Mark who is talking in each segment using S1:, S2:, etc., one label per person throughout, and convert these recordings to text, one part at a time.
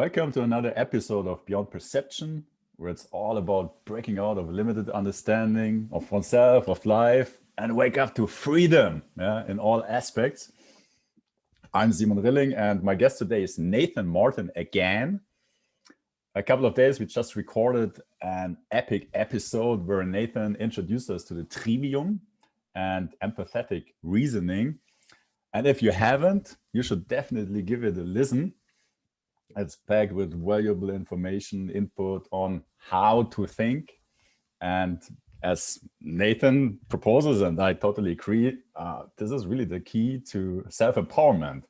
S1: Welcome to another episode of Beyond Perception, where it's all about breaking out of limited understanding of oneself, of life, and wake up to freedom, in all aspects. I'm Simon Rilling, and my guest today is Nathan Martin again. A couple of days, we just recorded an epic episode where Nathan introduced us to the trivium and empathetic reasoning. And if you haven't, you should definitely give it a listen. It's packed with valuable information, input on how to think. And as Nathan proposes, and I totally agree, this is really the key to self-empowerment.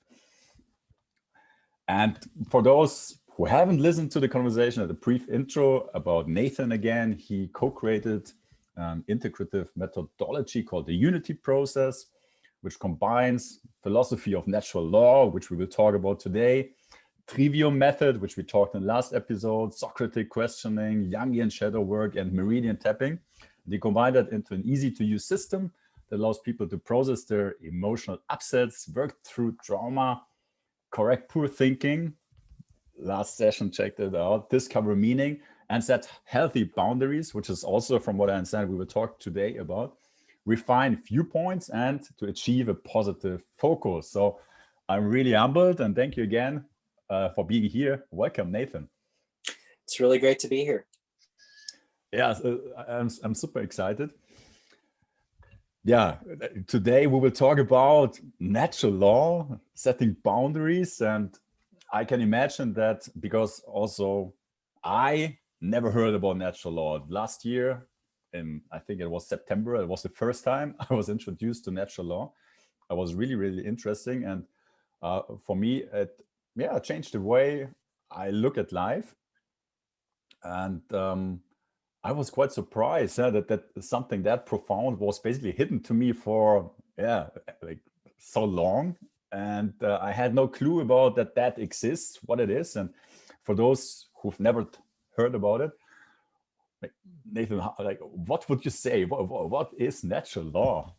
S1: And for those who haven't listened to the conversation, at a brief intro about Nathan again, he co-created an integrative methodology called the Unity process, which combines philosophy of natural law, which we will talk about today, trivium method, which we talked in the last episode, Socratic questioning, Jungian shadow work, and Meridian tapping. They combine that into an easy-to-use system that allows people to process their emotional upsets, work through trauma, correct poor thinking. Last session, checked it out, discover meaning, and set healthy boundaries, which is also, from what I understand, we will talk today about, refine viewpoints, and to achieve a positive focus. So I'm really humbled, and thank you again for being here. Welcome, Nathan.
S2: It's really great to be here.
S1: Yeah, I'm super excited. Yeah, today we will talk about natural law, setting boundaries, and I can imagine that because also I never heard about natural law. Last year, I think it was September, it was the first time I was introduced to natural law. It was really, really interesting. And for me, it changed the way I look at life. And I was quite surprised that something that profound was basically hidden to me for like so long, and I had no clue about that exists, what it is. And for those who've never heard about it, like, Nathan, like, what would you say? What is natural law?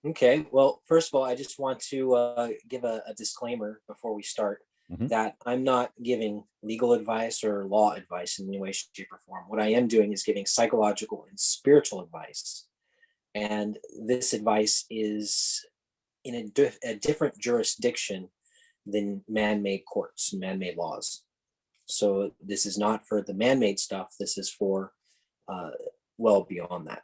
S2: Okay, well, first of all, I just want to give a disclaimer before we start. That I'm not giving legal advice or law advice in any way, shape, or form. What I am doing is giving psychological and spiritual advice. And this advice is in a different jurisdiction than man-made courts and man-made laws. So this is not for the man-made stuff. This is for well beyond that.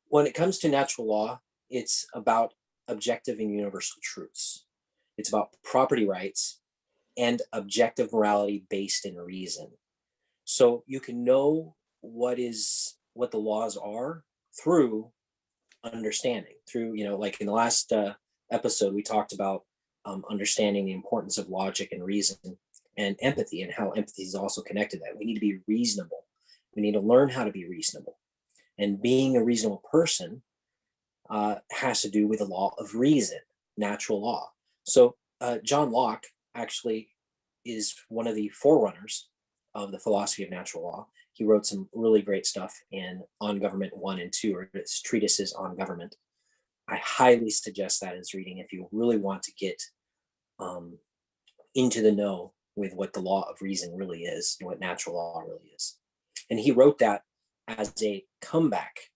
S2: When it comes to natural law, it's about objective and universal truths. It's about property rights and objective morality based in reason. So you can know what the laws are through understanding, through, like in the last episode, we talked about understanding the importance of logic and reason and empathy, and how empathy is also connected to that. We need to be reasonable. We need to learn how to be reasonable. And being a reasonable person has to do with the law of reason, natural law. So John Locke actually is one of the forerunners of the philosophy of natural law. He wrote some really great stuff in On Government 1 and 2, or his treatises on government. I highly suggest that as reading if you really want to get into the know with what the law of reason really is and what natural law really is. And he wrote that as a comeback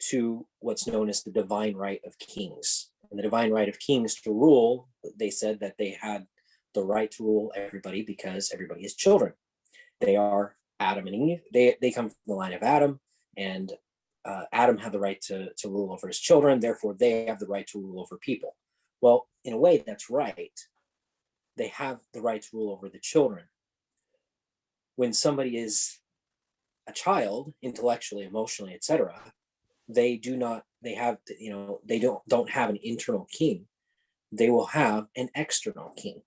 S2: to what's known as the divine right of kings. And the divine right of kings to rule, they said that they had the right to rule everybody because everybody is children. They are Adam and Eve. They come from the line of Adam, and Adam had the right to rule over his children. Therefore, they have the right to rule over people. Well, in a way, that's right. They have the right to rule over the children. When somebody is a child, intellectually, emotionally, etc., they don't have an internal king. They will have an external king.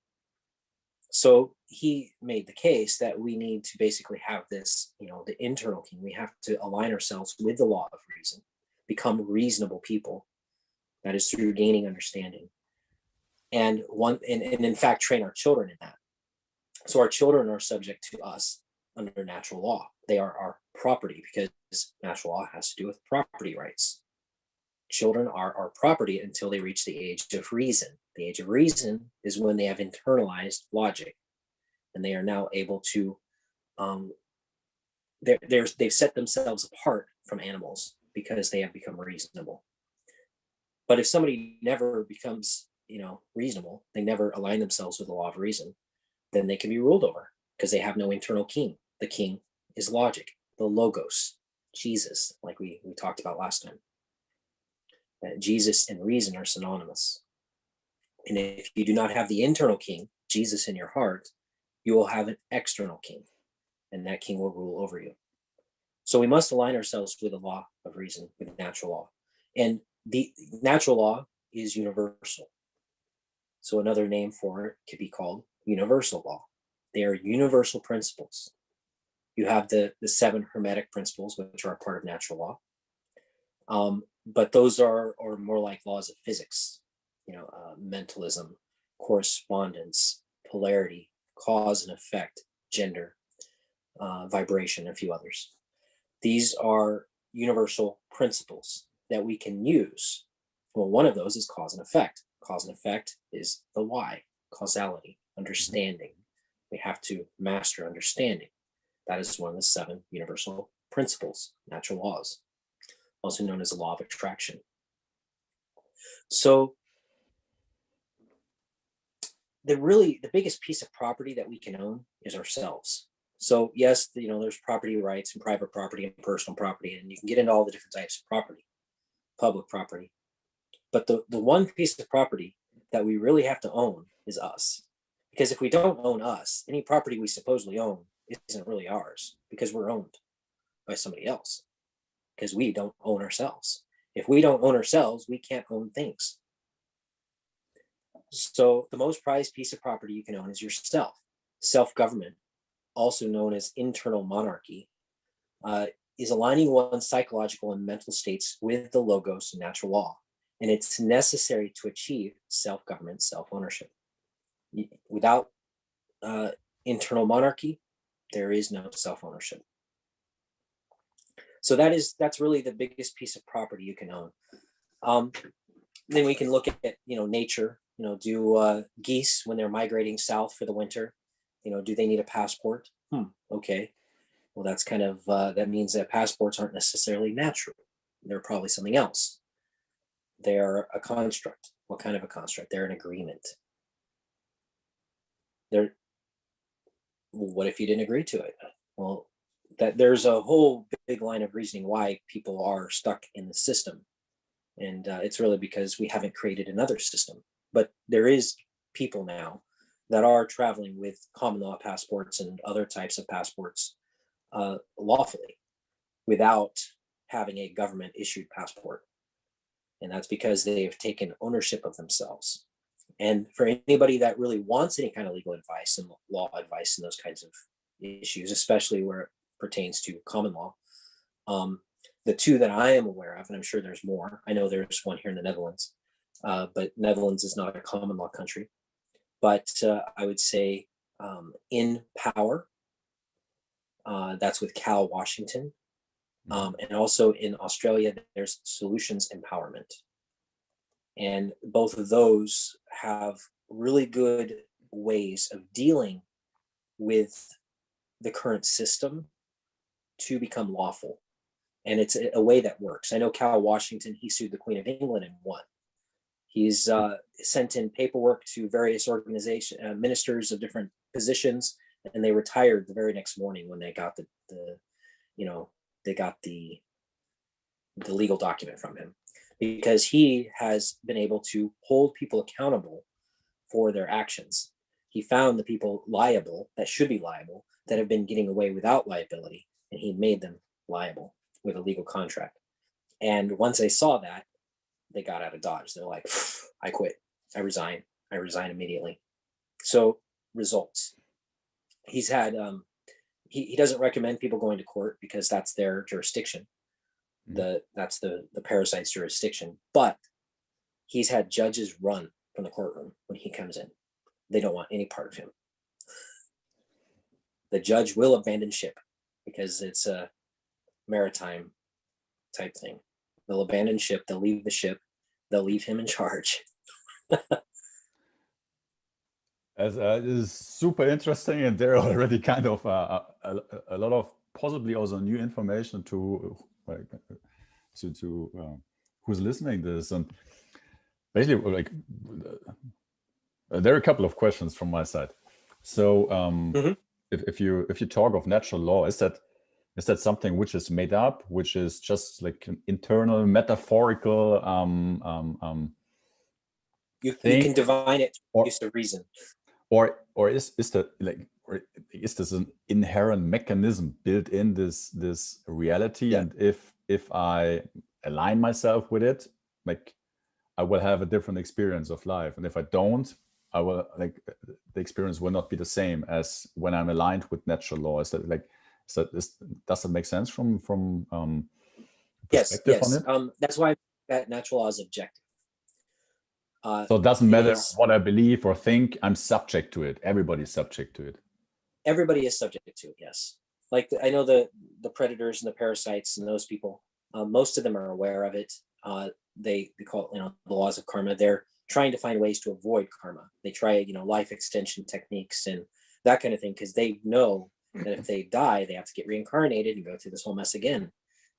S2: So he made the case that we need to basically have this, the internal king. We have to align ourselves with the law of reason, become reasonable people. That is through gaining understanding. And in fact, train our children in that. So our children are subject to us under natural law. They are our property because natural law has to do with property rights. Children are our property until they reach the age of reason. The age of reason is when they have internalized logic, and they are now able to, they've set themselves apart from animals because they have become reasonable. But if somebody never becomes, reasonable, they never align themselves with the law of reason, then they can be ruled over because they have no internal king. The king is logic, the logos, Jesus, like we talked about last time. Jesus and reason are synonymous. And if you do not have the internal king, Jesus, in your heart, you will have an external king, and that king will rule over you. So we must align ourselves with the law of reason, with natural law. And the natural law is universal. So another name for it could be called universal law. They are universal principles. You have the 7 hermetic principles, which are a part of natural law. But those are more like laws of physics, mentalism, correspondence, polarity, cause and effect, gender, vibration, and a few others. These are universal principles that we can use. Well, one of those is cause and effect. Cause and effect is the why, causality, understanding. We have to master understanding. That is one of the 7 universal principles, natural laws, also known as the law of attraction. So the biggest piece of property that we can own is ourselves. So yes, there's property rights and private property and personal property, and you can get into all the different types of property, public property. But the one piece of property that we really have to own is us. Because if we don't own us, any property we supposedly own isn't really ours, because we're owned by somebody else, because we don't own ourselves. If we don't own ourselves, we can't own things. So the most prized piece of property you can own is yourself. Self-government, also known as internal monarchy, is aligning one's psychological and mental states with the logos and natural law. And it's necessary to achieve self-government, self-ownership. Without internal monarchy, there is no self-ownership. So that's really the biggest piece of property you can own. Then we can look at nature. Do geese, when they're migrating south for the winter, do they need a passport? Okay. Well, that's kind of that means that passports aren't necessarily natural. They're probably something else. They're a construct. What kind of a construct? They're an agreement. What if you didn't agree to it? Well, there's a whole big line of reasoning why people are stuck in the system. And it's really because we haven't created another system. But there is people now that are traveling with common law passports and other types of passports lawfully without having a government issued passport. And that's because they've taken ownership of themselves. And for anybody that really wants any kind of legal advice and law advice and those kinds of issues, especially where it pertains to common law, the 2 that I am aware of, and I'm sure there's more. I know there's one here in the Netherlands, but Netherlands is not a common law country. But I would say in power, that's with Cal Washington. And also in Australia, there's solutions empowerment. And both of those have really good ways of dealing with the current system to become lawful. And it's a way that works. I know Cal Washington, he sued the Queen of England and won. He's sent in paperwork to various organizations, ministers of different positions, and they retired the very next morning when they got the legal document from him, because he has been able to hold people accountable for their actions. He found the people liable that should be liable, that have been getting away without liability, and he made them liable with a legal contract. And once they saw that, they got out of Dodge. They're like, I quit. I resign immediately. So results. He's had, he doesn't recommend people going to court because that's their jurisdiction. That's the parasite's jurisdiction. But he's had judges run from the courtroom when he comes in. They don't want any part of him. The judge will abandon ship because it's a maritime type thing. They'll abandon ship. They'll leave the ship. They'll leave him in charge.
S1: As it is super interesting, and there are already kind of a lot of possibly also new information to like who's listening this. And basically, like there are a couple of questions from my side. So if you talk of natural law, is that something which is made up, which is just like an internal metaphorical
S2: You
S1: thing,
S2: can divine it
S1: or
S2: through use of reason.
S1: Or is that like, or is this an inherent mechanism built in this reality?
S2: Yeah.
S1: And if I align myself with it, like I will have a different experience of life. And if I don't, I will, like, the experience will not be the same as when I'm aligned with natural law. Is that like, does that make sense from perspective
S2: Yes.
S1: on it?
S2: That's why that natural law is objective.
S1: So it doesn't matter what I believe or think, I'm subject to it. Everybody's subject to it.
S2: Everybody is subject to it, yes. Like I know the predators and the parasites and those people, most of them are aware of it. They call it, the laws of karma. They're trying to find ways to avoid karma. They try, life extension techniques and that kind of thing, because they know that if they die, they have to get reincarnated and go through this whole mess again.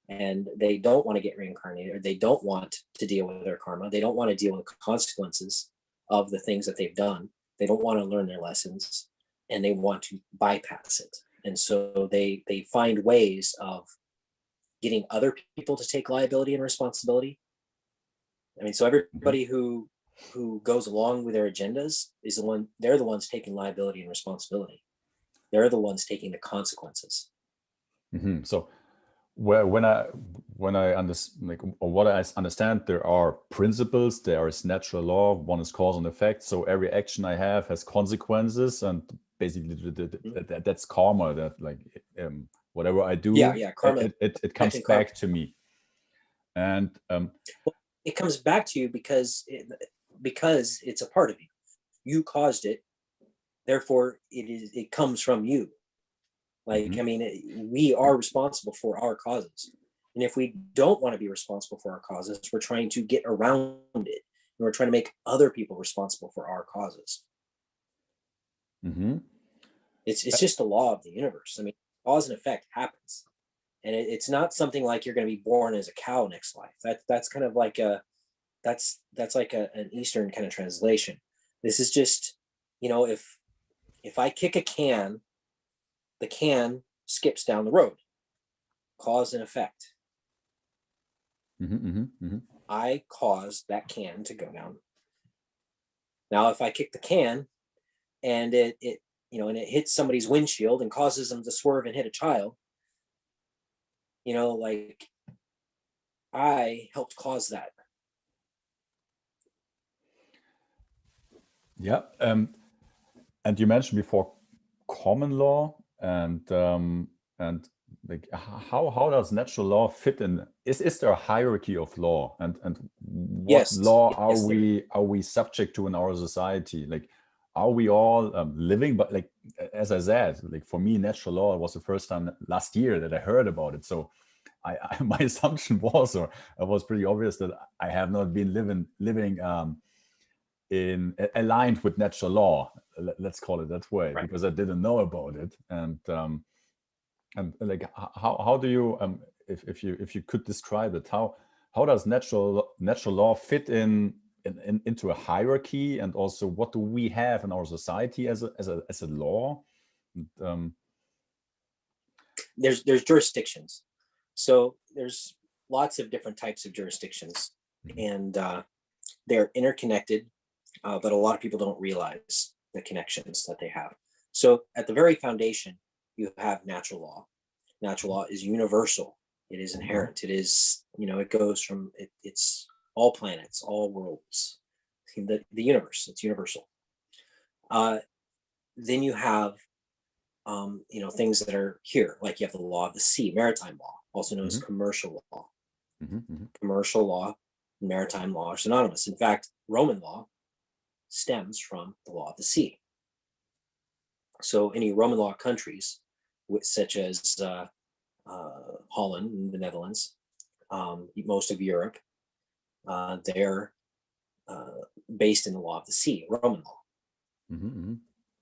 S2: And they don't want to get reincarnated, or they don't want to deal with their karma. They don't want to deal with the consequences of the things that they've done. They don't want to learn their lessons, and they want to bypass it. And so they find ways of getting other people to take liability and responsibility. I mean, so everybody who goes along with their agendas is they're the ones taking liability and responsibility. They're the ones taking the consequences.
S1: So when I understand, like, or what I understand, there are principles, there is natural law, one is cause and effect. So every action I have has consequences, and basically that's karma. That like whatever I do,
S2: karma,
S1: it comes back to me. And
S2: it comes back to you because it's a part of you. You caused it, therefore it comes from you. Like, I mean, we are responsible for our causes. And if we don't want to be responsible for our causes, we're trying to get around it. And we're trying to make other people responsible for our causes. It's just the law of the universe. I mean, cause and effect happens. And it's not something like you're going to be born as a cow next life. That's kind of like that's like an Eastern kind of translation. This is just, if I kick a can, the can skips down the road. Cause and effect. I caused that can to go down. Now, if I kick the can and it hits somebody's windshield and causes them to swerve and hit a child, like I helped cause that.
S1: Yeah. And you mentioned before common law, and like how does natural law fit in? Is there a hierarchy of law, and what law are we subject to in our society? Like, are we all living? But like, as I said, like for me, natural law was the first time last year that I heard about it. So my assumption was, or it was pretty obvious, that I have not been living in aligned with natural law, let's call it that way, because I didn't know about it. And like, how do you if you could describe it, how does natural law fit into a hierarchy, and also what do we have in our society as a law? And,
S2: there's jurisdictions. So there's lots of different types of jurisdictions, and they're interconnected, but a lot of people don't realize the connections that they have. So at the very foundation, you have natural law. Natural law is universal. It is inherent. It is, it goes from, it's all planets, all worlds, the universe, it's universal. Then you have, things that are here, like you have the law of the sea, maritime law, also known as commercial law. Commercial law and maritime law are synonymous. In fact, Roman law stems from the law of the sea. So any Roman law countries, such as Holland and the Netherlands, most of Europe, they're based in the law of the sea, Roman law.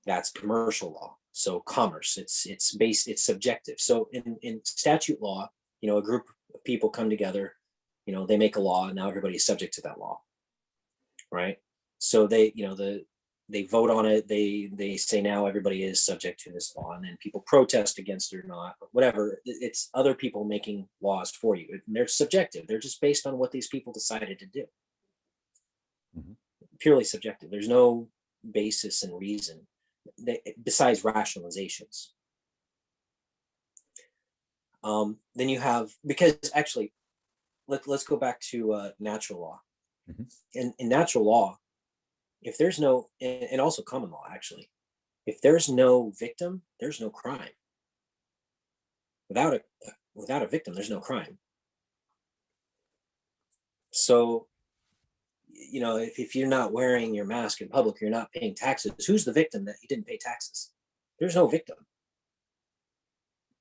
S2: That's commercial law. So commerce, it's subjective. So in statute law, a group of people come together, they make a law, and now everybody is subject to that law, right? So they vote on it. They say now everybody is subject to this law, and then people protest against it or not, or whatever. It's other people making laws for you. And they're subjective. They're just based on what these people decided to do. Purely subjective. There's no basis and reason besides rationalizations. Then you have, because actually, let's go back to natural law. In natural law, if there's no, and also common law, actually, if there's no victim, there's no crime. Without a victim, there's no crime. So, if you're not wearing your mask in public, you're not paying taxes, who's the victim that you didn't pay taxes? There's no victim.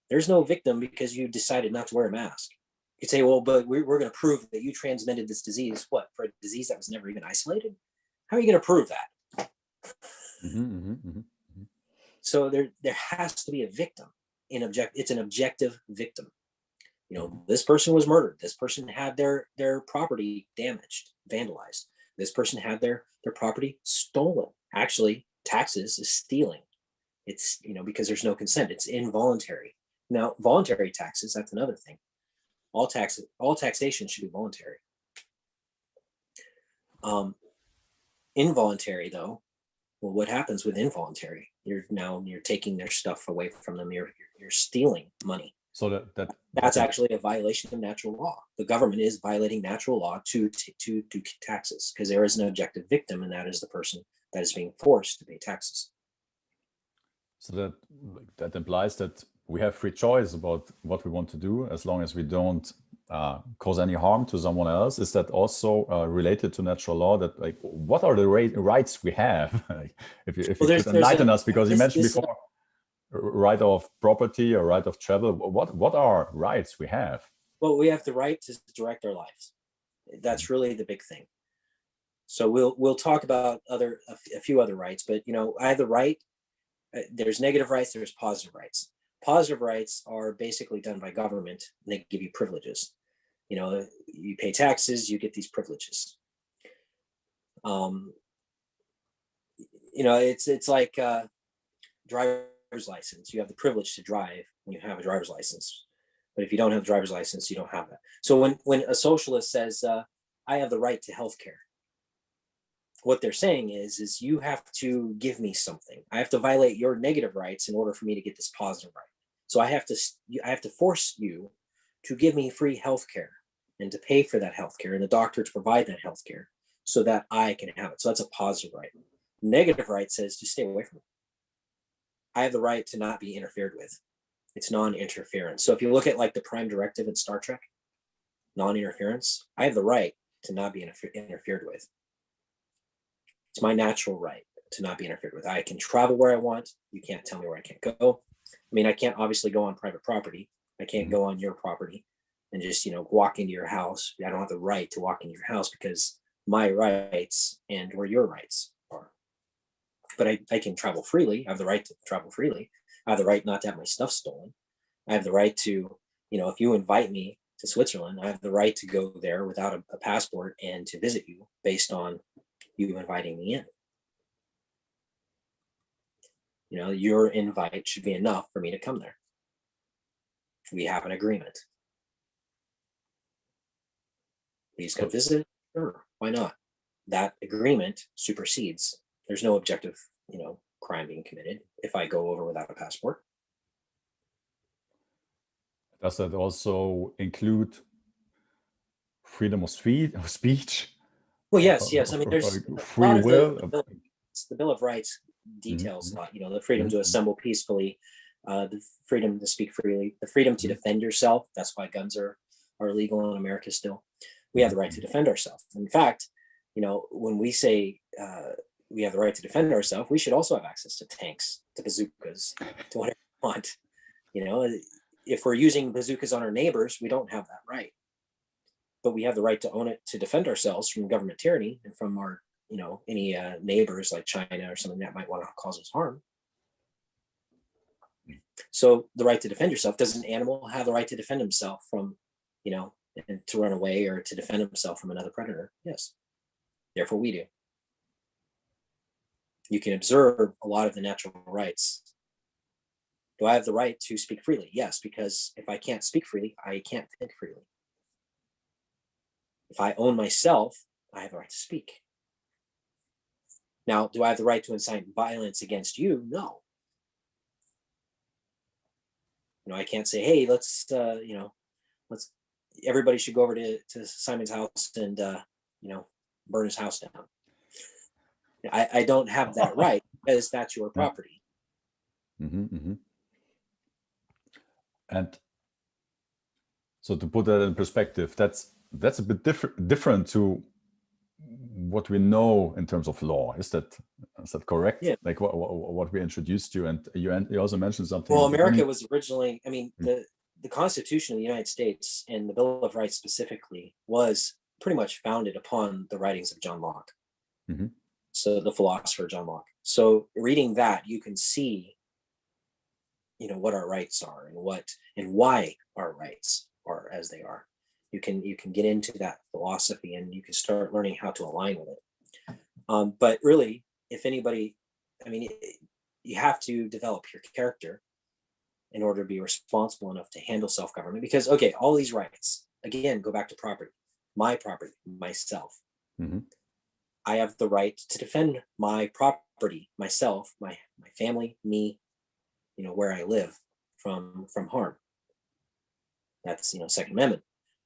S2: There's no victim because you decided not to wear a mask. You could say, well, but we're going to prove that you transmitted this disease. What, for a disease that was never even isolated? How are you going to prove that? So there has to be a victim. It's an objective victim. This person was murdered. This person had their property damaged, vandalized. This person had their property stolen. Actually, taxes is stealing. It's, because there's no consent. It's involuntary. Now, voluntary taxes, that's another thing. All taxation should be voluntary. Involuntary, though, well, what happens with involuntary? You're taking their stuff away from them. You're stealing money.
S1: So
S2: that's actually a violation of natural law. The government is violating natural law to taxes, because there is an objective victim, and that is the person that is being forced to pay taxes.
S1: So that implies that we have free choice about what we want to do, as long as we don't cause any harm to someone else. Is that also related to natural law? That what are the rights we have? if you could enlighten us, because you mentioned before right of property or right of travel. What are rights we have?
S2: Well, we have the right to direct our lives. That's really the big thing. So we'll talk about a few other rights, but I have the right. There's negative rights. There's positive rights. Positive rights are basically done by government, and they give you privileges. You pay taxes, you get these privileges. It's like driver's license. You have the privilege to drive when you have a driver's license, but if you don't have a driver's license, you don't have that. So when a socialist says, "I have the right to healthcare," what they're saying is you have to give me something. I have to violate your negative rights in order for me to get this positive right. So I have to force you to give me free healthcare and to pay for that healthcare, and the doctor to provide that healthcare so that I can have it. So that's a positive right. Negative right says just stay away from it. I have the right to not be interfered with. It's non-interference. So if you look at like the Prime Directive in Star Trek, non-interference, I have the right to not be interfered with. It's my natural right to not be interfered with. I can travel where I want. You can't tell me where I can't go. I mean, I can't obviously go on private property. I can't go on your property and just, walk into your house. I don't have the right to walk into your house because my rights and where your rights are. But I can travel freely. I have the right to travel freely. I have the right not to have my stuff stolen. I have the right to, if you invite me to Switzerland, I have the right to go there without a passport and to visit you based on you inviting me in. Your invite should be enough for me to come there. We have an agreement. Please come visit. Sure, why not? That agreement supersedes. There's no objective, crime being committed if I go over without a passport.
S1: Does that also include freedom of speech?
S2: Well, yes. I mean, there's
S1: free will.
S2: The Bill of Rights details a lot. The freedom to assemble peacefully, the freedom to speak freely, the freedom to defend yourself. That's why guns are illegal in America still. We have the right to defend ourselves. In fact, when we say we have the right to defend ourselves, we should also have access to tanks, to bazookas, to whatever we want. If we're using bazookas on our neighbors, we don't have that right. but we have the right to own it to defend ourselves from government tyranny and from our, any neighbors like China or something that might want to cause us harm. So the right to defend yourself, does an animal have the right to defend himself from, and to run away or to defend himself from another predator? Yes. Therefore we do. You can observe a lot of the natural rights. Do I have the right to speak freely? Yes, because if I can't speak freely, I can't think freely. If I own myself, I have the right to speak. Now, do I have the right to incite violence against you? No. I can't say, hey, let's everybody should go over to Simon's house and burn his house down. I don't have that right because that's your property.
S1: And so to put that in perspective, that's a bit different to what we know in terms of law. Is that correct?
S2: Yeah.
S1: Like what we introduced you, and you also mentioned something.
S2: Well, America was originally, the Constitution of the United States and the Bill of Rights specifically was pretty much founded upon the writings of John Locke. So the philosopher John Locke. So reading that, you can see, what our rights are and why our rights are as they are. You can get into that philosophy and you can start learning how to align with it. But really, if anybody, you have to develop your character in order to be responsible enough to handle self-government. Because, okay, all these rights, again, go back to property, my property, myself. I have the right to defend my property, myself, my family, me, where I live from harm. That's, Second Amendment.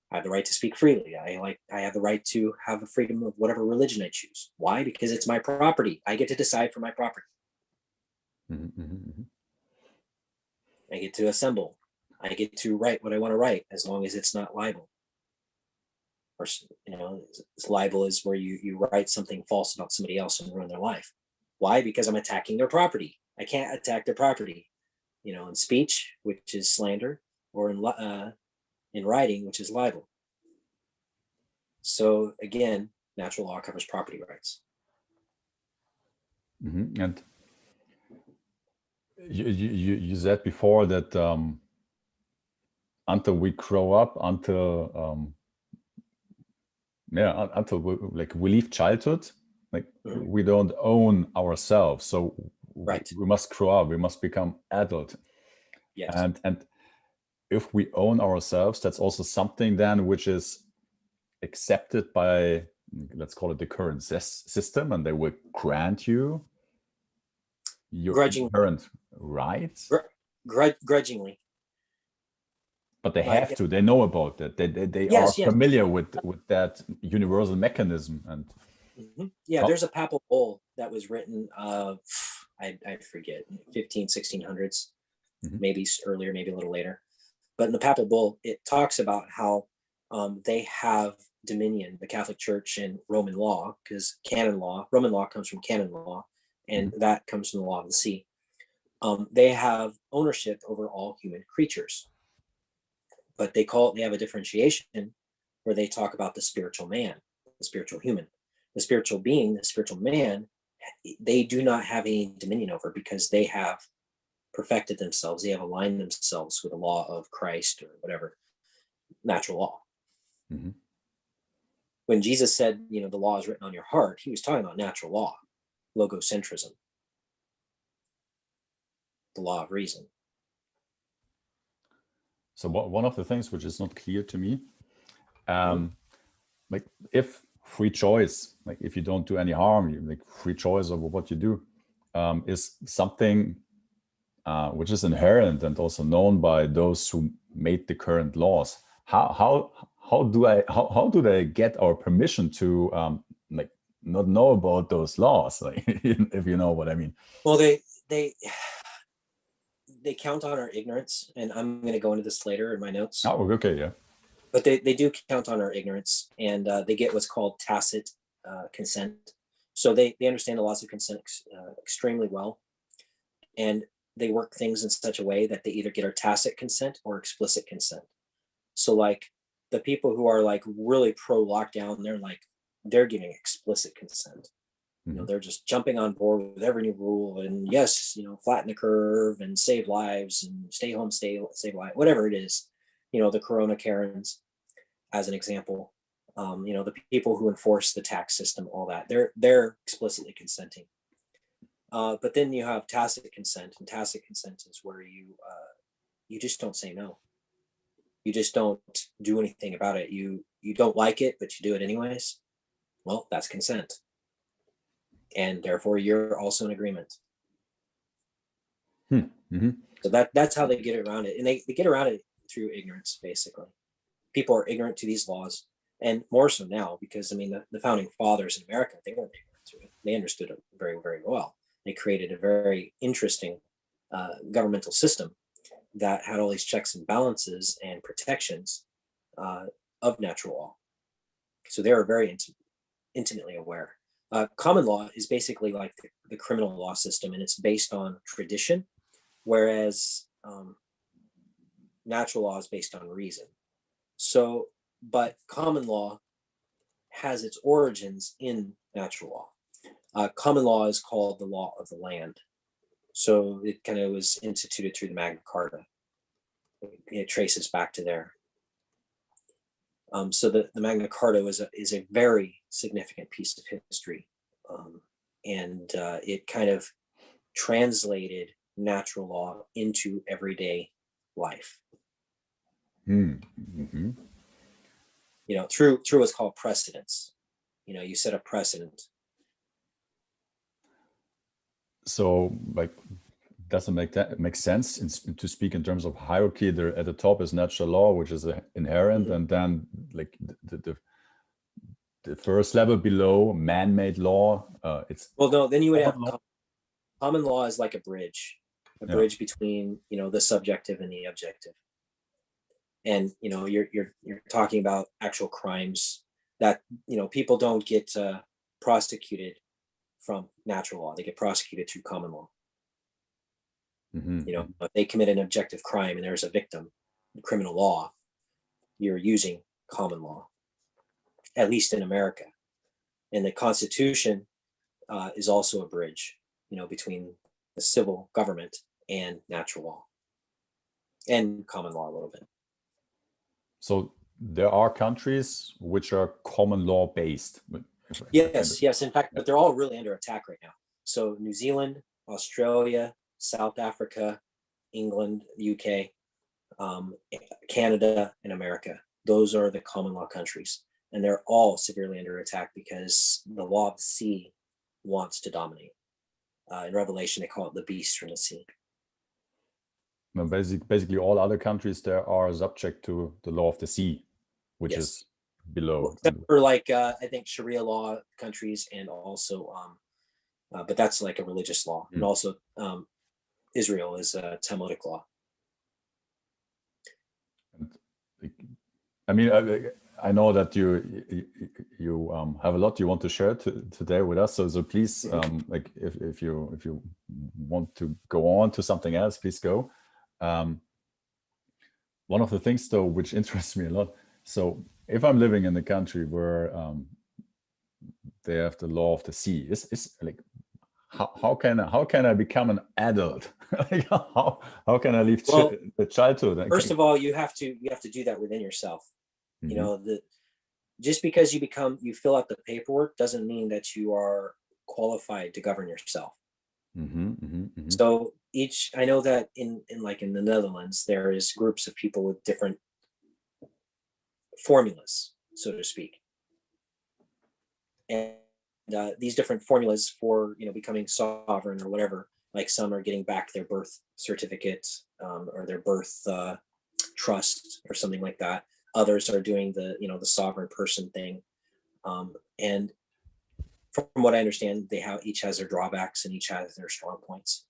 S2: I have the right to speak freely. I have the right to have the freedom of whatever religion I choose. Why? Because it's my property. I get to decide for my property. I get to assemble. I get to write what I want to write as long as it's not libel. Or, libel is where you write something false about somebody else and ruin their life. Why? Because I'm attacking their property. I can't attack their property, in speech, which is slander, or in writing, which is libel. So again, natural law covers property rights.
S1: And you said before that until we grow up, until we leave childhood, we don't own ourselves. So
S2: right.
S1: we must grow up. We must become adult.
S2: Yes.
S1: And if we own ourselves, that's also something then which is accepted by, let's call it the current system, and they will grant you your current rights.
S2: Grudgingly.
S1: But they have to. They know about that. They are familiar with that universal mechanism. And
S2: there's a papal bull that was written, I forget, 1600s, maybe earlier, maybe a little later. But in the papal bull, it talks about how they have dominion, the Catholic Church and Roman law, because Roman law comes from canon law, and that comes from the law of the sea. They have ownership over all human creatures. But they have a differentiation where they talk about the spiritual man, the spiritual human, the spiritual being, the spiritual man. They do not have any dominion over because they have perfected themselves. They have aligned themselves with the law of Christ or whatever, natural law. When Jesus said, the law is written on your heart, he was talking about natural law, logocentrism, the law of reason.
S1: So one of the things which is not clear to me, if free choice, if you don't do any harm, you free choice over what you do, is something which is inherent and also known by those who made the current laws. How do they get our permission to not know about those laws? If you know what I mean.
S2: Well, they count on our ignorance, and I'm going to go into this later in my notes.
S1: Oh, okay, yeah.
S2: But they do count on our ignorance, and they get what's called tacit consent. So they understand the laws of consent extremely well, and they work things in such a way that they either get our tacit consent or explicit consent. So like the people who are like really pro lockdown, they're giving explicit consent. They're just jumping on board with every new rule, and yes, flatten the curve and save lives and stay home, save life, whatever it is. The Corona Karens, as an example. The people who enforce the tax system, all that, they're explicitly consenting. But then you have tacit consent, and tacit consent is where you just don't say no. You just don't do anything about it. You don't like it, but you do it anyways. Well, that's consent. And therefore you're also in agreement.
S1: Mm-hmm.
S2: So that's how they get around it. And they get around it through ignorance, basically. People are ignorant to these laws, and more so now, because the founding fathers in America, they weren't ignorant to it. They understood it very, very well. They created a very interesting governmental system that had all these checks and balances and protections of natural law. So they were very intimately aware. Common law is basically like the criminal law system, and it's based on tradition, whereas natural law is based on reason. So, but common law has its origins in natural law. Common law is called the law of the land. So it kind of was instituted through the Magna Carta. It traces back to there. So the Magna Carta is a very significant piece of history, and it kind of translated natural law into everyday life.
S1: Mm-hmm.
S2: Through what's called precedents. You set a precedent.
S1: So, does it make sense to speak in terms of hierarchy? There at the top is natural law, which is inherent, and then the first level below, man-made law.
S2: Then you would have common law is like a bridge between the subjective and the objective. And you're talking about actual crimes that people don't get prosecuted from natural law; they get prosecuted through common law.
S1: Mm-hmm.
S2: If they commit an objective crime and there's a victim in criminal law, you're using common law, at least in America. And the Constitution is also a bridge, between the civil government and natural law and common law a little bit.
S1: So there are countries which are common law based.
S2: Yes. In fact, but they're all really under attack right now. So New Zealand, Australia, South Africa, England, UK, Canada, and America. Those are the common law countries. And they're all severely under attack because the law of the sea wants to dominate. In Revelation, they call it the beast from the sea.
S1: No, basically all other countries there are subject to the law of the sea, which is below.
S2: Except for I think Sharia law countries, and also, but that's like a religious law. And also Israel is a Talmudic law.
S1: I know that you have a lot you want to share today with us. So please, if you want to go on to something else, please go. One of the things though, which interests me a lot. So if I'm living in a country where they have the law of the sea, is like, how can I become an adult? how can I leave the childhood?
S2: First of all, you have to do that within yourself. Just because you fill out the paperwork doesn't mean that you are qualified to govern yourself. So I know that in the Netherlands, there is groups of people with different formulas, so to speak. And these different formulas for becoming sovereign or whatever, like some are getting back their birth certificate or their birth trust or something like that. Others are doing the the sovereign person thing, and from what I understand, each has their drawbacks and each has their strong points.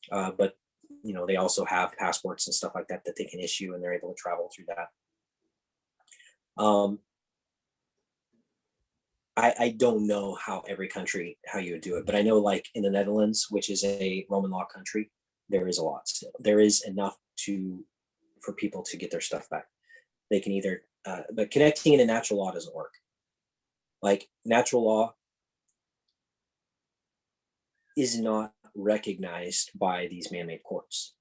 S2: But they also have passports and stuff like that they can issue, and they're able to travel through that. I don't know how you would do it, but I know like in the Netherlands, which is a Roman law country, there is a lot still. There is enough for people to get their stuff back. They can either but connecting into natural law doesn't work. Like, natural law is not recognized by these man-made courts.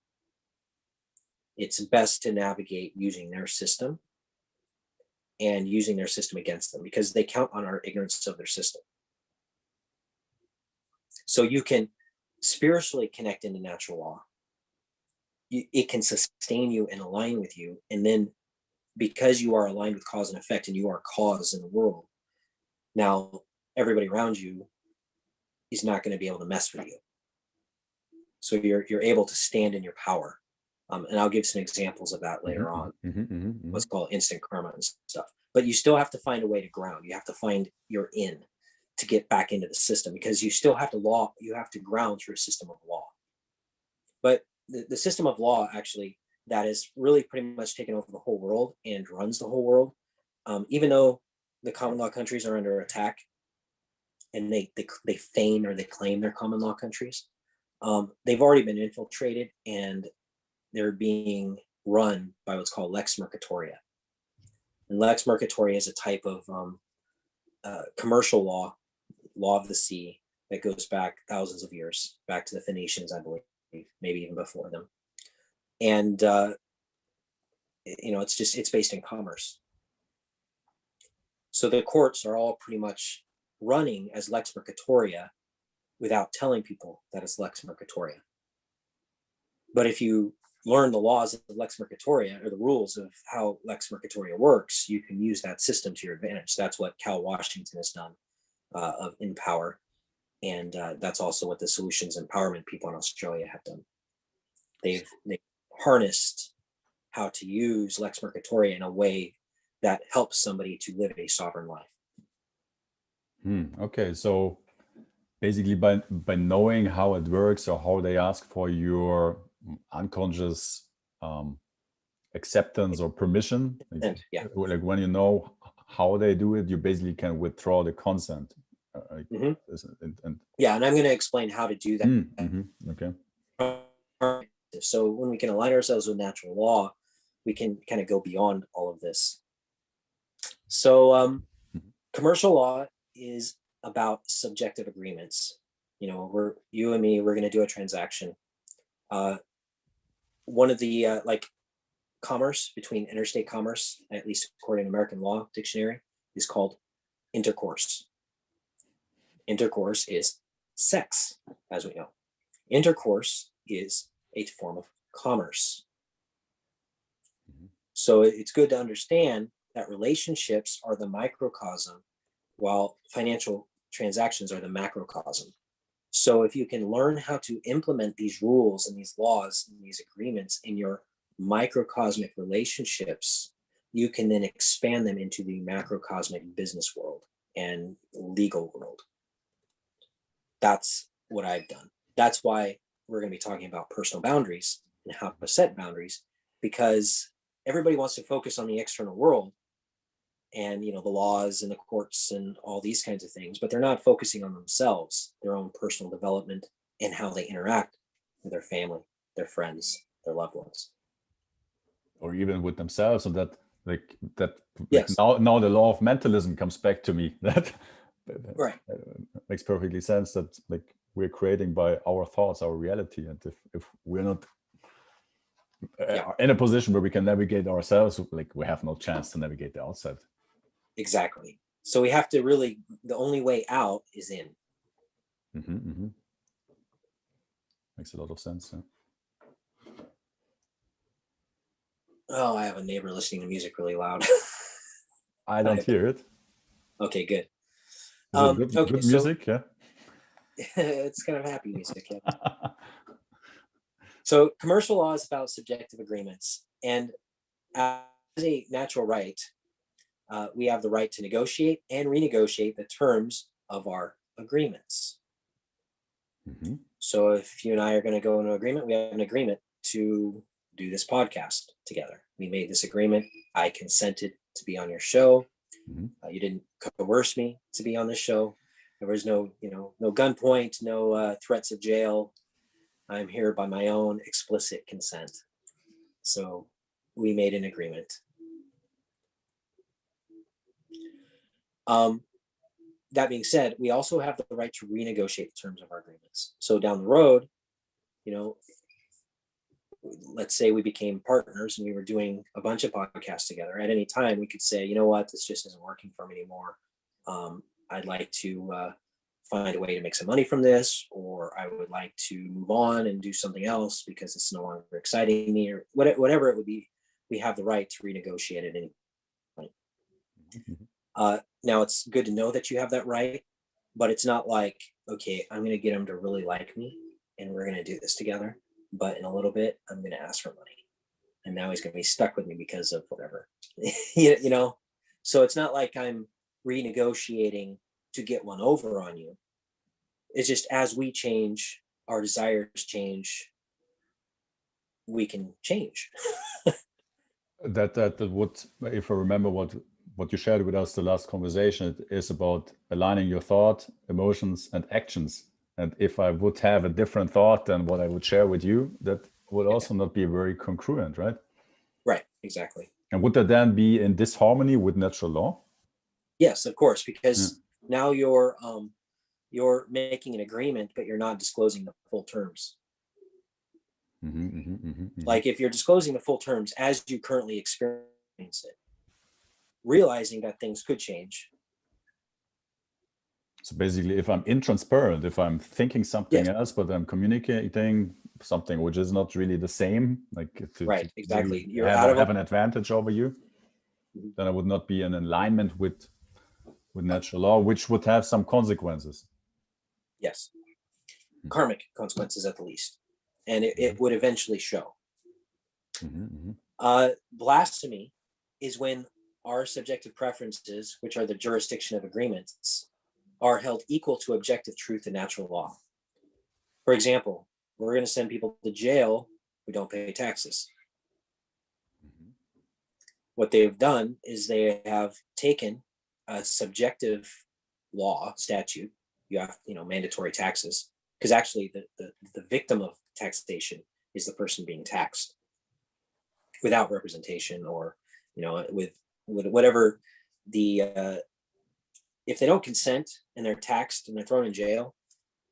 S2: It's best to navigate using their system and using their system against them, because they count on our ignorance of their system. So you can spiritually connect into natural law. It can sustain you and align with you. And then, because you are aligned with cause and effect, and you are cause in the world, now everybody around you is not going to be able to mess with you. So you're able to stand in your power. And I'll give some examples of that later on. What's called instant karma and stuff. But you still have to find a way to ground. You have to find your in to get back into the system, because you still have to ground through a system of law. But the system of law, actually, that is really pretty much taken over the whole world and runs the whole world. Even though the common law countries are under attack, and they feign or they claim they're common law countries, they've already been infiltrated, and they're being run by what's called lex mercatoria. And lex mercatoria is a type of commercial law of the sea that goes back thousands of years, back to the Phoenicians, I believe, maybe even before them. And it's based in commerce. So the courts are all pretty much running as lex mercatoria without telling people that it's lex mercatoria. But if you learn the laws of lex mercatoria, or the rules of how lex mercatoria works, you can use that system to your advantage. That's what Cal Washington has done of In Power. And that's also what the Solutions Empowerment people in Australia have done. They've harnessed how to use lex mercatoria in a way that helps somebody to live a sovereign life.
S1: Okay, so basically by knowing how it works, or how they ask for your unconscious acceptance or permission, like when you know how they do it, you basically can withdraw the consent.
S2: And I'm going to explain how to do that.
S1: Okay.
S2: So when we can align ourselves with natural law, we can kind of go beyond all of this. So commercial law is about subjective agreements. You and me, we're going to do a transaction. One of the commerce, between interstate commerce, at least according to American Law Dictionary, is called intercourse. Intercourse is sex, as we know. Intercourse is a form of commerce. So it's good to understand that relationships are the microcosm, while financial transactions are the macrocosm. So if you can learn how to implement these rules and these laws and these agreements in your microcosmic relationships, you can then expand them into the macrocosmic business world and legal world. That's what I've done. That's why we're going to be talking about personal boundaries and how to set boundaries, because everybody wants to focus on the external world and the laws and the courts and all these kinds of things, but they're not focusing on themselves, their own personal development, and how they interact with their family, their friends, their loved ones,
S1: or even with themselves. And
S2: yes.
S1: Now the law of mentalism comes back to me. That
S2: right
S1: makes perfectly sense, that we're creating by our thoughts our reality, and if we're not in a position where we can navigate ourselves, we have no chance to navigate the outside.
S2: Exactly. So we have to really, the only way out is in.
S1: Makes a lot of sense.
S2: Oh, I have a neighbor listening to music really loud.
S1: I don't hear it.
S2: Okay, good.
S1: Good music, yeah.
S2: It's kind of happy music, yeah. So commercial law is about subjective agreements, and as a natural right, we have the right to negotiate and renegotiate the terms of our agreements. So if you and I are going to go into agreement, we have an agreement to do this podcast together. We made this agreement. I consented to be on your show. You didn't coerce me to be on this show. There was no gunpoint, no threats of jail. I'm here by my own explicit consent. So we made an agreement. That being said, we also have the right to renegotiate the terms of our agreements. So down the road, you know, let's say we became partners and we were doing a bunch of podcasts together. At any time, we could say, you know what, this just isn't working for me anymore. I'd like to find a way to make some money from this, or I would like to move on and do something else because it's no longer exciting me, or whatever it would be. We have the right to renegotiate at any point. Now, it's good to know that you have that right, but it's not like, okay, I'm going to get him to really like me and we're going to do this together. But in a little bit, I'm going to ask for money. And now he's going to be stuck with me because of whatever, you know? So it's not like I'm renegotiating to get one over on you. It's just as we change, our desires change, we can change.
S1: That would, if I remember what you shared with us the last conversation, it is about aligning your thought, emotions, and actions. And if I would have a different thought than what I would share with you, that would also not be very congruent, right?
S2: Right, exactly.
S1: And would that then be in disharmony with natural law?
S2: Yes, of course, because now you're making an agreement, but you're not disclosing the full terms. Like if you're disclosing the full terms as you currently experience it, realizing that things could change.
S1: So basically, if I'm intransparent, if I'm thinking something else, but I'm communicating something which is not really the same, like
S2: right, exactly.
S1: You're have an advantage over you, then I would not be in alignment with natural law, which would have some consequences.
S2: Yes, karmic consequences at the least, and it would eventually show. Blasphemy is when our subjective preferences, which are the jurisdiction of agreements, are held equal to objective truth and natural law. For example, we're going to send people to jail who don't pay taxes. What they've done is they have taken a subjective law statute. You have, mandatory taxes, because actually the victim of taxation is the person being taxed without representation, or, with whatever the, if they don't consent and they're taxed and they're thrown in jail,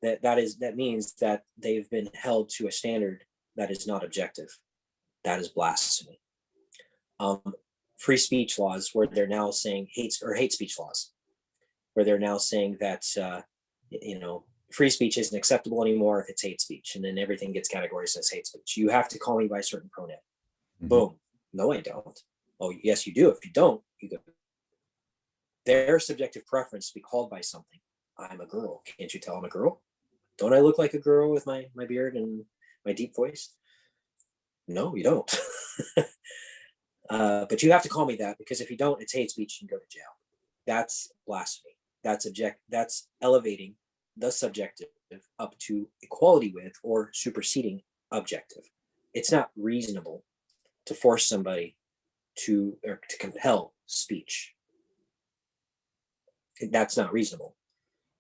S2: that means that they've been held to a standard that is not objective. That is blasphemy. Free speech laws, where they're now saying hate speech laws, where they're now saying that free speech isn't acceptable anymore if it's hate speech, and then everything gets categorized as hate speech. You have to call me by a certain pronoun. Boom. No, I don't. Oh, yes, you do. If you don't, you go. Their subjective preference to be called by something. I'm a girl. Can't you tell I'm a girl? Don't I look like a girl with my beard and my deep voice? No, you don't. But you have to call me that, because if you don't, it's hate speech and go to jail. That's blasphemy. That's elevating the subjective up to equality with or superseding objective. It's not reasonable to force somebody to compel speech. That's not reasonable.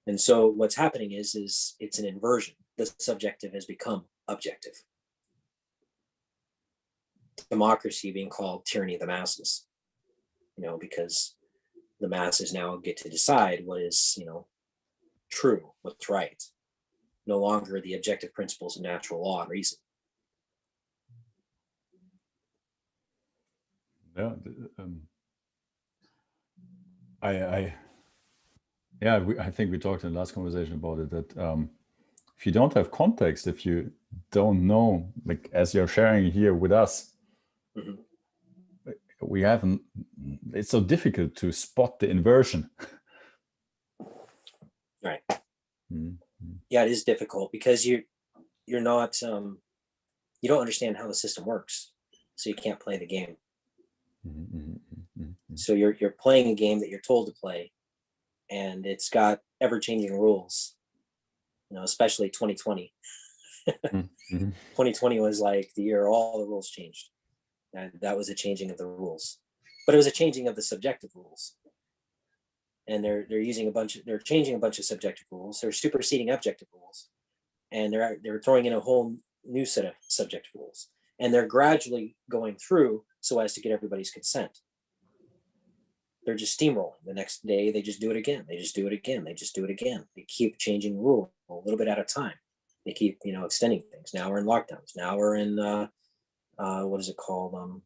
S2: And so what's happening is it's an inversion. The subjective has become objective. Democracy being called tyranny of the masses, because the masses now get to decide what is, true, what's right. No longer the objective principles of natural law and reason.
S1: Yeah, I think we talked in the last conversation about it, that if you don't have context, if you don't know, like as you're sharing here with us, it's so difficult to spot the inversion.
S2: Right. Yeah, it is difficult, because you're not, you don't understand how the system works, so you can't play the game. So you're playing a game that you're told to play, and it's got ever-changing rules, especially 2020. 2020 was like the year all the rules changed, and that was a changing of the rules, but it was a changing of the subjective rules. And they're changing a bunch of subjective rules. They're superseding objective rules, and they're throwing in a whole new set of subjective rules, and they're gradually going through so as to get everybody's consent. they're just steamrolling. The next day, they just do it again. They just do it again. They just do it again. They keep changing the rule a little bit at a time. They keep, extending things. Now we're in lockdowns. Now we're in, what is it called?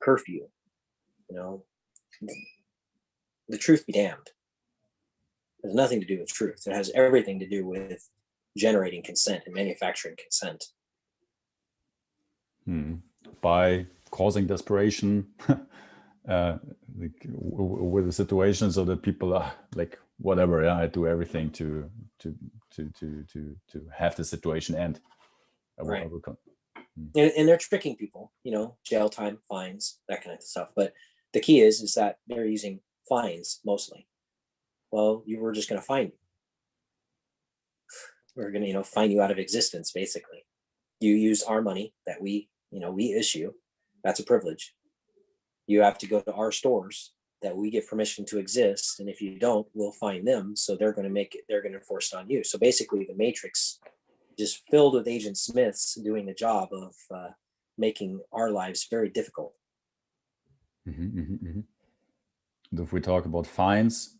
S2: Curfew. The truth be damned. It has nothing to do with truth. It has everything to do with generating consent and manufacturing consent.
S1: By causing desperation with the situation, so that people are like, whatever, yeah, I do everything to have the situation end.
S2: Right. And they're tricking people, jail time, fines, that kind of stuff. But the key is that they're using fines mostly. Well, we're just going to fine you. We're going to, fine you out of existence, basically. You use our money that we issue. That's a privilege. You have to go to our stores that we give permission to exist. And if you don't, we'll fine them. So they're going to enforce it on you. So basically the matrix just filled with Agent Smiths doing the job of making our lives very difficult.
S1: If we talk about fines,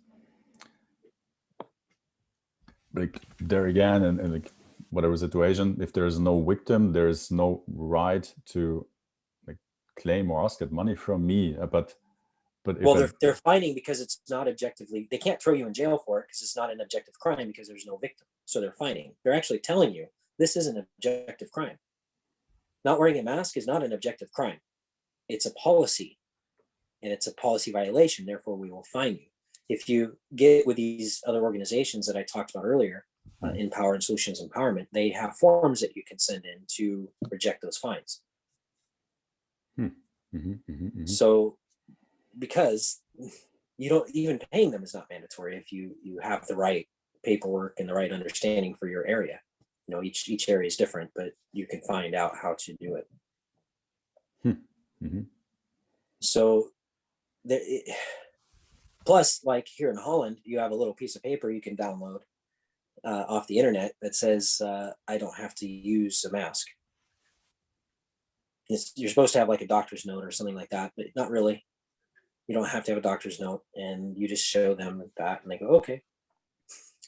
S1: like there again, and like whatever situation, if there is no victim, there is no right to like claim or ask money from me. But
S2: well, they're fining because it's not objectively. They can't throw you in jail for it because it's not an objective crime because there's no victim. So they're fining. They're actually telling you this is an objective crime. Not wearing a mask is not an objective crime. It's a policy, and it's a policy violation. Therefore, we will fine you. If you get with these other organizations that I talked about earlier, Empower and Solutions Empowerment, they have forms that you can send in to reject those fines. So, because you don't, even paying them is not mandatory if you have the right paperwork and the right understanding for your area. Each area is different, but you can find out how to do it. So plus, like here in Holland, you have a little piece of paper you can download off the internet that says I don't have to use a mask. You're supposed to have like a doctor's note or something like that, but not really. You don't have to have a doctor's note, and you just show them that, and they go, okay,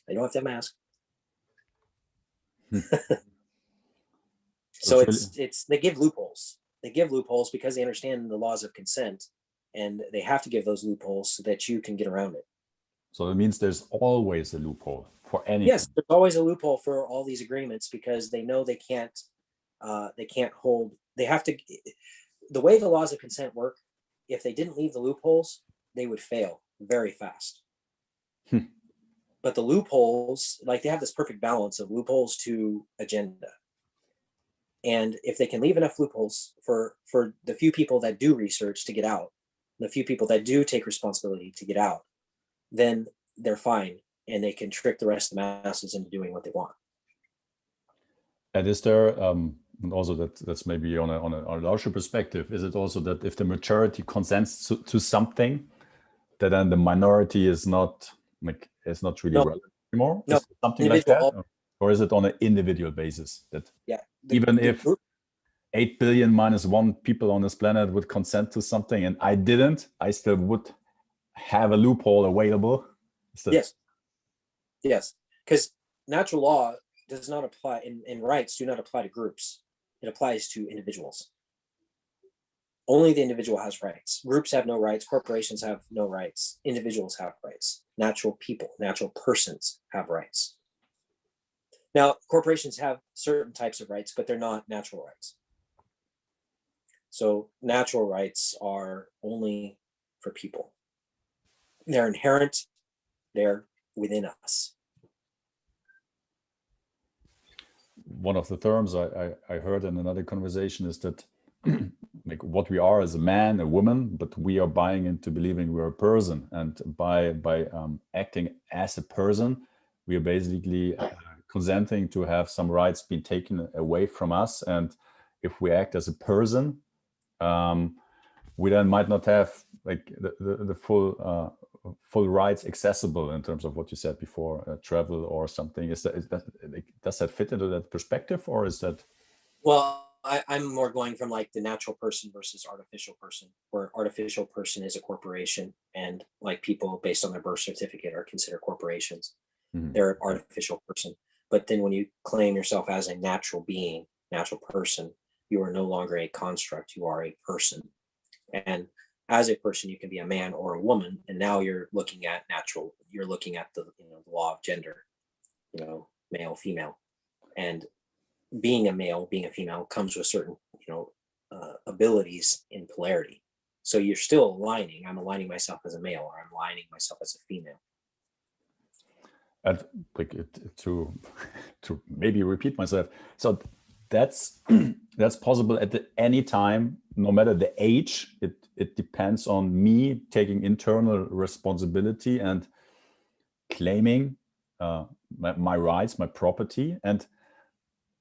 S2: I don't have to have a mask. So it's they give loopholes. They give loopholes because they understand the laws of consent, and they have to give those loopholes so that you can get around it.
S1: So it means there's always a loophole for anything.
S2: Yes, there's always a loophole for all these agreements because they know they can't hold. They have to. The way the laws of consent work, if they didn't leave the loopholes, they would fail very fast. But the loopholes, like they have this perfect balance of loopholes to agenda. And if they can leave enough loopholes for the few people that do research to get out, the few people that do take responsibility to get out, then they're fine, and they can trick the rest of the masses into doing what they want.
S1: And is there, and also that's maybe on a larger perspective, is it also that if the majority consents to something, that then the minority is not really relevant anymore?
S2: No,
S1: something like that? Or is it on an individual basis that even if 8 billion minus 1 people on this planet would consent to something and I didn't, I still would have a loophole available?
S2: Yes, because natural law does not apply, and rights do not apply to groups. It applies to individuals. Only the individual has rights. Groups have no rights. Corporations have no rights. Individuals have rights. Natural people, natural persons have rights. Now, corporations have certain types of rights, but they're not natural rights. So natural rights are only for people. They're inherent. They're within us.
S1: One of the terms I heard in another conversation is that like what we are as a man, a woman, but we are buying into believing we're a person, and by acting as a person, we are basically consenting to have some rights being taken away from us. And if we act as a person, we then might not have like the full rights accessible in terms of what you said before, travel or something. Does that fit into that perspective, or is that?
S2: Well, I'm more going from like the natural person versus artificial person, where artificial person is a corporation, and like people based on their birth certificate are considered corporations. They're an artificial person. But then when you claim yourself as a natural being, natural person, you are no longer a construct, you are a person. And as a person, you can be a man or a woman. And now you're looking at you're looking at the, the law of gender, male, female. And being a male, being a female comes with certain, abilities in polarity. So you're still aligning. I'm aligning myself as a male, or I'm aligning myself as a female.
S1: And like to maybe repeat myself, so that's possible at any time, no matter the age. It depends on me taking internal responsibility and claiming my rights, my property. And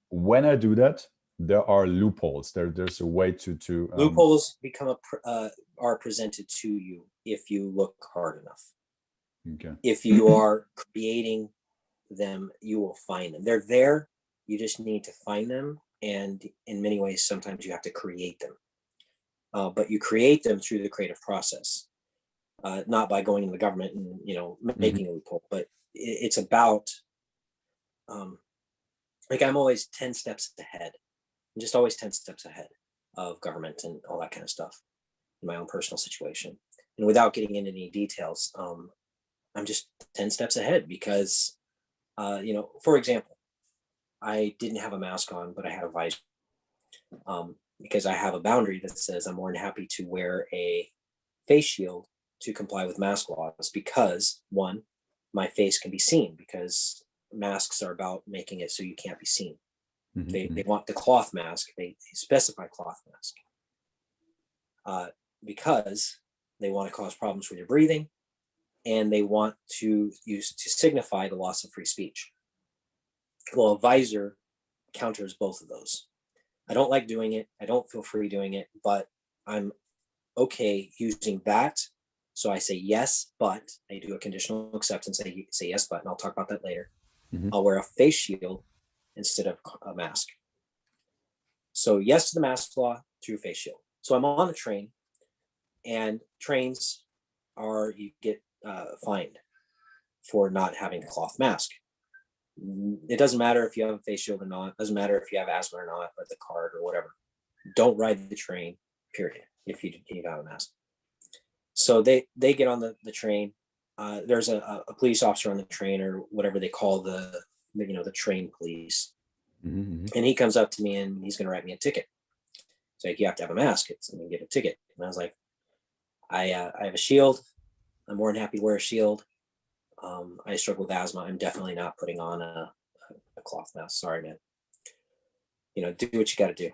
S1: when I do that, there are loopholes. There's a way to
S2: loopholes are presented to you if you look hard enough.
S1: Okay.
S2: If you are creating them, you will find them. They're there. You just need to find them. And in many ways, sometimes you have to create them. But you create them through the creative process, not by going to the government and, making a loophole. But it's about, like, I'm always 10 steps ahead. I'm just always 10 steps ahead of government and all that kind of stuff in my own personal situation. And without getting into any details, I'm just 10 steps ahead because, for example, I didn't have a mask on, but I had a visor, because I have a boundary that says I'm more than happy to wear a face shield to comply with mask laws because, one, my face can be seen, because masks are about making it so you can't be seen. They want the cloth mask. They specify cloth mask because they want to cause problems with your breathing, and they want to signify the loss of free speech. Well, a visor counters both of those. I don't like doing it. I don't feel free doing it, but I'm okay using that. So I say yes, but I do a conditional acceptance. I say yes, but, and I'll talk about that later. I'll wear a face shield instead of a mask. So yes to the mask law through face shield. So I'm on a train, and trains you get fined for not having a cloth mask. It doesn't matter if you have a face shield or not. It doesn't matter if you have asthma or not, or the card or whatever. Don't ride the train, period, if you have a mask. So they get on the train. There's a police officer on the train, or whatever they call the train police. And he comes up to me and he's going to write me a ticket. It's like, you have to have a mask. I'm going to get a ticket. And I was like, I have a shield. I'm more than happy to wear a shield. I struggle with asthma. I'm definitely not putting on a cloth mask. Sorry, man. Do what you got to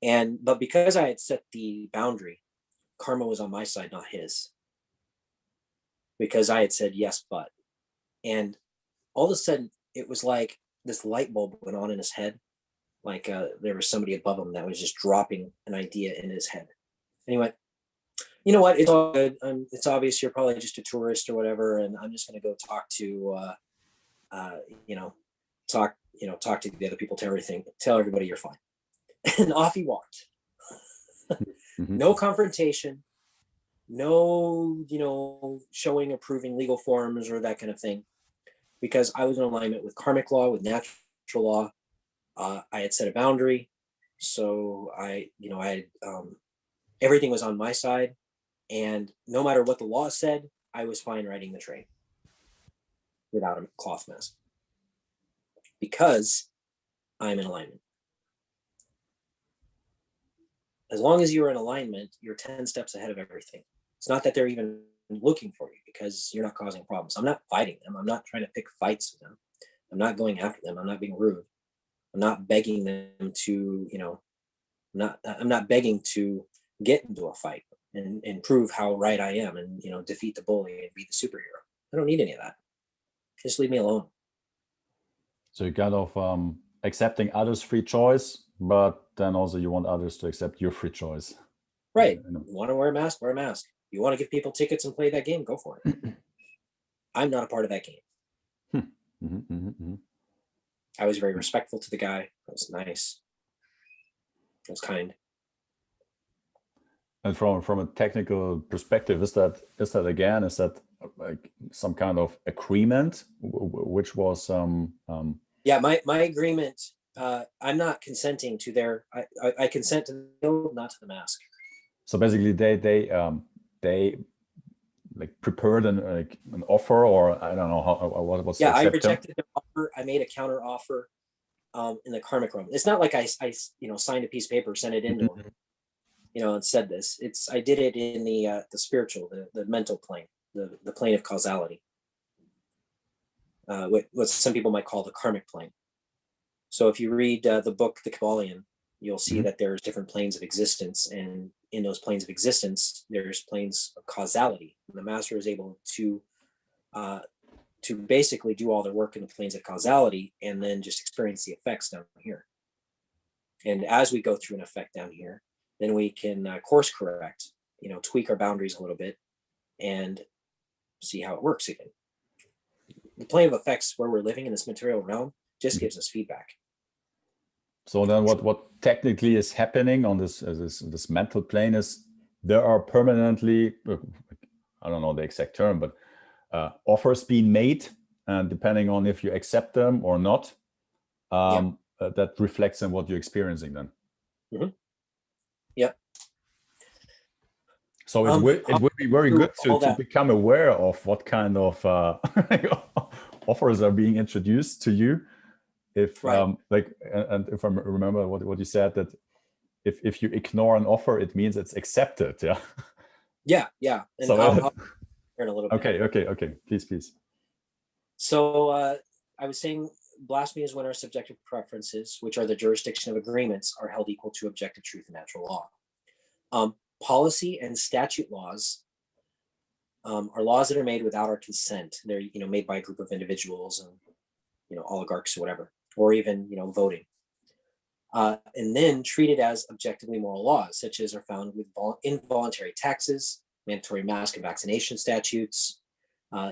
S2: do. But because I had set the boundary, karma was on my side, not his. Because I had said yes, but. And all of a sudden, it was like this light bulb went on in his head. Like there was somebody above him that was just dropping an idea in his head. And he went, you know what? It's all good. It's obvious you're probably just a tourist or whatever, and I'm just going to go talk to, talk to the other people. Tell everybody you're fine. And off he walked. No confrontation, no, showing, approving legal forms or that kind of thing, because I was in alignment with karmic law, with natural law. I had set a boundary, so everything was on my side. And no matter what the law said, I was fine riding the train without a cloth mask because I'm in alignment. As long as you're in alignment, you're 10 steps ahead of everything. It's not that they're even looking for you because you're not causing problems. I'm not fighting them. I'm not trying to pick fights with them. I'm not going after them. I'm not being rude. I'm not begging them to, I'm not begging to get into a fight and prove how right I am and, defeat the bully and be the superhero. I don't need any of that. Just leave me alone.
S1: So you're kind of accepting others' free choice, but then also you want others to accept your free choice.
S2: Right. You want to wear a mask? Wear a mask. You want to give people tickets and play that game? Go for it. I'm not a part of that game. I was very respectful to the guy. That was nice. It's kind.
S1: And from a technical perspective, is that like some kind of agreement, which was
S2: yeah, my agreement. I'm not consenting to their. I consent to the deal, not to the mask.
S1: So basically, they like prepared an offer, or I don't know what was.
S2: Yeah, I rejected their offer. I made a counter offer in the karmic realm. It's not like I signed a piece of paper, sent it into them, and said this. I did it in the spiritual, the mental plane, the plane of causality, what some people might call the karmic plane. So if you read the book The Kabbalion, you'll see that there's different planes of existence, and in those planes of existence, there's planes of causality. And the master is able to basically do all their work in the planes of causality and then just experience the effects down here. And as we go through an effect down here, then we can course correct, tweak our boundaries a little bit and see how it works again. The plane of effects where we're living in this material realm just gives us feedback.
S1: So then what technically is happening on this mental plane is there are permanently, I don't know the exact term, but offers being made, and depending on if you accept them or not, that reflects on what you're experiencing then.
S2: Yep.
S1: So it would be very good to become aware of what kind of offers are being introduced to you. If and if I remember what you said, that if you ignore an offer, it means it's accepted.
S2: Yeah. And
S1: so
S2: I'll learn a little bit.
S1: Okay. Please.
S2: So I was saying blasphemy is when our subjective preferences, which are the jurisdiction of agreements, are held equal to objective truth and natural law. Policy and statute laws are laws that are made without our consent. They're made by a group of individuals and oligarchs or whatever, or even voting, and then treated as objectively moral laws, such as are found with involuntary taxes, mandatory mask and vaccination statutes.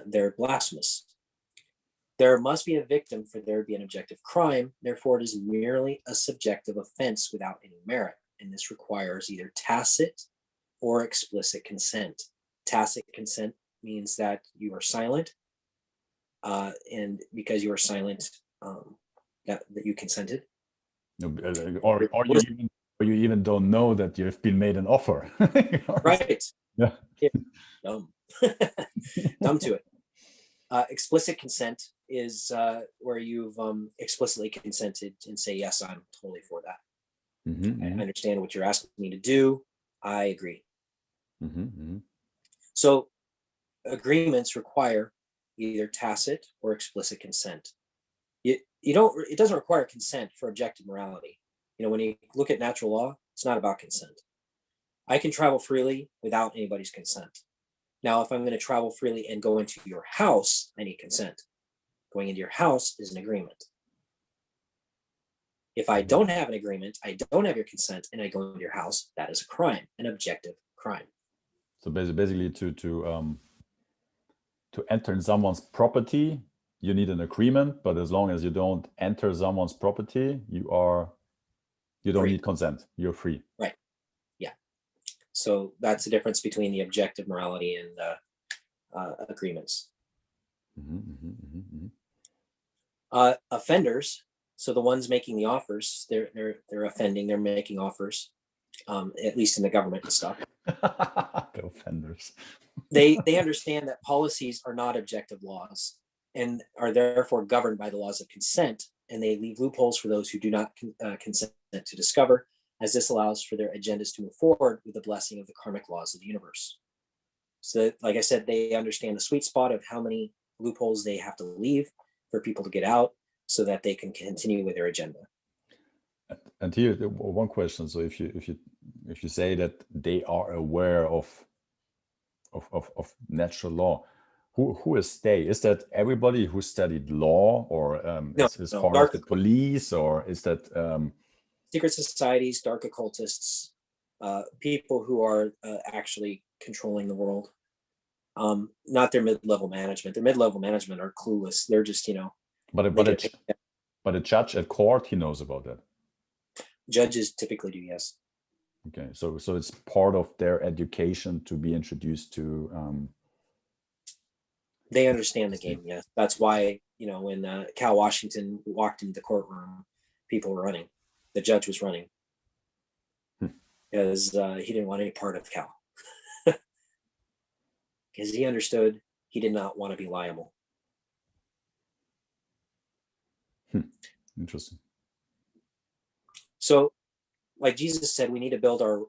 S2: They're blasphemous. There must be a victim for there to be an objective crime. Therefore, it is merely a subjective offense without any merit, and this requires either tacit or explicit consent. Tacit consent means that you are silent, and because you are silent, that you consented.
S1: Or you even don't know that you've been made an offer.
S2: Right.
S1: Yeah.
S2: Dumb. Dumb to it. Explicit consent is where you've explicitly consented and say, yes, I'm totally for that. I understand what you're asking me to do. I agree. So agreements require either tacit or explicit consent. It doesn't require consent for objective morality. When you look at natural law, it's not about consent. I can travel freely without anybody's consent. Now, if I'm going to travel freely and go into your house, I need consent. Going into your house is an agreement. If I don't have an agreement, I don't have your consent, and I go into your house, that is a crime, an objective crime.
S1: So basically, to enter in someone's property, you need an agreement. But as long as you don't enter someone's property, you don't
S2: free.
S1: Need consent. You're free.
S2: Right. Yeah. So that's the difference between the objective morality and agreements. Offenders. So the ones making the offers, they're offending. They're making offers, at least in the government and stuff.
S1: The offenders.
S2: They understand that policies are not objective laws and are therefore governed by the laws of consent, and they leave loopholes for those who do not consent to discover, as this allows for their agendas to move forward with the blessing of the karmic laws of the universe. So, like I said, they understand the sweet spot of how many loopholes they have to leave for people to get out so that they can continue with their agenda.
S1: And here, one question. So if you say that they are aware of natural law, who is they? Is that everybody who studied law, or is part of the police, or is that
S2: secret societies, dark occultists, people who are actually controlling the world? Not their mid-level management. Their mid-level management are clueless. They're just
S1: But a judge at court, he knows about that.
S2: Judges typically do, yes.
S1: Okay, so it's part of their education to be introduced to.
S2: They understand the game, yes. That's why, when Cal Washington walked into the courtroom, people were running. The judge was running because he didn't want any part of Cal. Because he understood he did not want to be liable.
S1: Interesting.
S2: So, like Jesus said, we need to build our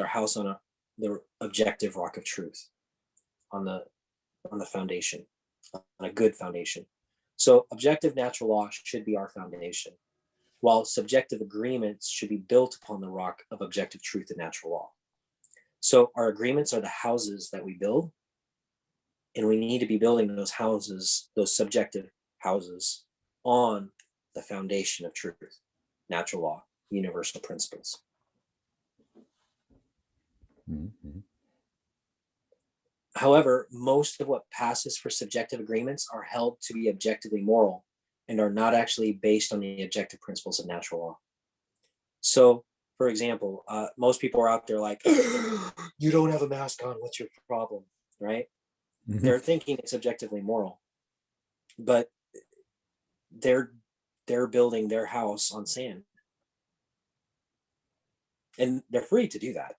S2: house on the objective rock of truth, on the foundation, on a good foundation. So, objective natural law should be our foundation, while subjective agreements should be built upon the rock of objective truth and natural law. So, our agreements are the houses that we build, and we need to be building those houses, those subjective houses, on the foundation of truth, natural law, universal principles.
S1: Mm-hmm.
S2: However, most of what passes for subjective agreements are held to be objectively moral and are not actually based on the objective principles of natural law. So, for example, most people are out there like, you don't have a mask on, what's your problem, right? Mm-hmm. They're thinking it's objectively moral, but they're building their house on sand. And they're free to do that.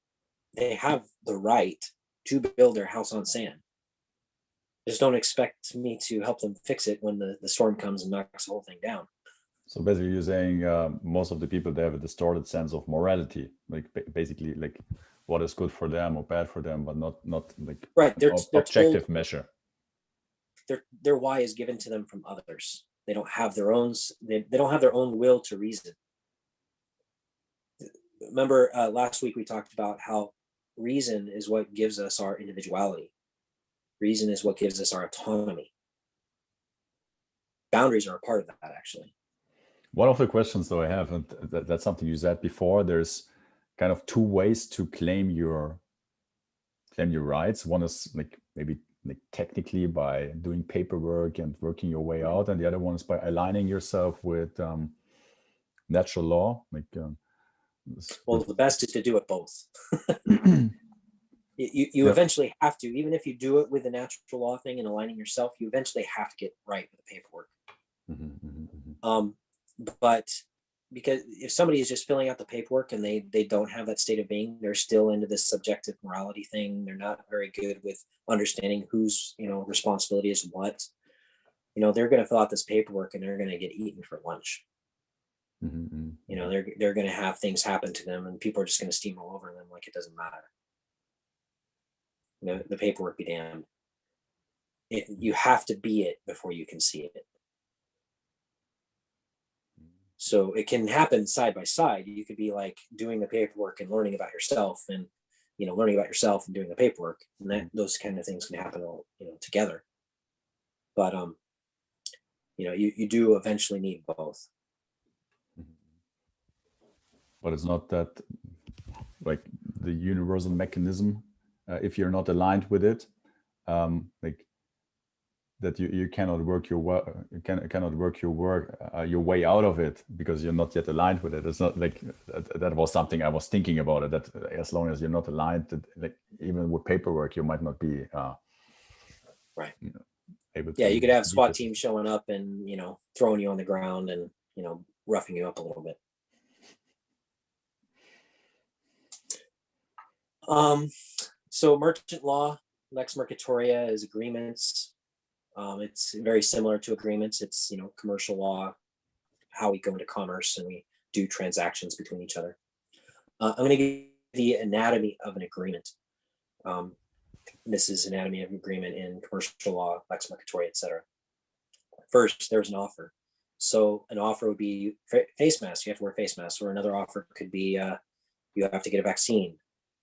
S2: They have the right to build their house on sand. Just don't expect me to help them fix it when the storm comes and knocks the whole thing down.
S1: So basically you're saying most of the people, they have a distorted sense of morality, like basically like what is good for them or bad for them, but not like
S2: right. They're
S1: objective measure.
S2: Their why is given to them from others. They don't have their own. They don't have their own will to reason. Remember last week we talked about how reason is what gives us our individuality. Reason is what gives us our autonomy. Boundaries are a part of that, actually.
S1: One of the questions though I have, and that's something you said before, there's kind of two ways to claim your rights. One is like maybe like technically by doing paperwork and working your way out, and the other one is by aligning yourself with natural law. Like,
S2: well, the best is to do it both. You eventually have to, even if you do it with the natural law thing and aligning yourself, you eventually have to get right with the paperwork. But because if somebody is just filling out the paperwork and they don't have that state of being, they're still into this subjective morality thing. They're not very good with understanding whose responsibility is what. They're going to fill out this paperwork and they're going to get eaten for lunch. They're going to have things happen to them and people are just going to steamroll over them like it doesn't matter. The paperwork be damned. You have to be it before you can see it. So it can happen side by side. You could be like doing the paperwork and learning about yourself, and learning about yourself and doing the paperwork, and those kind of things can happen all together. But you do eventually need both.
S1: But it's not that like the universal mechanism. If you're not aligned with it, like that you cannot work your way out of it because you're not yet aligned with it. It's not like that was something I was thinking about it, that as long as you're not aligned, like even with paperwork, you might not be
S2: right.
S1: Able to.
S2: Yeah, you could have SWAT teams showing up and throwing you on the ground and roughing you up a little bit. So merchant law, lex mercatoria, is agreements. It's very similar to agreements. It's commercial law, how we go into commerce and we do transactions between each other. I'm going to give the anatomy of an agreement. This is anatomy of agreement in commercial law, lex mercatoria, etc. First, there's an offer. So an offer would be face masks. You have to wear face masks. Or another offer could be you have to get a vaccine.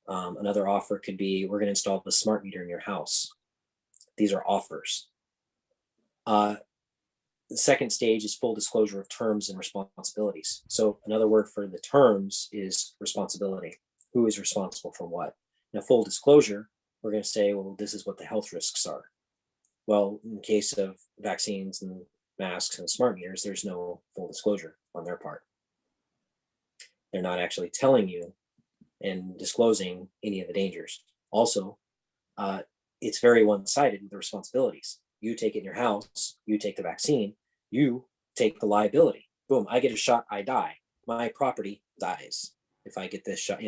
S2: Another offer could be we're going to install the smart meter in your house. These are offers. The second stage is full disclosure of terms and responsibilities. So another word for the terms is responsibility. Who is responsible for what? Now, full disclosure, we're going to say, well, this is what the health risks are. Well, in the case of vaccines and masks and smart meters, there's no full disclosure on their part. They're not actually telling you and disclosing any of the dangers. Also, it's very one-sided with the responsibilities. You take it in your house, you take the vaccine, you take the liability. Boom, I get a shot, I die. My property dies if I get this shot.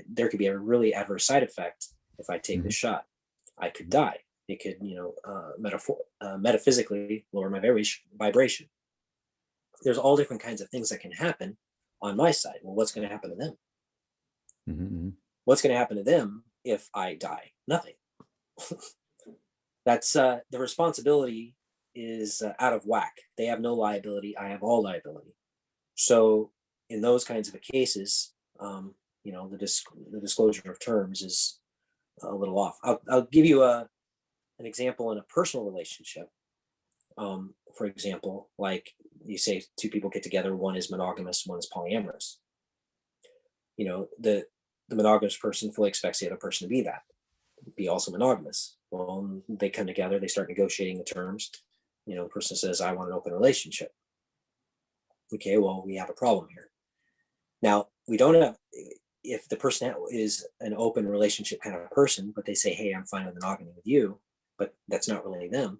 S2: There could be a really adverse side effect if I take this shot. I could die. It could, metaphysically lower my vibration. There's all different kinds of things that can happen on my side. Well, what's going to happen to them? What's going to happen to them if I die? Nothing. That's the responsibility is out of whack. They have no liability. I have all liability. So in those kinds of cases, the disclosure of terms is a little off. I'll give you an example in a personal relationship. For example, like you say, two people get together, one is monogamous, one is polyamorous. The monogamous person fully expects the other person to be also monogamous. Well, they come together, they start negotiating the terms. The person says, I want an open relationship. Okay, well, we have a problem here. Now, we don't have, if the person is an open relationship kind of person, but they say, hey, I'm fine with monogamy with you, but that's not really them,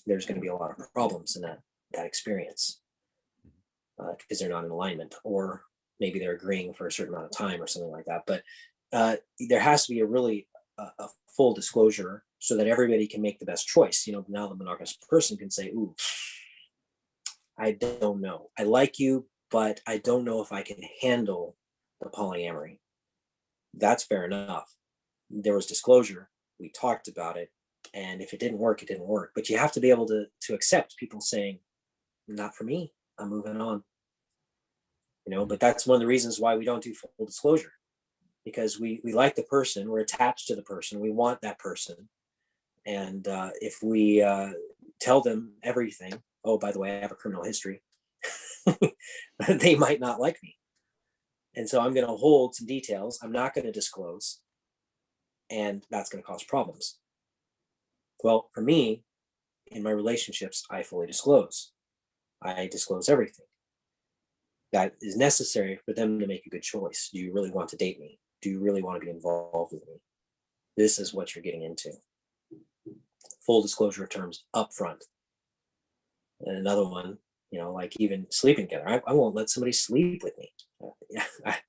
S2: there's going to be a lot of problems in that experience because they're not in alignment, or maybe they're agreeing for a certain amount of time or something like that. But there has to be a full disclosure so that everybody can make the best choice. Now the monogamous person can say, ooh, I don't know. I like you, but I don't know if I can handle the polyamory. That's fair enough. There was disclosure. We talked about it. And if it didn't work, it didn't work. But you have to be able to accept people saying, not for me, I'm moving on. But that's one of the reasons why we don't do full disclosure, because we like the person, we're attached to the person, we want that person. And if we tell them everything, oh, by the way, I have a criminal history, they might not like me. And so I'm going to hold some details. I'm not going to disclose. And that's going to cause problems. Well, for me, in my relationships, I fully disclose. I disclose everything that is necessary for them to make a good choice. Do you really want to date me? Do you really want to be involved with me? This is what you're getting into. Full disclosure of terms up front. And another one, like even sleeping together. I won't let somebody sleep with me.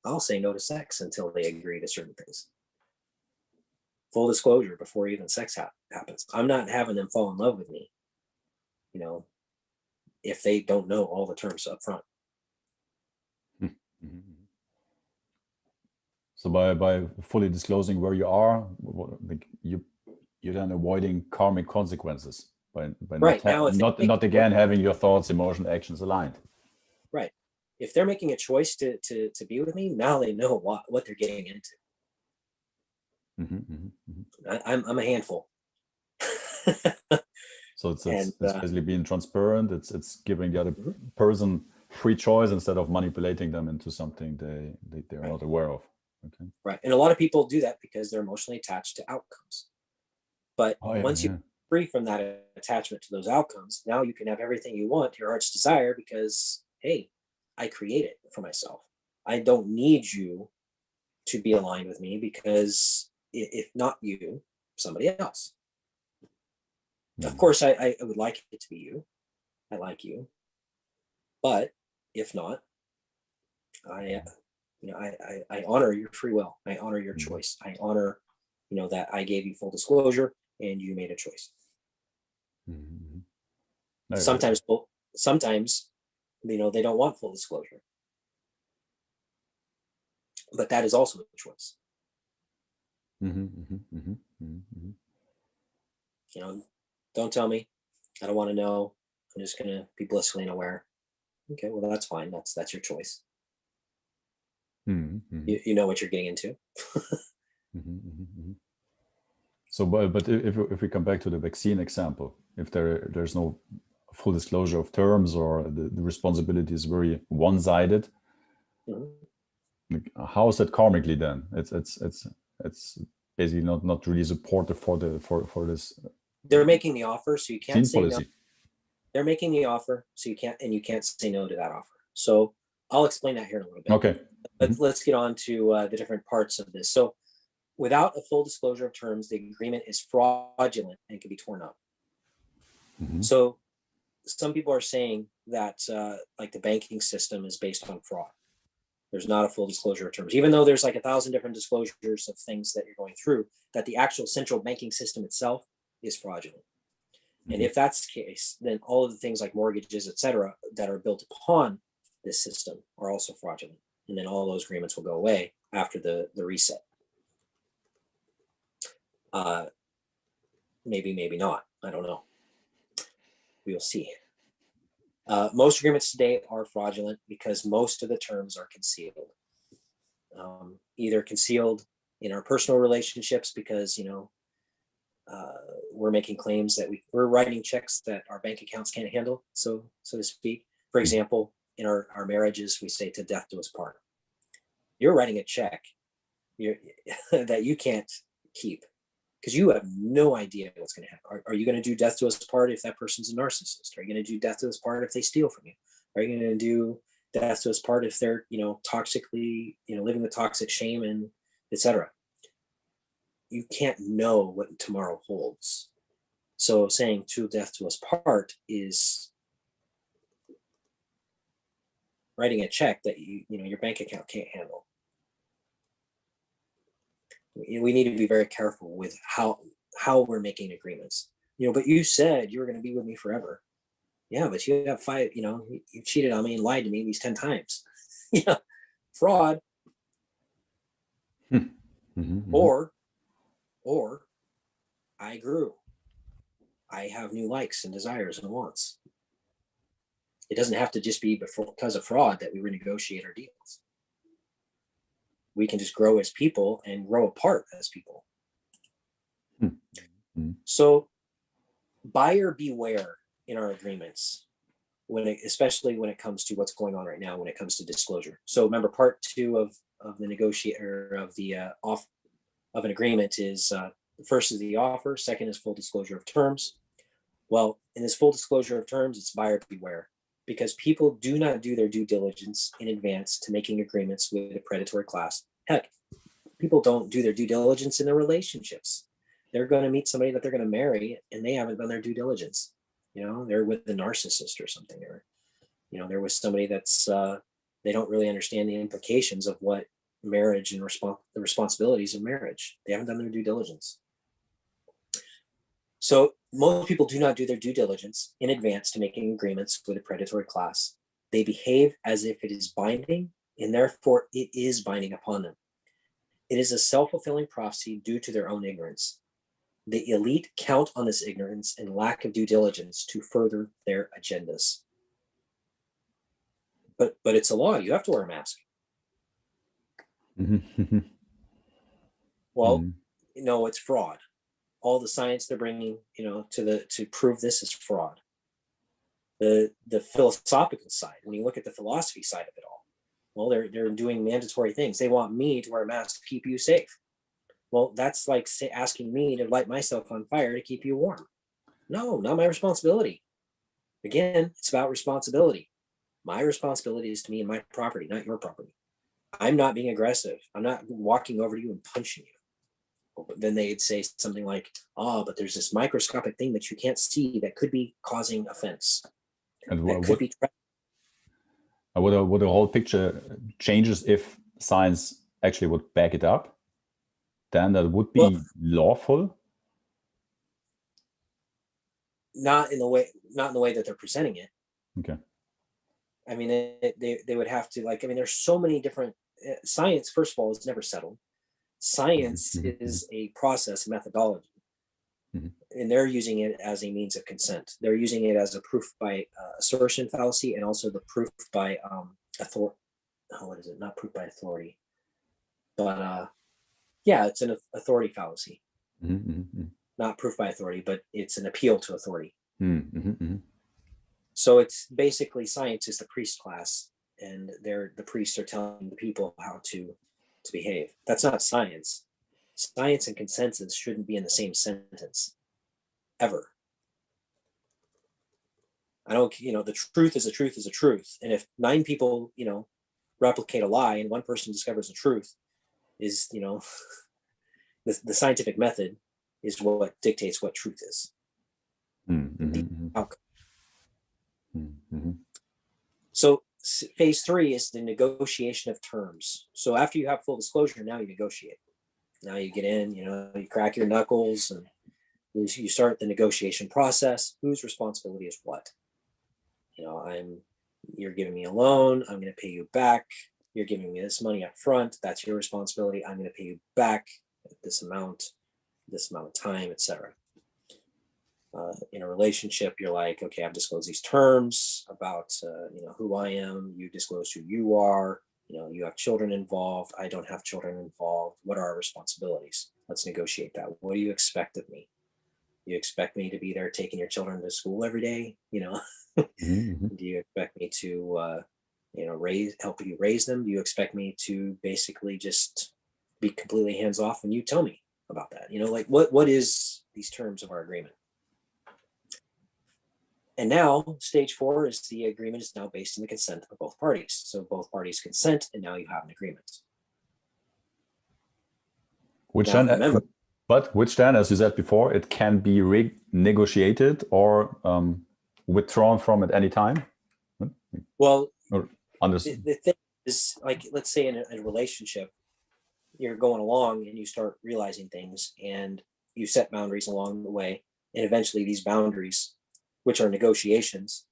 S2: I'll say no to sex until they agree to certain things. Full disclosure before even sex happens. I'm not having them fall in love with me, if they don't know all the terms up front.
S1: So by fully disclosing where you are, you're then avoiding karmic consequences by
S2: right.
S1: not again having your thoughts, emotion, actions aligned.
S2: Right. If they're making a choice to be with me, now they know what they're getting into. I'm a handful.
S1: So it's basically being transparent. It's giving the other person free choice instead of manipulating them into something they're not aware of. Okay.
S2: Right. And a lot of people do that because they're emotionally attached to outcomes. But once you're free from that attachment to those outcomes, now you can have everything you want, your heart's desire, because, hey, I create it for myself. I don't need you to be aligned with me, because if not you, somebody else. Of course, I would like it to be you. I like you. But if not, I honor your free will. I honor your choice. I honor, that I gave you full disclosure and you made a choice. Sometimes, they don't want full disclosure, but that is also a choice. Don't tell me. I don't want to know. I'm just going to be blissfully unaware. Okay, well, that's fine. That's your choice. You know what you're getting into.
S1: So, but if we come back to the vaccine example, if there's no full disclosure of terms, or the responsibility is very one-sided, how is that karmically then? It's basically not really supportive for this.
S2: They're making the offer, so you can't say
S1: policy.
S2: no. They're making the offer, so you can't say no to that offer. So I'll explain that here in a little bit.
S1: Okay.
S2: let's get on to the different parts of this. So without a full disclosure of terms, the agreement is fraudulent and can be torn up. So some people are saying that like the banking system is based on fraud. There's not a full disclosure of terms, even though there's like 1,000 different disclosures of things that you're going through, that the actual central banking system itself is fraudulent. And if that's the case, then all of the things like mortgages, et cetera, that are built upon this system are also fraudulent. And then all those agreements will go away after the reset. Maybe not. I don't know. We'll see. Most agreements today are fraudulent because most of the terms are concealed. Either concealed in our personal relationships because, we're making claims that we're writing checks that our bank accounts can't handle, so to speak. For example, in our marriages, we say to death do us part. You're writing a check that you can't keep because you have no idea what's going to happen. Are you going to do death to us part if that person's a narcissist? Are you going to do death to us part if they steal from you? Are you going to do death to us part if they're, toxically, living with toxic shame and etc.? You can't know what tomorrow holds. So saying to death to us part is writing a check that your bank account can't handle. We need to be very careful with how we're making agreements. But you said you were going to be with me forever. Yeah, but you have 5, you cheated on me and lied to me these 10 times. Fraud. Or I grew. I have new likes and desires and wants. It doesn't have to just be because of fraud that we renegotiate our deals. We can just grow as people and grow apart as people. So buyer beware in our agreements, especially when it comes to what's going on right now when it comes to disclosure. So remember, part 2 of the negotiator of the of an agreement is first is the offer, second is full disclosure of terms. Well, in this full disclosure of terms, it's buyer beware, because people do not do their due diligence in advance to making agreements with a predatory class. Heck, people don't do their due diligence in their relationships. They're going to meet somebody that they're going to marry, and they haven't done their due diligence. They're with the narcissist or something, or they're with somebody that's they don't really understand the implications of what marriage and the responsibilities of marriage. They haven't done their due diligence. So most people do not do their due diligence in advance to making agreements with a predatory class. They behave as if it is binding, and therefore it is binding upon them. It is a self-fulfilling prophecy due to their own ignorance. The elite count on this ignorance and lack of due diligence to further their agendas. But it's a law. You have to wear a mask. Well, it's fraud. All the science they're bringing, to prove this is fraud. The philosophical side, when you look at the philosophy side of it all, well, they're doing mandatory things. They want me to wear a mask to keep you safe. Well, that's like asking me to light myself on fire to keep you warm. No, not my responsibility. Again, it's about responsibility. My responsibility is to me and my property, not your property. I'm not being aggressive. I'm not walking over to you and punching you. But then they'd say something like, but there's this microscopic thing that you can't see that could be causing offense.
S1: And would the whole picture changes if science actually would back it up? Then that would be lawful?
S2: Not in the way that they're presenting it.
S1: Okay.
S2: I mean, they would have to, there's so many different science. First of all, is never settled. Science is a process methodology, and they're using it as a means of consent. They're using it as a proof by assertion fallacy, and also the proof by authority. What is it? Not proof by authority, but it's an authority fallacy. Not proof by authority, but it's an appeal to authority. So it's basically science is the priest class, and the priests are telling the people how to behave. That's not science. Science and consensus shouldn't be in the same sentence, ever. I don't, the truth is a truth is a truth. And if 9 people, replicate a lie and one person discovers the truth is, you know, the scientific method is what dictates what truth is. The outcome. So phase 3 is the negotiation of terms. So after you have full disclosure, now you negotiate. Now you get in, you know, you crack your knuckles and you start the negotiation process. Whose responsibility is what? You know, you're giving me a loan, I'm going to pay you back. You're giving me this money up front, that's your responsibility. I'm going to pay you back this amount of time, etc. In a relationship, you're like, okay, I've disclosed these terms about, you know, who I am. You disclose who you are. You know, you have children involved. I don't have children involved. What are our responsibilities? Let's negotiate that. What do you expect of me? You expect me to be there taking your children to school every day? You know, do you expect me to, you know, help you raise them? Do you expect me to basically just be completely hands off when you tell me about that? You know, like what is these terms of our agreement? And now stage 4 is the agreement is now based on the consent of both parties. So both parties consent, and now you have an agreement.
S1: Which
S2: now,
S1: then,
S2: remember,
S1: which then, as you said before, it can be renegotiated or withdrawn from at any time.
S2: Well,
S1: understand.
S2: the thing is, like, let's say in a relationship, you're going along and you start realizing things, and you set boundaries along the way, and eventually these boundaries, which are negotiations,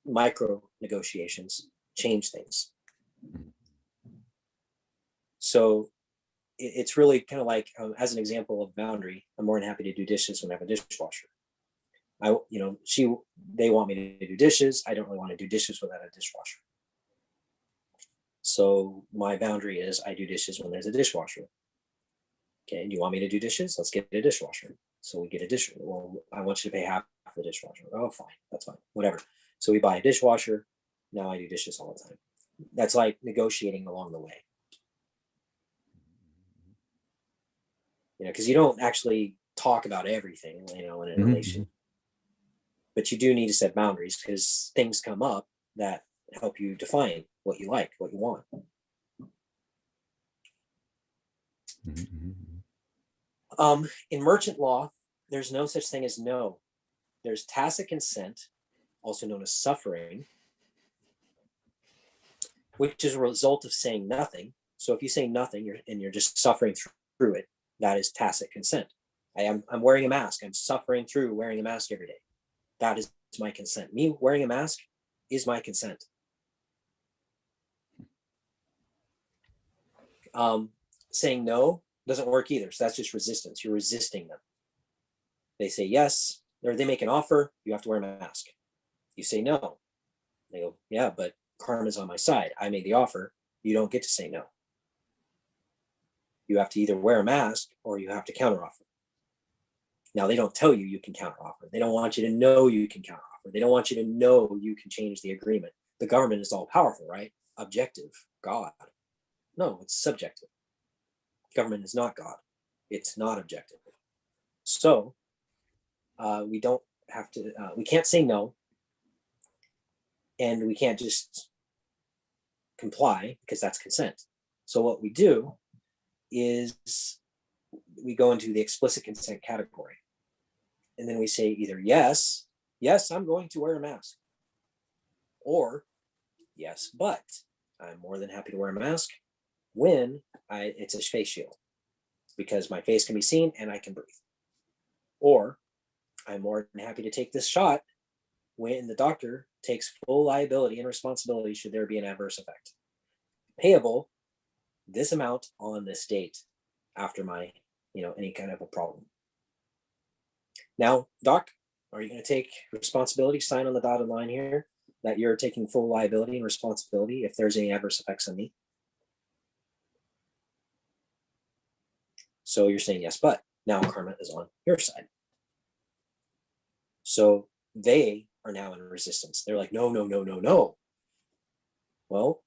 S2: micro negotiations, change things. So it's really kind of like, as an example of boundary, I'm more than happy to do dishes when I have a dishwasher. You know, they want me to do dishes. I don't really want to do dishes without a dishwasher. So my boundary is I do dishes when there's a dishwasher. Okay, do you want me to do dishes? Let's get a dishwasher. So we get a dishwasher. Well, I want you to pay half the dishwasher. Oh, fine, that's fine, whatever. So we buy a dishwasher. Now I do dishes all the time. That's like negotiating along the way. You know, because you don't actually talk about everything, you know, in a relationship. But you do need to set boundaries because things come up that help you define what you like, what you want. In merchant law, there's no such thing as no. There's tacit consent, also known as suffering, which is a result of saying nothing. So if you say nothing you're just suffering through it, that is tacit consent. I'm wearing a mask. I'm suffering through wearing a mask every day. That is my consent. Me wearing a mask is my consent. Saying no doesn't work either. So that's just resistance. You're resisting them. They say yes, or they make an offer. You have to wear a mask. You say no. They go, yeah, but karma's on my side. I made the offer. You don't get to say no. You have to either wear a mask or you have to counteroffer. Now, they don't tell you you can counteroffer. They don't want you to know you can counteroffer. They don't want you to know you can change the agreement. The government is all powerful, right? Objective, God. No, it's subjective. Government is not God. It's not objective. So we don't have to, we can't say no. And we can't just comply because that's consent. So what we do is we go into the explicit consent category. And then we say either yes, I'm going to wear a mask. Or yes, but I'm more than happy to wear a mask when it's a face shield because my face can be seen and I can breathe. Or I'm more than happy to take this shot when the doctor takes full liability and responsibility should there be an adverse effect. Payable this amount on this date after my, you know, any kind of a problem. Now, doc, are you going to take responsibility, sign on the dotted line here that you're taking full liability and responsibility if there's any adverse effects on me? So you're saying yes, but now karma is on your side. So they are now in resistance. They're like, no. Well,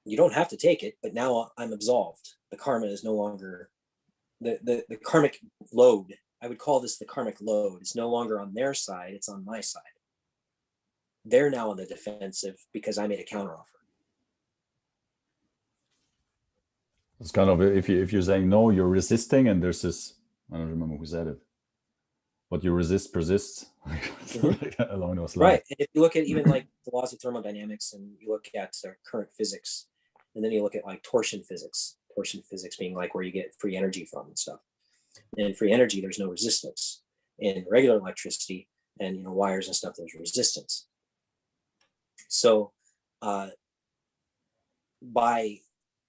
S2: you don't have to take it, but now I'm absolved. The karma is no longer, the karmic load, I would call this the karmic load, is no longer on their side, it's on my side. They're now on the defensive because I made a counteroffer.
S1: It's kind of, if you're saying no, you're resisting, and there's this, I don't remember who said it, but you resist persists. Along those lines.
S2: Right. And if you look at even like the laws of thermodynamics, and you look at current physics, and then you look at like torsion physics being like where you get free energy from and stuff. And in free energy, there's no resistance. In regular electricity and wires and stuff, there's resistance. So by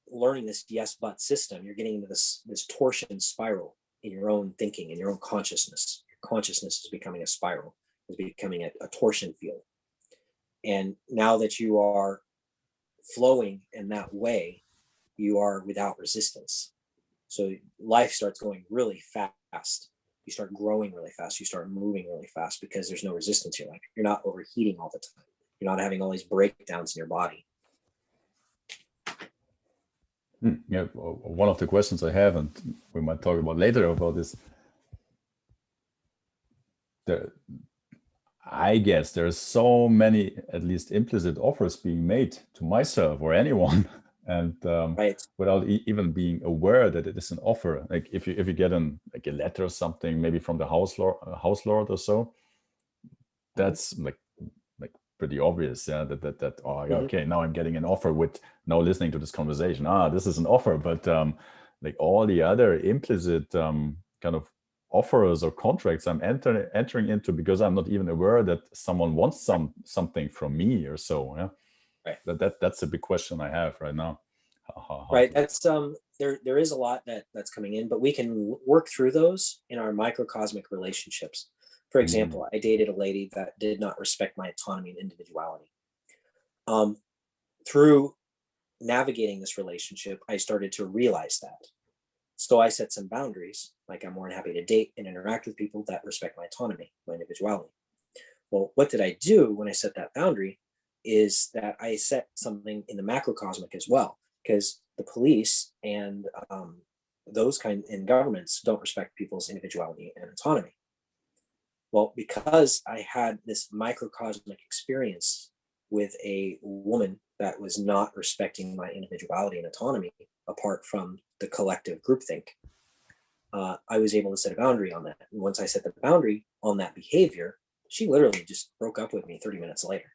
S2: learning this yes but system, you're getting into this torsion spiral in your own thinking, in your own consciousness. Your consciousness is becoming a spiral, is becoming a torsion field. And now that you are flowing in that way, you are without resistance. So life starts going really fast. You start growing really fast. You start moving really fast because there's no resistance in your life. You're not overheating all the time. You're not having all these breakdowns in your body.
S1: Yeah, one of the questions I have, and we might talk about later about this, I guess there's so many, at least implicit offers being made to myself or anyone, and
S2: Right.
S1: without even being aware that it is an offer. Like if you get like a letter or something, maybe from the house lord or so, that's like pretty obvious. Yeah, that oh yeah, okay, now I'm getting an offer with now listening to this conversation. This is an offer, but like all the other implicit kind of offers or contracts I'm entering into because I'm not even aware that someone wants something from me or so. Yeah,
S2: right.
S1: That's a big question I have right now.
S2: Right. That's there is a lot that's coming in, but we can work through those in our microcosmic relationships. For example, I dated a lady that did not respect my autonomy and individuality. Through navigating this relationship, I started to realize that. So I set some boundaries, like I'm more than happy to date and interact with people that respect my autonomy, my individuality. Well, what did I do when I set that boundary is that I set something in the macrocosmic as well, because the police and those kind in governments don't respect people's individuality and autonomy. Well, because I had this microcosmic experience with a woman that was not respecting my individuality and autonomy apart from the collective groupthink, I was able to set a boundary on that. And once I set the boundary on that behavior, she literally just broke up with me 30 minutes later.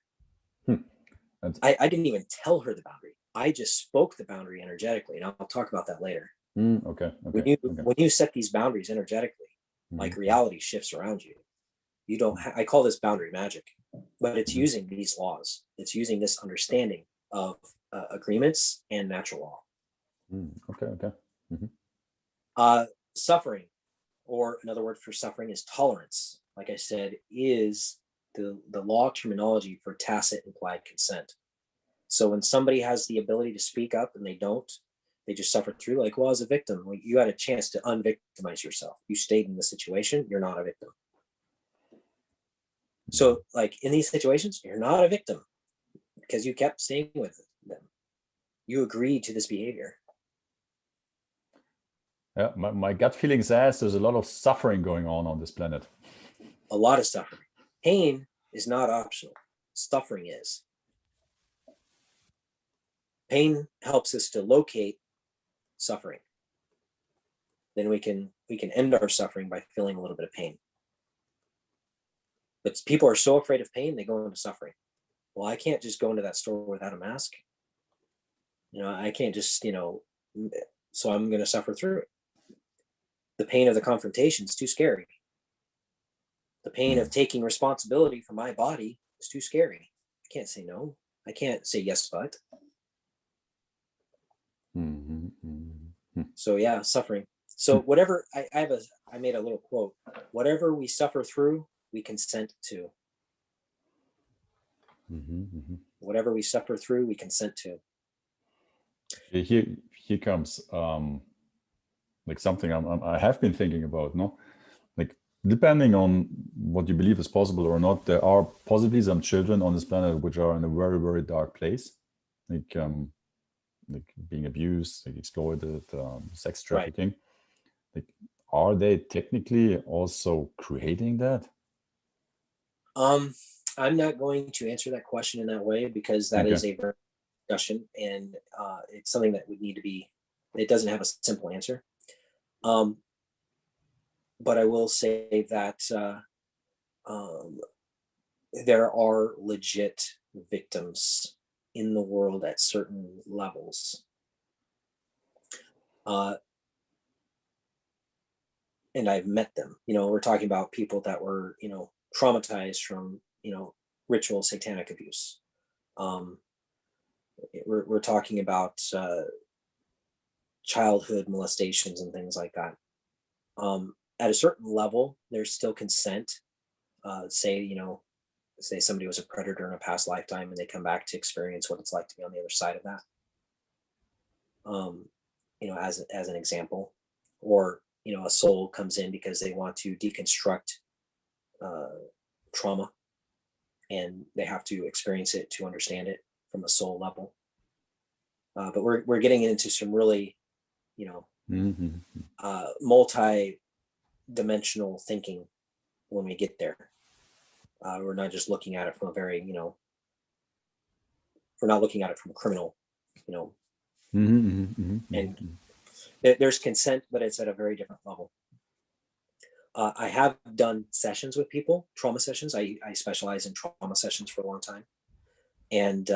S2: I didn't even tell her the boundary. I just spoke the boundary energetically, and I'll talk about that later.
S1: Okay.
S2: When you set these boundaries energetically, like reality shifts around you. You don't. I call this boundary magic, but it's using these laws. It's using this understanding of agreements and natural law.
S1: Okay.
S2: Suffering, or another word for suffering is tolerance. Like I said, is the law terminology for tacit implied consent. So when somebody has the ability to speak up and they don't, they just suffer through. Like, well, as a victim, you had a chance to unvictimize yourself. You stayed in the situation. You're not a victim. So, like in these situations, you're not a victim because you kept staying with them. You agreed to this behavior.
S1: Yeah, my gut feeling says there's a lot of suffering going on this planet.
S2: A lot of suffering. Pain is not optional. Suffering is. Pain helps us to locate suffering. Then we can end our suffering by feeling a little bit of pain. But people are so afraid of pain, they go into suffering. Well, I can't just go into that store without a mask. I can't just, so I'm going to suffer through it. The pain of the confrontation is too scary. The pain of taking responsibility for my body is too scary. I can't say no. I can't say yes, but. So yeah, suffering. So whatever I made a little quote. Whatever we suffer through, we consent to. Whatever we suffer through, we consent to.
S1: Here comes like something I have been thinking about. No, like depending on what you believe is possible or not, there are possibly some children on this planet which are in a very, very dark place, like being abused, like exploited, sex trafficking. Right. Like, are they technically also creating that?
S2: I'm not going to answer that question in that way because that is a discussion, and it's something that would need to be It doesn't have a simple answer. But I will say that there are legit victims in the world at certain levels. And I've met them. We're talking about people that were, traumatized from, ritual satanic abuse. We're talking about childhood molestations and things like that. At a certain level, there's still consent. Say somebody was a predator in a past lifetime and they come back to experience what it's like to be on the other side of that. As an example, or a soul comes in because they want to deconstruct trauma, and they have to experience it to understand it from a soul level. But we're getting into some really, multi-dimensional thinking when we get there. We're not just looking at it from a very, we're not looking at it from a criminal, and there's consent, but it's at a very different level. I have done sessions with people, trauma sessions. I specialize in trauma sessions for a long time. And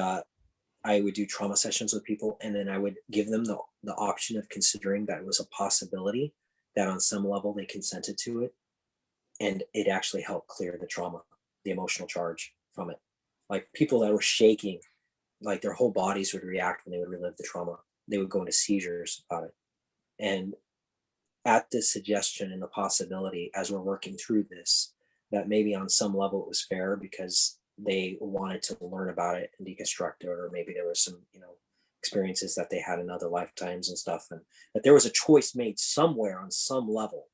S2: I would do trauma sessions with people, and then I would give them the option of considering that it was a possibility that on some level they consented to it. And it actually helped clear the trauma, the emotional charge from it. Like people that were shaking, like their whole bodies would react when they would relive the trauma. They would go into seizures about it. And at this suggestion and the possibility, as we're working through this, that maybe on some level it was fair because they wanted to learn about it and deconstruct it, or maybe there were some, experiences that they had in other lifetimes and stuff, and that there was a choice made somewhere on some level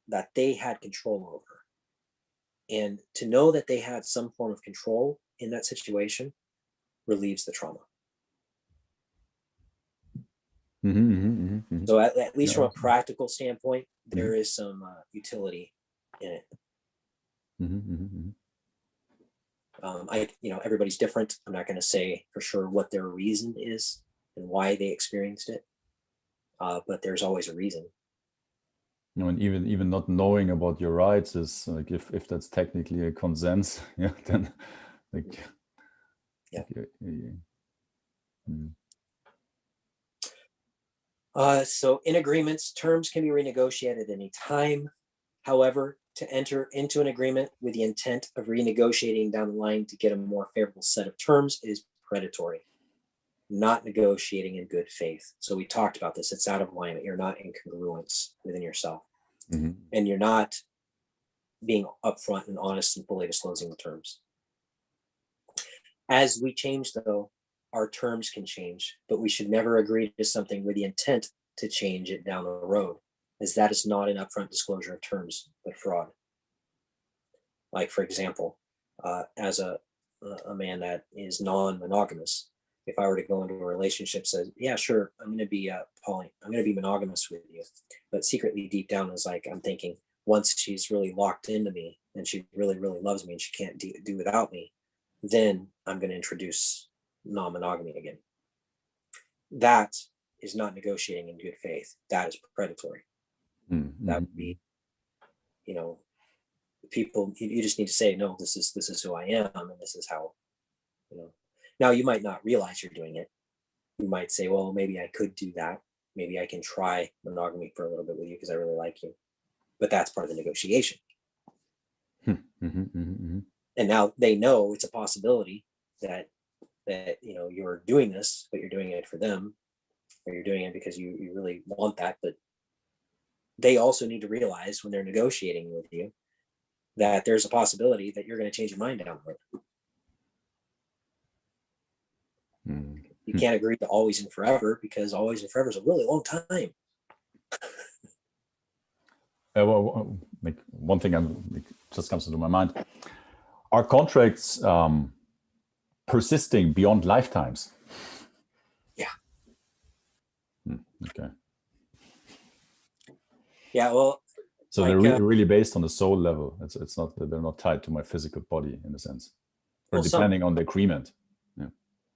S2: that they had control over. And to know that they had some form of control in that situation relieves the trauma. So at least from a practical standpoint, there is some utility in it. Everybody's different. I'm not going to say for sure what their reason is and why they experienced it, but there's always a reason.
S1: And even not knowing about your rights is like, if that's technically a consent, then like,
S2: So in agreements, terms can be renegotiated at any time. However, to enter into an agreement with the intent of renegotiating down the line to get a more favorable set of terms is predatory, not negotiating in good faith. So we talked about this. It's out of alignment. You're not in congruence within yourself. And you're not being upfront and honest and fully disclosing the terms. As we change, though, our terms can change, but we should never agree to something with the intent to change it down the road, as that is not an upfront disclosure of terms, but fraud. Like, for example, as a man that is non-monogamous, if I were to go into a relationship, says, yeah, sure, I'm going to be I'm going to be monogamous with you, but secretly deep down is like, I'm thinking once she's really locked into me and she really, really loves me and she can't do without me, then I'm going to introduce non-monogamy again. That is not negotiating in good faith. That is predatory. That would be, people, you just need to say, no, this is who I am, and this is how, Now you might not realize you're doing it. You might say, well, maybe I could do that. Maybe I can try monogamy for a little bit with you because I really like you. But that's part of the negotiation. And now they know it's a possibility that you're doing this, but you're doing it for them, or you're doing it because you really want that. But they also need to realize when they're negotiating with you that there's a possibility that you're going to change your mind down the road. You can't agree to always and forever, because always and forever is a really long time.
S1: Well, like one thing just comes into my mind: are contracts persisting beyond lifetimes?
S2: Yeah.
S1: Okay.
S2: Yeah. Well.
S1: So they're really based on the soul level. It's not, they're not tied to my physical body in a sense, or depending on the agreement.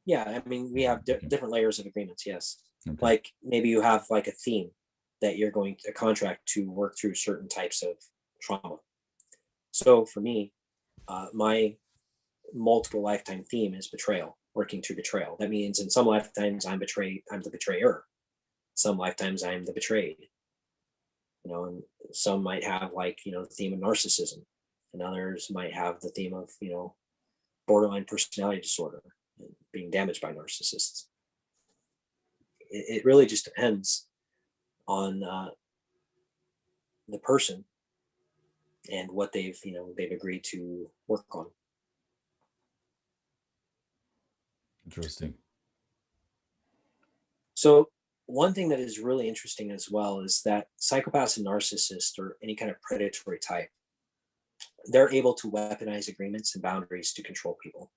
S2: Yeah, I mean, we have different layers of agreements. Yes.
S1: Okay.
S2: Like maybe you have like a theme that you're going to contract to work through certain types of trauma. So for me, my multiple lifetime theme is betrayal, working through betrayal. That means in some lifetimes I'm the betrayer. Some lifetimes I'm the betrayed. And some might have like, the theme of narcissism, and others might have the theme of, borderline personality disorder and being damaged by narcissists. It really just depends on the person and what they've agreed to work on.
S1: Interesting.
S2: So one thing that is really interesting as well is that psychopaths and narcissists, or any kind of predatory type, they're able to weaponize agreements and boundaries to control people.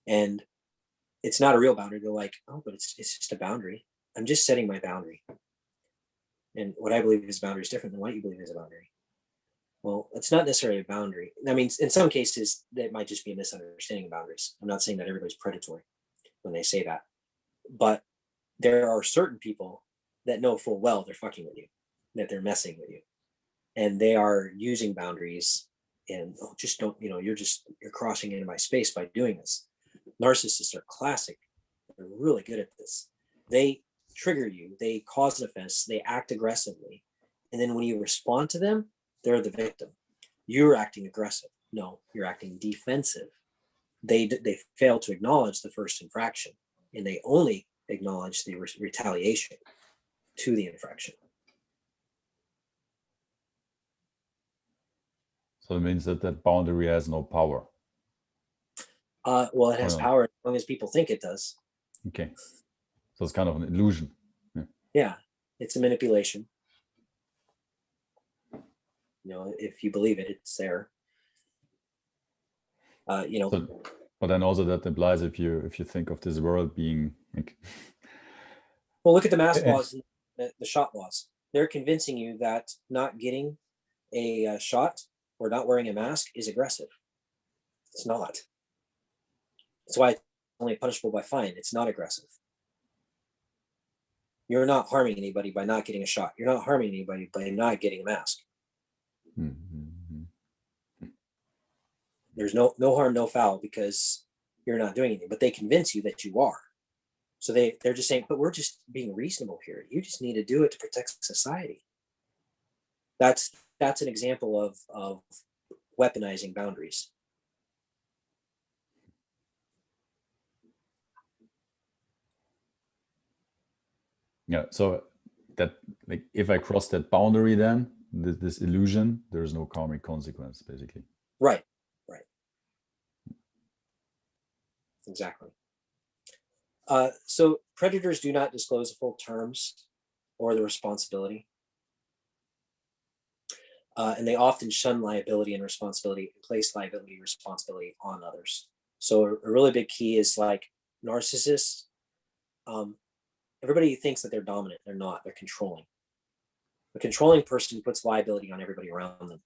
S2: And it's not a real boundary. They're like, oh, but it's just a boundary. I'm just setting my boundary. And what I believe is a boundary is different than what you believe is a boundary. Well, it's not necessarily a boundary. I mean, in some cases, that might just be a misunderstanding of boundaries. I'm not saying that everybody's predatory when they say that. But there are certain people that know full well they're fucking with you, that they're messing with you. And they are using boundaries and just don't, you're crossing into my space by doing this. Narcissists are classic. They're really good at this. They trigger you, they cause an offense, they act aggressively. And then when you respond to them, they're the victim. You're acting aggressive. No, you're acting defensive. They fail to acknowledge the first infraction, and they only acknowledge the retaliation to the infraction.
S1: So it means that boundary has no power.
S2: Well, it has power as long as people think it does.
S1: Okay. So it's kind of an illusion.
S2: Yeah, it's a manipulation. If you believe it, it's there.
S1: But then also that implies if you think of this world being like,
S2: well, look at the mask laws, the shot laws. They're convincing you that not getting a shot or not wearing a mask is aggressive. It's not. That's why it's only punishable by fine. It's not aggressive. You're not harming anybody by not getting a shot. You're not harming anybody by not getting a mask.
S1: Mm-hmm.
S2: There's no harm, no foul, because you're not doing anything. But they convince you that you are. So they're just saying, but we're just being reasonable here. You just need to do it to protect society. That's an example of weaponizing boundaries.
S1: Yeah. So that, like, if I cross that boundary, then this illusion, there is no karmic consequence, basically.
S2: Right. Exactly. So predators do not disclose the full terms or the responsibility. And they often shun liability and responsibility and place liability and responsibility on others. So a really big key is like narcissists. Everybody thinks that they're dominant. They're not. They're controlling. A controlling person puts liability on everybody around them.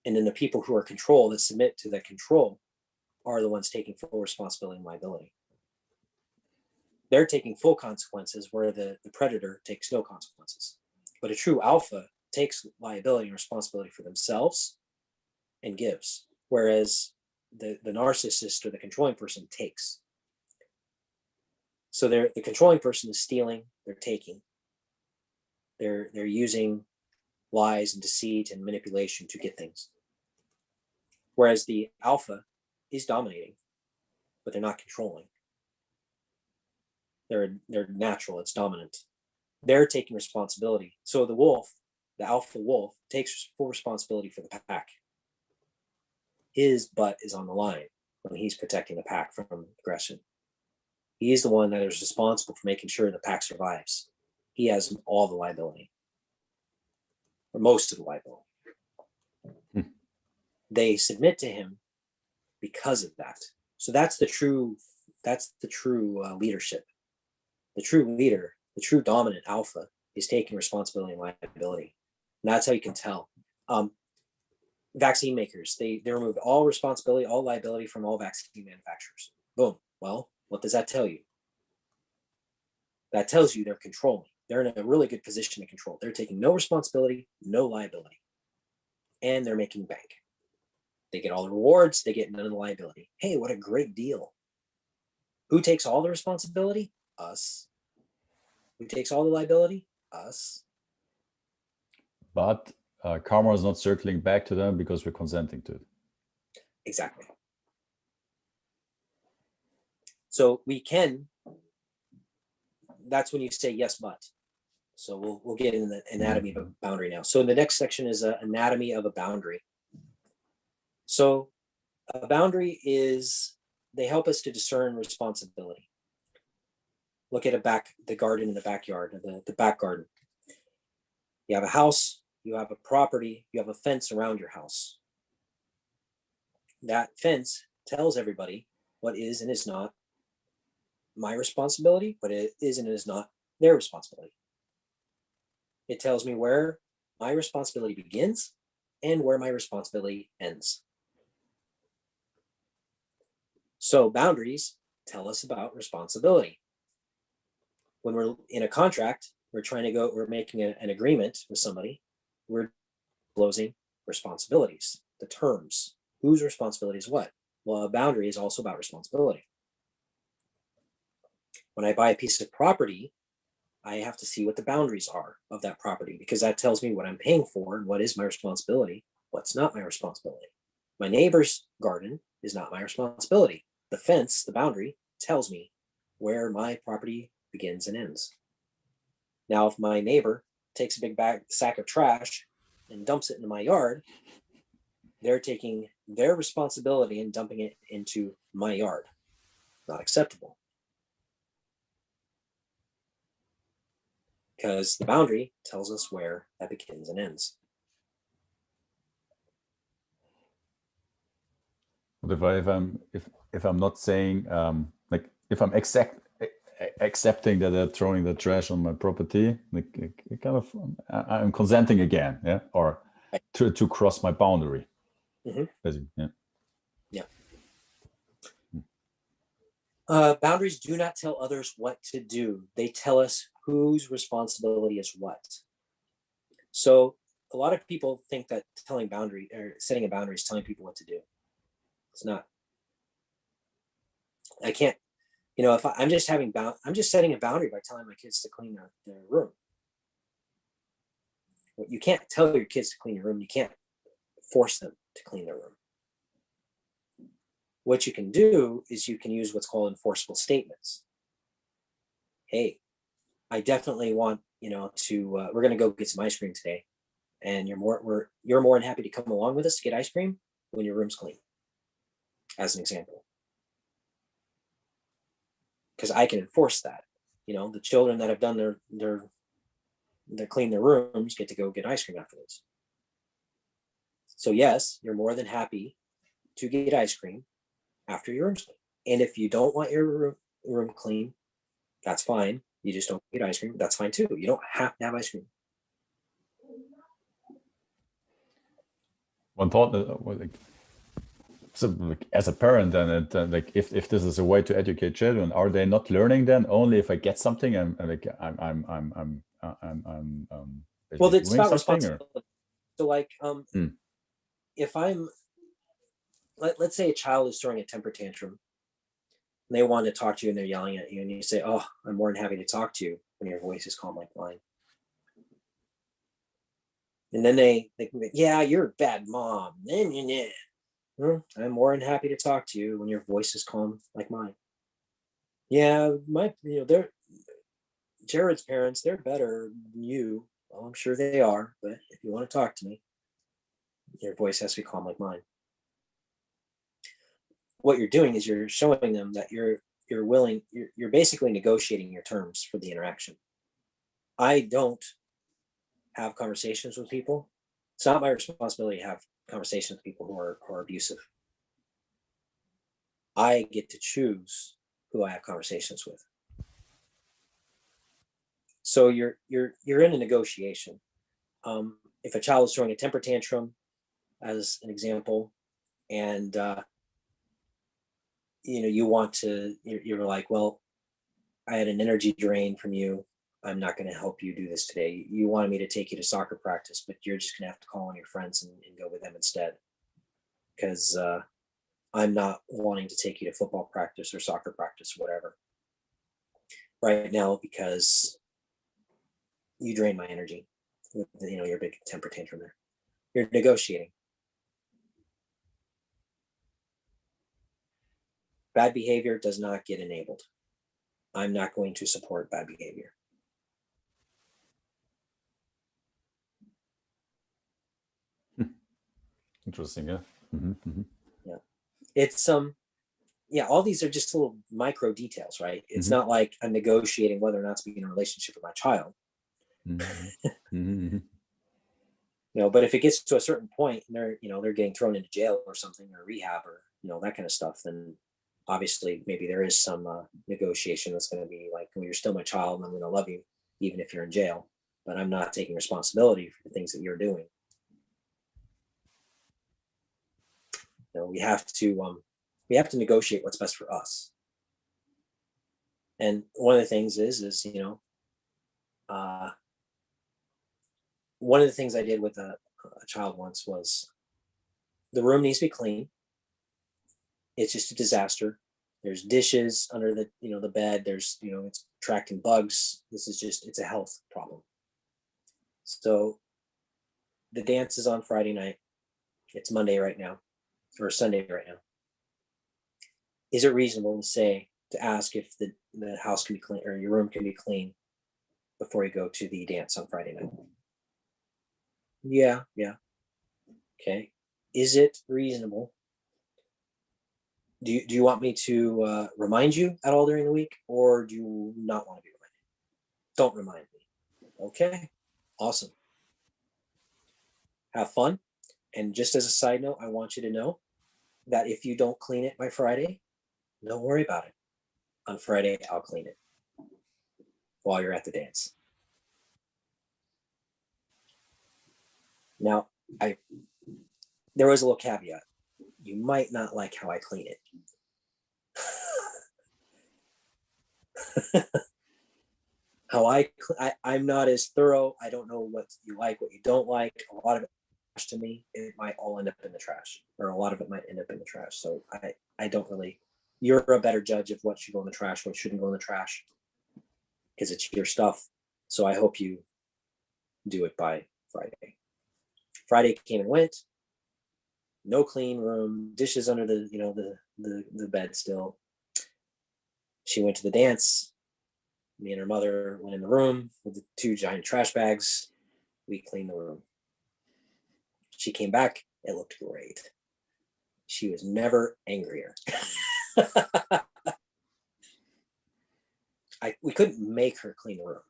S2: And then the people who are controlled that submit to that control are the ones taking full responsibility and liability. They're taking full consequences where the predator takes no consequences. But a true alpha takes liability and responsibility for themselves and gives, whereas the narcissist or the controlling person takes. So the controlling person is stealing, they're taking. They're using lies and deceit and manipulation to get things. Whereas the alpha is dominating, but they're not controlling. They're natural, it's dominant. They're taking responsibility. So the wolf, the alpha wolf, takes full responsibility for the pack. His butt is on the line when he's protecting the pack from aggression. He is the one that is responsible for making sure the pack survives. He has all the liability, or most of the liability. They submit to him because of that. So that's the true leadership. The true leader, the true dominant alpha, is taking responsibility and liability. And that's how you can tell. Vaccine makers, they removed all responsibility, all liability from all vaccine manufacturers. Boom. Well, what does that tell you? That tells you they're controlling. They're in a really good position to control. They're taking no responsibility, no liability, and they're making bank. They get all the rewards, they get none of the liability. Hey, what a great deal. Who takes all the responsibility? Us. Who takes all the liability? Us.
S1: But karma is not circling back to them because we're consenting to it.
S2: Exactly. So we can, that's when you say yes, but. So we'll get into the anatomy of a boundary now. So the next section is anatomy of a boundary. So a boundary is, they help us to discern responsibility. Look at the garden in the backyard, the back garden. You have a house, you have a property, you have a fence around your house. That fence tells everybody what is and is not my responsibility, what it is and is not their responsibility. It tells me where my responsibility begins and where my responsibility ends. So boundaries tell us about responsibility. When we're in a contract, we're making an agreement with somebody, we're disclosing responsibilities, the terms, whose responsibility is what. Well, a boundary is also about responsibility. When I buy a piece of property, I have to see what the boundaries are of that property, because that tells me what I'm paying for and what is my responsibility, what's not my responsibility. My neighbor's garden is not my responsibility. The fence, the boundary, tells me where my property begins and ends. Now, if my neighbor takes a big sack of trash and dumps it into my yard, they're taking their responsibility and dumping it into my yard. Not acceptable. Because the boundary tells us where that begins and ends.
S1: But if I'm not saying like if I'm accepting that they're throwing the trash on my property, like it kind of I'm consenting again, yeah, or to cross my boundary.
S2: Mm-hmm.
S1: Basically, yeah.
S2: Yeah. Boundaries do not tell others what to do. They tell us whose responsibility is what. So a lot of people think that setting a boundary is telling people what to do. It's not. I can't, if I'm just setting a boundary by telling my kids to clean their room. You can't tell your kids to clean your room. You can't force them to clean their room. What you can do is you can use what's called enforceable statements. Hey, I definitely want, we're going to go get some ice cream today. And you're more than happy to come along with us to get ice cream when your room's clean, as an example. Because I can enforce that. The children that have done their clean their rooms get to go get ice cream afterwards. So yes, you're more than happy to get ice cream after your room's clean. And if you don't want your room clean, that's fine. You just don't get ice cream. That's fine too. You don't have to have ice cream.
S1: One thought that, so like, as a parent, and like if this is a way to educate children, are they not learning then only if I get something I'm
S2: well, it's about
S1: responsibility.
S2: So like if let's say a child is throwing a temper tantrum and they want to talk to you and they're yelling at you and you say, oh, I'm more than happy to talk to you when your voice is calm like mine. And then they yeah, you're a bad mom. I'm more than happy to talk to you when your voice is calm like mine. Yeah, they're Jared's parents, they're better than you. Well, I'm sure they are, but if you want to talk to me, your voice has to be calm like mine. What you're doing is you're showing them that you're willing, you're basically negotiating your terms for the interaction. I don't have conversations with people. It's not my responsibility to have conversations with people who are abusive. I get to choose who I have conversations with. So you're in a negotiation. If a child is throwing a temper tantrum, as an example, and you're like, well, I had an energy drain from you. I'm not going to help you do this today. You wanted me to take you to soccer practice, but you're just going to have to call on your friends and go with them instead. Because I'm not wanting to take you to football practice or soccer practice or whatever right now, because you drain my energy with, your big temper tantrum there. You're negotiating. Bad behavior does not get enabled. I'm not going to support bad behavior.
S1: Interesting, yeah.
S2: Yeah. It's all these are just little micro details, right? It's not like I'm negotiating whether or not to be in a relationship with my child. But if it gets to a certain point and they're getting thrown into jail or something, or rehab, or that kind of stuff, then obviously maybe there is some negotiation that's going to be like, well, you're still my child and I'm going to love you even if you're in jail, but I'm not taking responsibility for the things that you're doing. We have to negotiate what's best for us. And one of the things is one of the things I did with a child once was, the room needs to be clean. It's just a disaster. There's dishes under the bed. There's, it's attracting bugs. It's a health problem. So the dance is on Friday night. It's Monday right now, or Sunday right now. Is it reasonable to ask if the house can be clean, or your room can be clean, before you go to the dance on Friday night? Yeah. Okay. Is it reasonable? Do you want me to remind you at all during the week, or do you not want to be reminded? Don't remind me. Okay. Awesome. Have fun. And just as a side note, I want you to know that if you don't clean it by Friday, don't worry about it. On Friday, I'll clean it while you're at the dance. Now, there was a little caveat. You might not like how I clean it. I'm not as thorough. I don't know what you like, what you don't like. A lot of it to me, it might all end up in the trash, or a lot of it might end up in the trash. So I don't really. You're a better judge of what should go in the trash, what shouldn't go in the trash, because it's your stuff. So I hope you do it by Friday. Friday came and went. No clean room, dishes under the bed still. She went to the dance. Me and her mother went in the room with the 2 giant trash bags. We cleaned the room. She came back. It looked great. She was never angrier. We couldn't make her clean the room.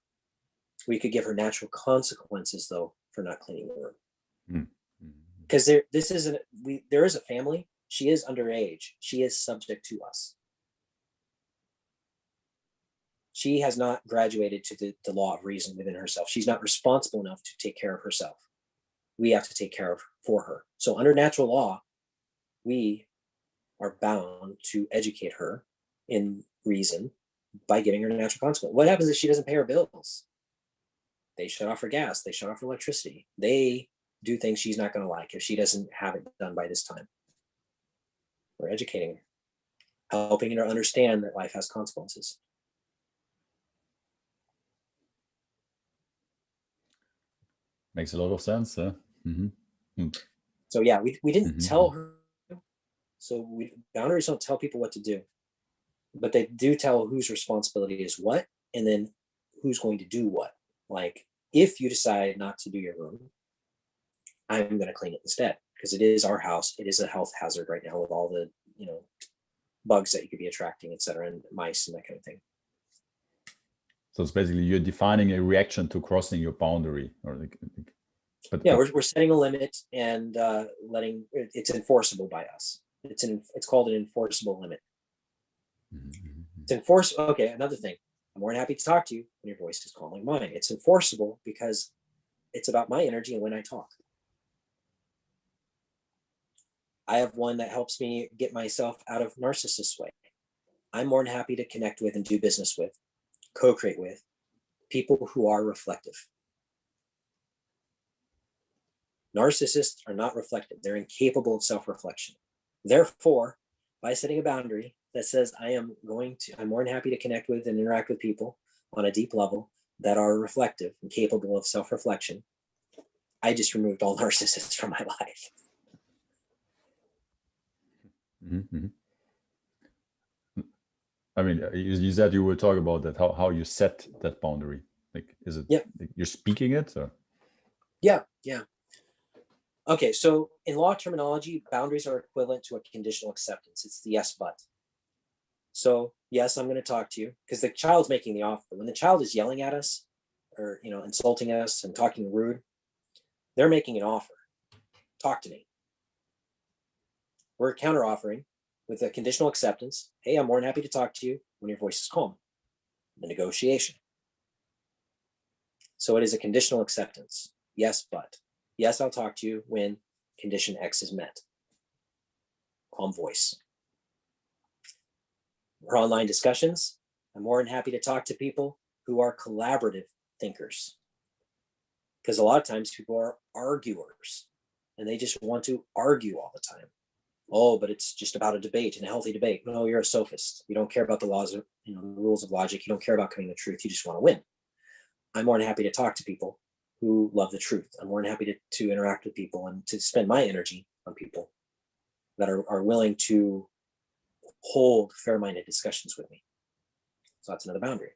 S2: We could give her natural consequences, though, for not cleaning the room. Because there is a family. She is underage. She is subject to us. She has not graduated to the law of reason within herself. She's not responsible enough to take care of herself. We have to take care of for her. So under natural law, we are bound to educate her in reason by giving her natural consequence. What happens if she doesn't pay her bills? They shut off her gas. They shut off her electricity. They do things she's not going to like if she doesn't have it done by this time. We're educating her, helping her understand that life has consequences.
S1: Makes a lot of sense.
S2: So yeah, we didn't tell her. So boundaries don't tell people what to do, but they do tell whose responsibility is what, and then who's going to do what. Like, if you decide not to do your room, I'm going to clean it instead, because it is our house. It is a health hazard right now with all the bugs that you could be attracting, etc., and mice and that kind of thing.
S1: So it's basically you're defining a reaction to crossing your boundary,
S2: we're setting a limit and letting it's enforceable by us. It's called an enforceable limit. It's enforceable. Okay, another thing. I'm more than happy to talk to you when your voice is calling mine. It's enforceable because it's about my energy and when I talk. I have one that helps me get myself out of narcissist way. I'm more than happy to connect with and do business with co-create with people who are reflective. Narcissists are not reflective. They're incapable of self-reflection. Therefore, by setting a boundary that says I'm more than happy to connect with and interact with people on a deep level that are reflective and capable of self-reflection, I just removed all narcissists from my life.
S1: Mm-hmm. I mean, you said you will talk about that, how you set that boundary. Like, is it like you're speaking it? Or?
S2: Yeah. Okay, so in law terminology, boundaries are equivalent to a conditional acceptance. It's the yes, but. So yes, I'm going to talk to you because the child's making the offer. When the child is yelling at us or, insulting us and talking rude, they're making an offer. Talk to me. We're counter offering with a conditional acceptance. Hey, I'm more than happy to talk to you when your voice is calm. The negotiation. So it is a conditional acceptance. Yes, but. Yes, I'll talk to you when condition X is met. Calm voice. For online discussions, I'm more than happy to talk to people who are collaborative thinkers. Because a lot of times people are arguers and they just want to argue all the time. Oh, but it's just about a debate and a healthy debate. No, you're a sophist. You don't care about the laws of, the rules of logic. You don't care about coming to the truth. You just want to win. I'm more than happy to talk to people who love the truth. I'm more than happy to interact with people and to spend my energy on people that are willing to hold fair-minded discussions with me. So that's another boundary.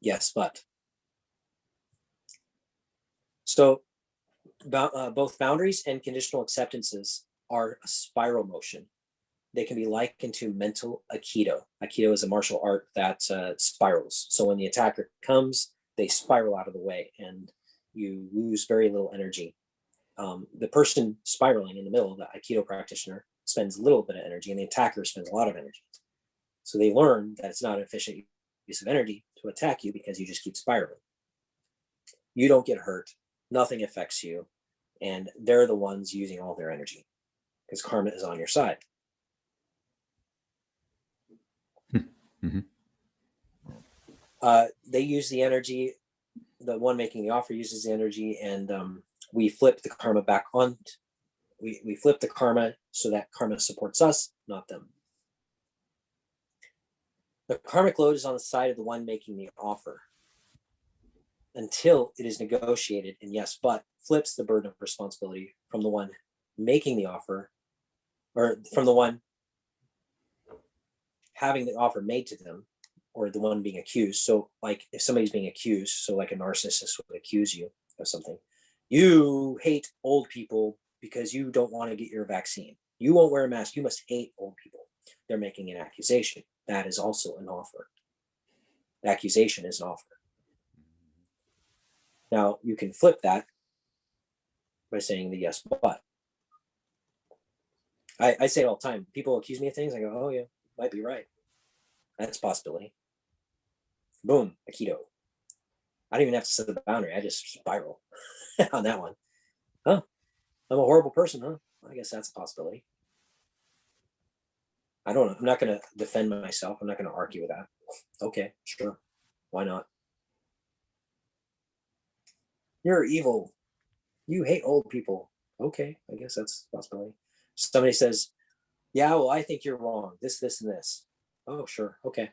S2: Yes, but. So both boundaries and conditional acceptances are a spiral motion. They can be likened to mental aikido. Aikido is a martial art that spirals. So when the attacker comes, they spiral out of the way and you lose very little energy. The person spiraling in the middle, the aikido practitioner, spends a little bit of energy and the attacker spends a lot of energy. So they learn that it's not an efficient use of energy to attack you because you just keep spiraling. You don't get hurt. Nothing affects you. And they're the ones using all their energy because karma is on your side.
S1: Mm-hmm.
S2: They use the energy, the one making the offer uses the energy, and we flip the karma back on. We flip the karma so that karma supports us, not them. The karmic load is on the side of the one making the offer until it is negotiated, and yes, but flips the burden of responsibility from the one making the offer, or from the one having the offer made to them, or the one being accused. So like if somebody's being accused, so like a narcissist would accuse you of something, you hate old people because you don't want to get your vaccine. You won't wear a mask. You must hate old people. They're making an accusation. That is also an offer. The accusation is an offer. Now you can flip that by saying the yes, but. I say it all the time. People accuse me of things. I go, oh yeah, might be right. That's a possibility. Boom, aikido. I don't even have to set the boundary. I just spiral on that one. Huh? I'm a horrible person, huh? I guess that's a possibility. I don't know. I'm not going to defend myself. I'm not going to argue with that. Okay, sure. Why not? You're evil. You hate old people. Okay, I guess that's a possibility. Somebody says, yeah, well, I think you're wrong. This, and this. Oh, sure. Okay.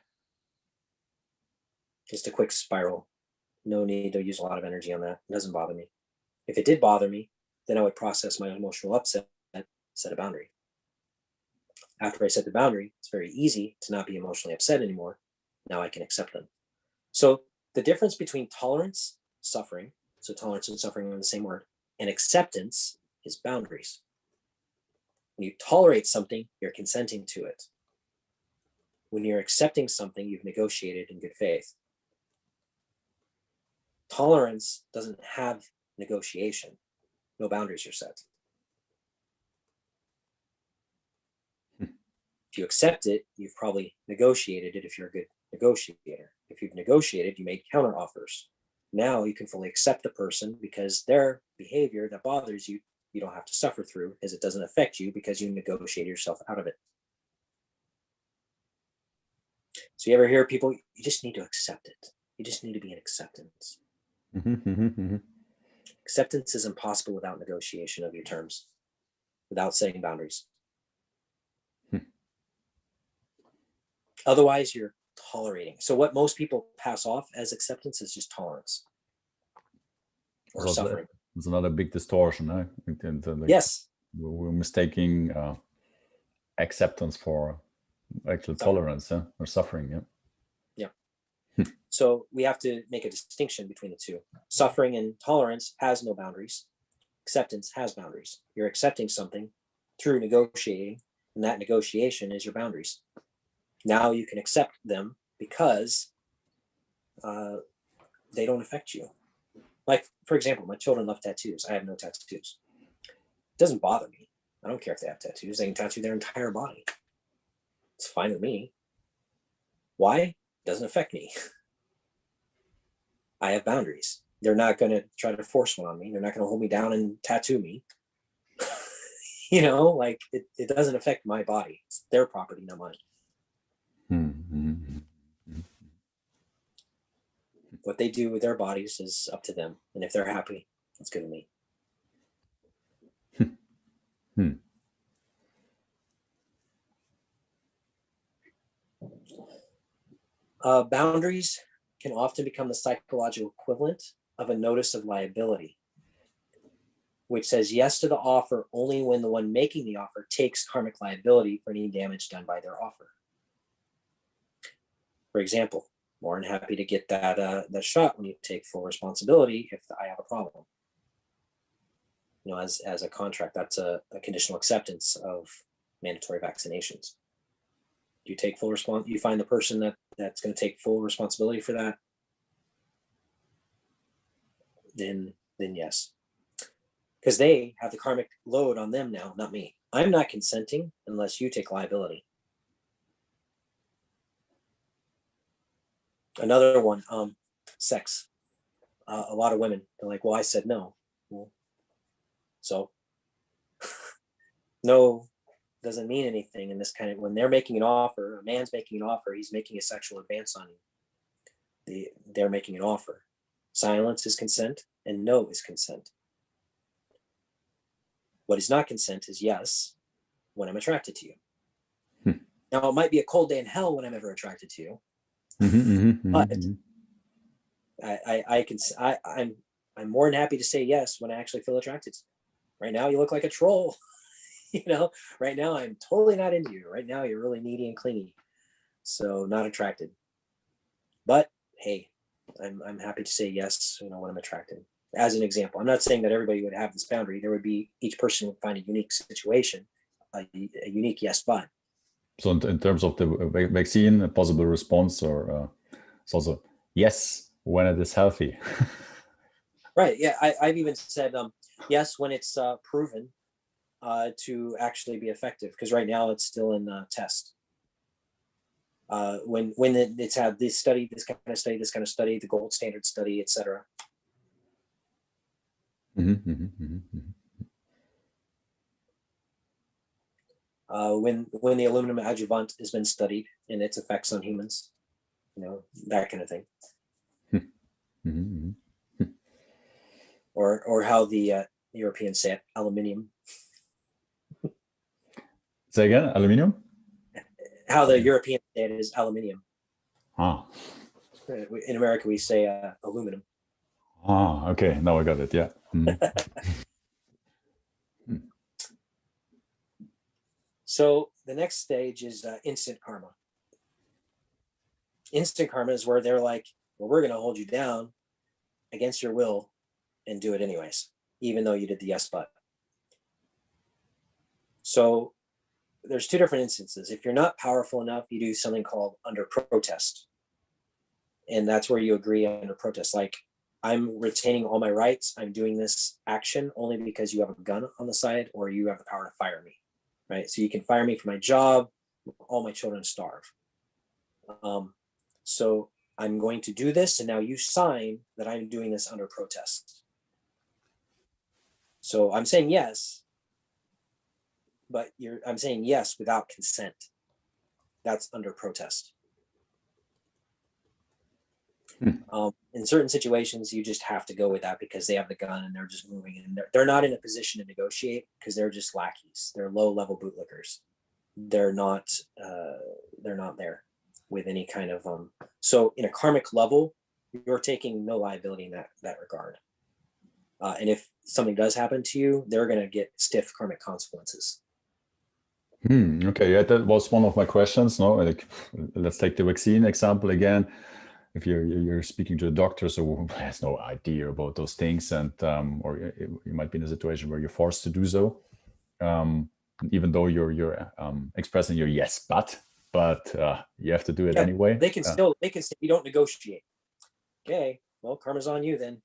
S2: Just a quick spiral. No need to use a lot of energy on that. It doesn't bother me. If it did bother me, then I would process my emotional upset, set a boundary. After I set the boundary, it's very easy to not be emotionally upset anymore. Now I can accept them. So the difference between tolerance, suffering, so tolerance and suffering are the same word, and acceptance is boundaries. When you tolerate something, you're consenting to it. When you're accepting something, you've negotiated in good faith. Tolerance doesn't have negotiation. No boundaries are set. If you accept it, you've probably negotiated it if you're a good negotiator. If you've negotiated, you made counter offers. Now you can fully accept the person because their behavior that bothers you, you don't have to suffer through as it doesn't affect you because you negotiate yourself out of it. So So you ever hear people, you just need to accept it. You just need to be in acceptance. Acceptance is impossible without negotiation of your terms, without setting boundaries. Otherwise, you're tolerating. So what most people pass off as acceptance is just tolerance or suffering.
S1: It's another big distortion.
S2: Yes.
S1: We're mistaking acceptance for actual tolerance or suffering. Yeah.
S2: So we have to make a distinction between the two. Suffering and tolerance has no boundaries. Acceptance has boundaries. You're accepting something through negotiating, and that negotiation is your boundaries. Now you can accept them because they don't affect you. Like, for example, my children love tattoos. I have no tattoos. It doesn't bother me. I don't care if they have tattoos. They can tattoo their entire body. It's fine with me. Why? It doesn't affect me. I have boundaries. They're not going to try to force one on me. They're not going to hold me down and tattoo me. You know, like it doesn't affect my body. It's their property, not mine. What they do with their bodies is up to them. And if they're happy, that's good with me. Boundaries can often become the psychological equivalent of a notice of liability, which says yes to the offer only when the one making the offer takes karmic liability for any damage done by their offer. For example, more than happy to get that shot when you take full responsibility if I have a problem. You know, as a contract, that's a conditional acceptance of mandatory vaccinations. You take full you find the person that's going to take full responsibility for that, then yes. Because they have the karmic load on them now, not me. I'm not consenting unless you take liability. Another one, sex. A lot of women, they're like, well, I said no. Well, so no doesn't mean anything in this kind of, when they're making an offer, a man's making an offer, he's making a sexual advance on you. They're making an offer. Silence is consent and no is consent. What is not consent is yes when I'm attracted to you. Now, it might be a cold day in hell when I'm ever attracted to you. But I'm more than happy to say yes when I actually feel attracted. Right now, you look like a troll. You know, right now I'm totally not into you. Right now, you're really needy and clingy, so not attracted. But hey, I'm happy to say yes, you know, when I'm attracted. As an example, I'm not saying that everybody would have this boundary. There would be, each person would find a unique situation, a unique yes, but.
S1: So in terms of the vaccine, a possible response, or it's also yes when it is healthy.
S2: Right. Yeah. I've even said yes when it's proven to actually be effective, because right now it's still in test. When it's had this study, this kind of study, the gold standard study, etc. When the aluminum adjuvant has been studied and its effects on humans, you know, that kind of thing. Or how the Europeans say it, aluminium.
S1: Say again, aluminium?
S2: How the Europeans say it is aluminium.
S1: Ah.
S2: In America, we say aluminum.
S1: Ah, okay. Now I got it. Yeah.
S2: So the next stage is instant karma. Instant karma is where they're like, well, we're going to hold you down against your will and do it anyways, even though you did the yes but. So there's two different instances. If you're not powerful enough, you do something called under protest. And that's where you agree under protest. Like, I'm retaining all my rights. I'm doing this action only because you have a gun on the side or you have the power to fire me, right? So you can fire me for my job. All my children starve. So I'm going to do this, and now you sign that I'm doing this under protest. So I'm saying yes, but I'm saying yes without consent. That's under protest. In certain situations, you just have to go with that because they have the gun and they're just moving, and they're not in a position to negotiate because they're just lackeys. They're low-level bootlickers. They're not there with any kind of so in a karmic level, you're taking no liability in that regard. And if something does happen to you, they're going to get stiff karmic consequences.
S1: Okay, yeah, that was one of my questions. No, like, let's take the vaccine example again. If you're speaking to a doctor, so who has no idea about those things, and or you might be in a situation where you're forced to do so, even though you're expressing your yes, but you have to do it anyway.
S2: They can still you don't negotiate. Okay, well, karma's on you then,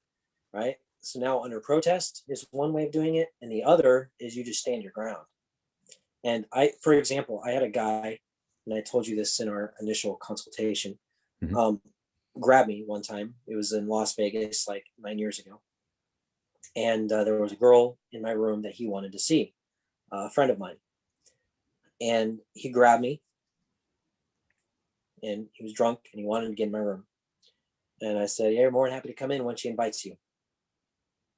S2: right? So now under protest is one way of doing it, and the other is you just stand your ground. And for example, I had a guy, and I told you this in our initial consultation, grabbed me one time. It was in Las Vegas like 9 years ago. And there was a girl in my room that he wanted to see, a friend of mine. And he grabbed me, and he was drunk, and he wanted to get in my room. And I said, yeah, you're more than happy to come in when she invites you.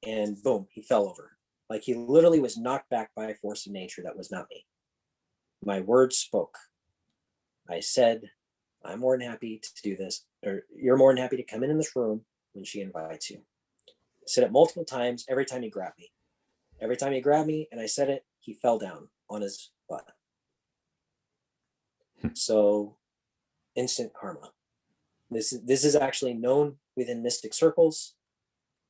S2: And boom, he fell over. Like he literally was knocked back by a force of nature that was not me. My words spoke. I said, I'm more than happy to do this, or you're more than happy to come in this room when she invites you. I said it multiple times, every time he grabbed me. Every time he grabbed me and I said it, he fell down on his butt. So instant karma. This is actually known within mystic circles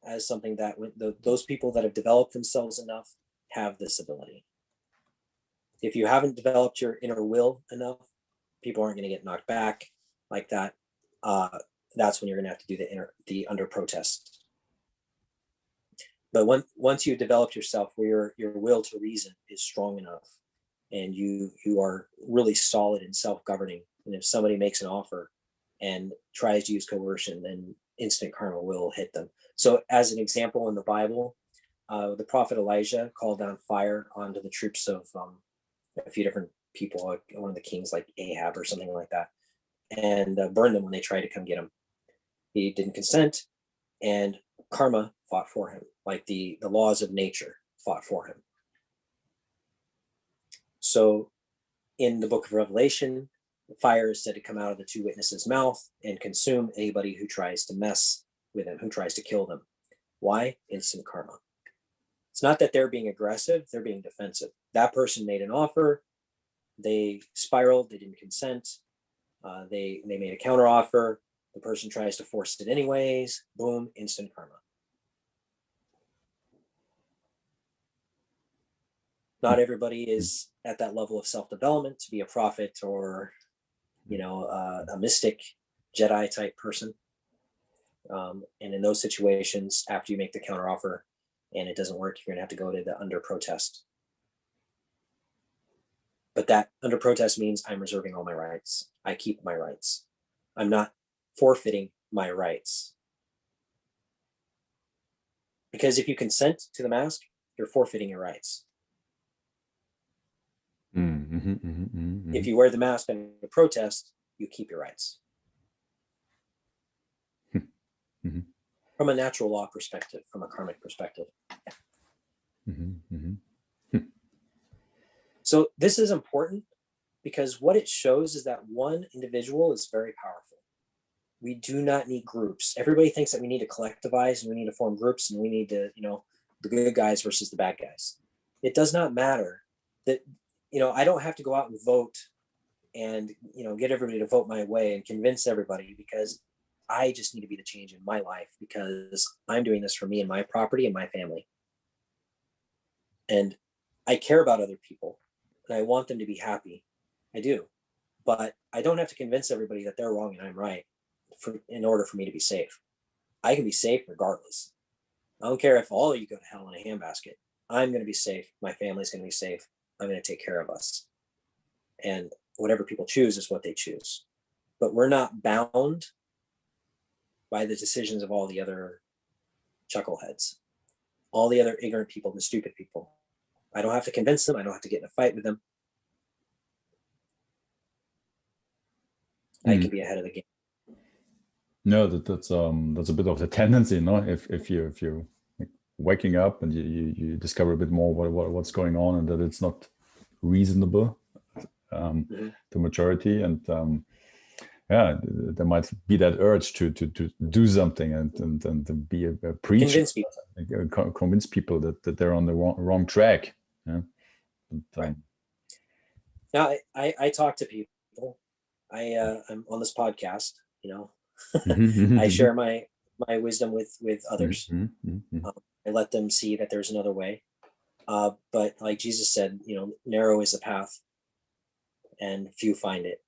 S2: as something that those people that have developed themselves enough have this ability. If you haven't developed your inner will enough, people aren't going to get knocked back like that. That's when you're going to have to do the under protest. But once you develop yourself, where your will to reason is strong enough, and you are really solid and self-governing, and if somebody makes an offer and tries to use coercion, then instant karma will hit them. So as an example, in the Bible, the prophet Elijah called down fire onto the troops of a few different people, like one of the kings, like Ahab or something like that, and burned them when they tried to come get him. He didn't consent, and karma fought for him, like the laws of nature fought for him. So in the book of Revelation, fire is said to come out of the two witnesses' mouth and consume anybody who tries to mess with them, who tries to kill them. Why? Instant karma. It's not that they're being aggressive, they're being defensive. That person made an offer, they spiraled, they didn't consent, they made a counter offer, the person tries to force it anyways, boom, instant karma. Not everybody is at that level of self-development to be a prophet or, a mystic Jedi type person. And in those situations, after you make the counteroffer and it doesn't work, you're going to have to go to the under protest. But that under protest means I'm reserving all my rights. I keep my rights. I'm not forfeiting my rights. Because if you consent to the mask, you're forfeiting your rights. If you wear the mask under protest, you keep your rights. From a natural law perspective, from a karmic perspective. So this is important because what it shows is that one individual is very powerful. We do not need groups. Everybody thinks that we need to collectivize and we need to form groups and we need to, the good guys versus the bad guys. It does not matter that, I don't have to go out and vote and, get everybody to vote my way and convince everybody, because I just need to be the change in my life, because I'm doing this for me and my property and my family. And I care about other people and I want them to be happy. I do. But I don't have to convince everybody that they're wrong and I'm right in order for me to be safe. I can be safe regardless. I don't care if all of you go to hell in a handbasket. I'm going to be safe. My family's going to be safe. I'm going to take care of us. And whatever people choose is what they choose. But we're not bound by the decisions of all the other chuckleheads, all the other ignorant people, the stupid people. I don't have to convince them. I don't have to get in a fight with them. I can be ahead of the game.
S1: No, that's a bit of the tendency, no? If you're like waking up and you discover a bit more what's going on, and that it's not reasonable to majority, and yeah, there might be that urge to do something and to be a preacher, convince people that they're on the wrong track. Yeah.
S2: Right. Now I talk to people. I'm on this podcast, I share my wisdom with others. I let them see that there's another way. But like Jesus said, narrow is the path and few find it.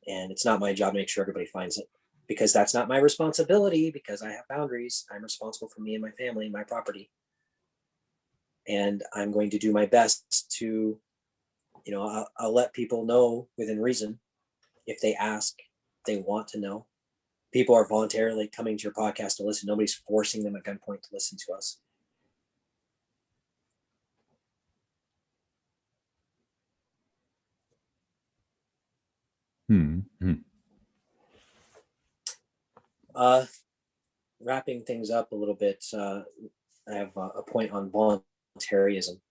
S2: And it's not my job to make sure everybody finds it, because that's not my responsibility, because I have boundaries. I'm responsible for me and my family and my property. And I'm going to do my best to, I'll let people know within reason if they ask, they want to know. People are voluntarily coming to your podcast to listen. Nobody's forcing them at gunpoint to listen to us. Wrapping things up a little bit, I have a point on voluntarism.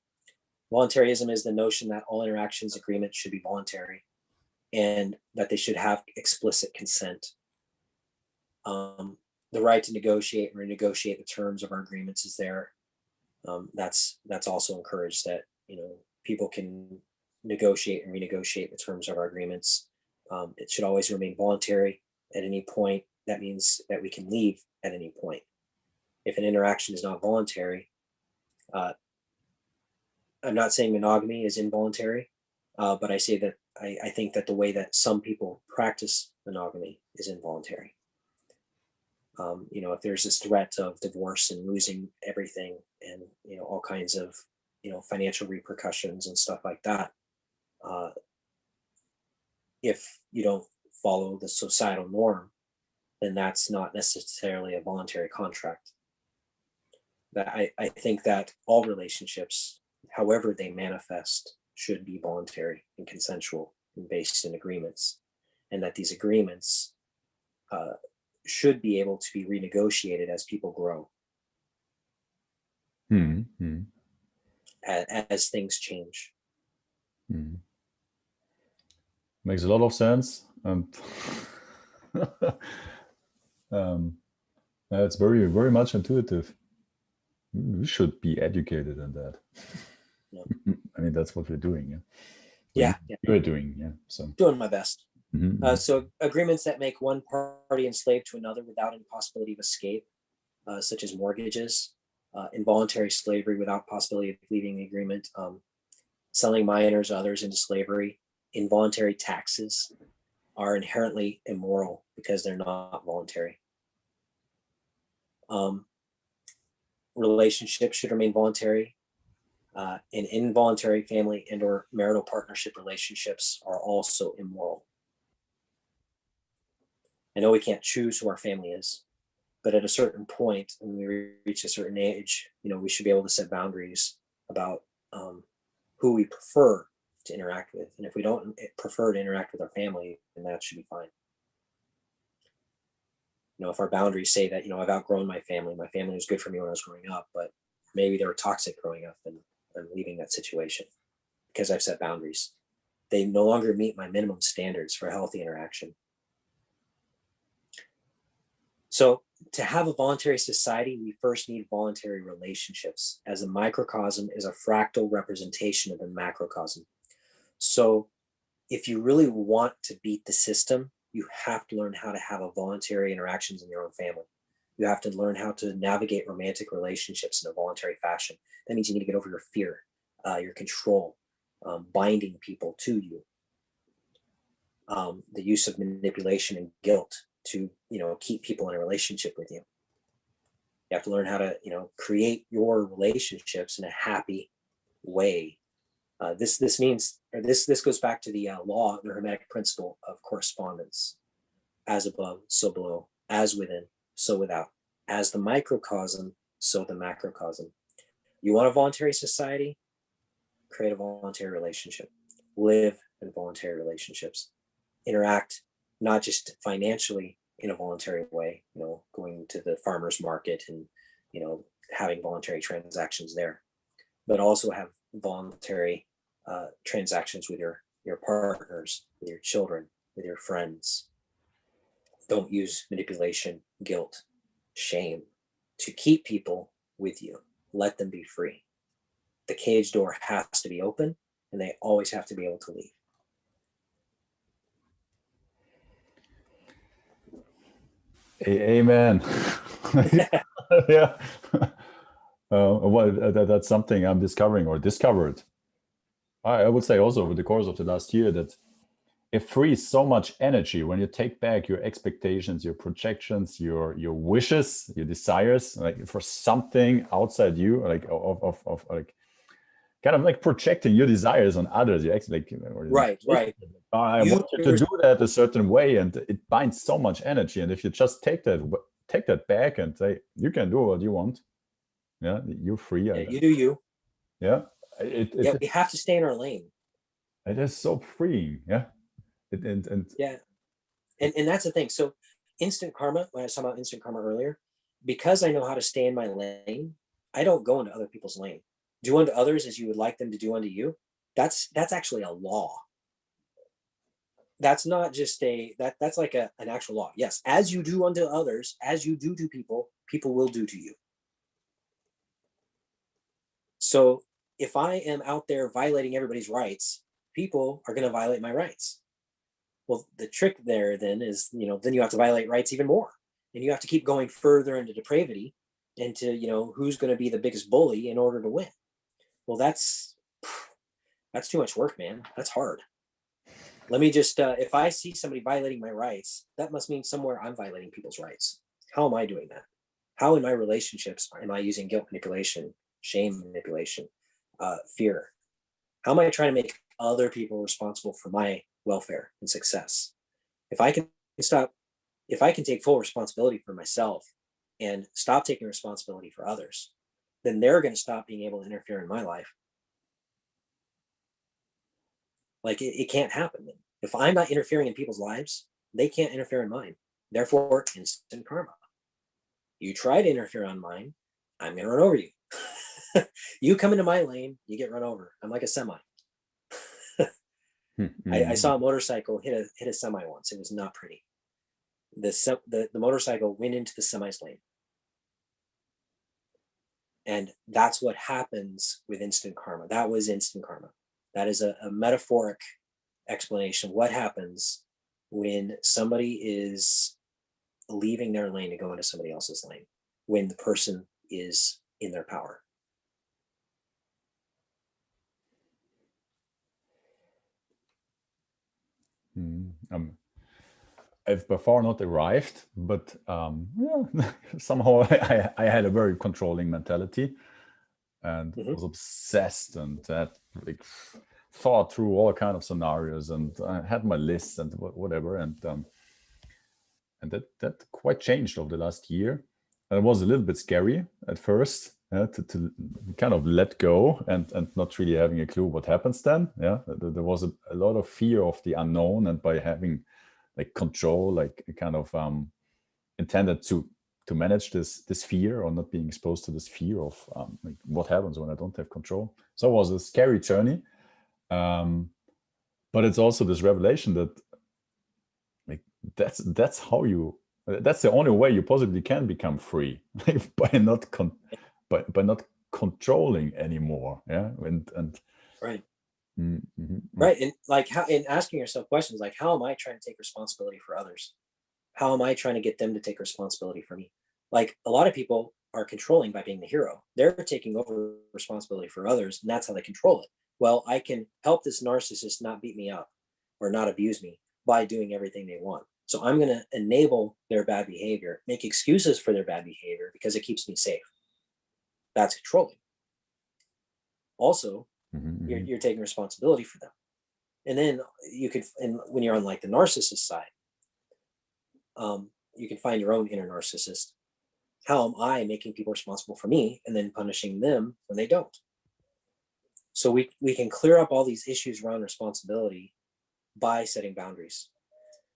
S2: Voluntarism is the notion that all interactions, agreements should be voluntary, and that they should have explicit consent. The right to negotiate and renegotiate the terms of our agreements is there. That's also encouraged, that people can negotiate and renegotiate the terms of our agreements. It should always remain voluntary at any point. That means that we can leave at any point. If an interaction is not voluntary, I'm not saying monogamy is involuntary, but I say that I think that the way that some people practice monogamy is involuntary. If there's this threat of divorce and losing everything, and all kinds of financial repercussions and stuff like that, if you don't follow the societal norm, then that's not necessarily a voluntary contract. That I think that all relationships, however they manifest, should be voluntary and consensual and based in agreements, and that these agreements should be able to be renegotiated as people grow, as things change.
S1: Makes a lot of sense, and it's very, very much intuitive. We should be educated in that. Yeah. I mean, that's what we're doing.
S2: Yeah.
S1: You're doing, So
S2: doing my best. So agreements that make one party enslaved to another without any possibility of escape, such as mortgages, involuntary slavery without possibility of leaving the agreement, selling minors or others into slavery, involuntary taxes are inherently immoral because they're not voluntary. Relationships should remain voluntary. And involuntary family and or marital partnership relationships are also immoral. I know we can't choose who our family is, but at a certain point, when we reach a certain age, we should be able to set boundaries about who we prefer to interact with. And if we don't prefer to interact with our family, then that should be fine. If our boundaries say that, I've outgrown my family was good for me when I was growing up, but maybe they were toxic growing up, and I'm leaving that situation because I've set boundaries. They no longer meet my minimum standards for healthy interaction. So to have a voluntary society, we first need voluntary relationships, as a microcosm is a fractal representation of the macrocosm. So if you really want to beat the system, you have to learn how to have a voluntary interactions in your own family. You have to learn how to navigate romantic relationships in a voluntary fashion. That means you need to get over your fear, your control, binding people to you, the use of manipulation and guilt to, keep people in a relationship with you. You have to learn how to, create your relationships in a happy way. This goes back to the law, the Hermetic principle of correspondence. As above, so below. As within, so without. As the microcosm, so the macrocosm. You want a voluntary society? Create a voluntary relationship. Live in voluntary relationships. Interact not just financially, in a voluntary way, going to the farmer's market and, having voluntary transactions there, but also have voluntary transactions with your partners, with your children, with your friends. Don't use manipulation, guilt, shame to keep people with you. Let them be free. The cage door has to be open, and they always have to be able to leave.
S1: Amen. Yeah. Well, that's something I'm discovering or discovered. I would say also over the course of the last year that it frees so much energy when you take back your expectations, your projections, your wishes, your desires, like for something outside you, like of like kind of like projecting your desires on others. You actually
S2: Right.
S1: I want you to do that a certain way, and it binds so much energy. And if you just take that back and say you can do what you want, yeah, you're free.
S2: Yeah, you do you.
S1: Yeah,
S2: we have to stay in our lane.
S1: It is so freeing. Yeah,
S2: yeah, and that's the thing. So instant karma, when I was talking about instant karma earlier, because I know how to stay in my lane, I don't go into other people's lane. Do unto others as you would like them to do unto you. That's actually a law. That's not just that's like an actual law. Yes, as you do unto others, as you do to people, people will do to you. So if I am out there violating everybody's rights, people are going to violate my rights. Well, the trick there then is, then you have to violate rights even more, and you have to keep going further into depravity, into, who's going to be the biggest bully in order to win. Well, that's too much work, man. That's hard. Let me just, if I see somebody violating my rights, that must mean somewhere I'm violating people's rights. How am I doing that? How in my relationships am I using guilt manipulation, shame manipulation, fear? How am I trying to make other people responsible for my welfare and success? If I can take full responsibility for myself and stop taking responsibility for others, then they're going to stop being able to interfere in my life. Like it can't happen. If I'm not interfering in people's lives, they can't interfere in mine. Therefore, instant karma. You try to interfere on mine, I'm going to run over you. You come into my lane, you get run over. I'm like a semi. I saw a motorcycle hit a semi once. It was not pretty. The motorcycle went into the semi's lane. And that's what happens with instant karma. That was instant karma. That is a metaphoric explanation of what happens when somebody is leaving their lane to go into somebody else's lane, when the person is in their power.
S1: I've by far not arrived, but somehow I had a very controlling mentality and was obsessed and had thought through all kind of scenarios, and I had my lists and whatever, and that quite changed over the last year. And it was a little bit scary at first, to kind of let go and not really having a clue what happens then. Yeah, there was a lot of fear of the unknown, and by having like control, like kind of intended to manage this fear, or not being exposed to this fear of like what happens when I don't have control. So it was a scary journey, but it's also this revelation that like that's the only way you possibly can become free, by not controlling anymore. Yeah, and
S2: right. Right. And like how, in asking yourself questions like, how am I trying to take responsibility for others? How am I trying to get them to take responsibility for me? Like a lot of people are controlling by being the hero. They're taking over responsibility for others, and that's how they control it. Well, I can help this narcissist not beat me up or not abuse me by doing everything they want. So I'm going to enable their bad behavior, make excuses for their bad behavior because it keeps me safe. That's controlling. Also, you're taking responsibility for them. And then you could, and when you're on like the narcissist side, you can find your own inner narcissist. How am I making people responsible for me and then punishing them when they don't? So we can clear up all these issues around responsibility by setting boundaries.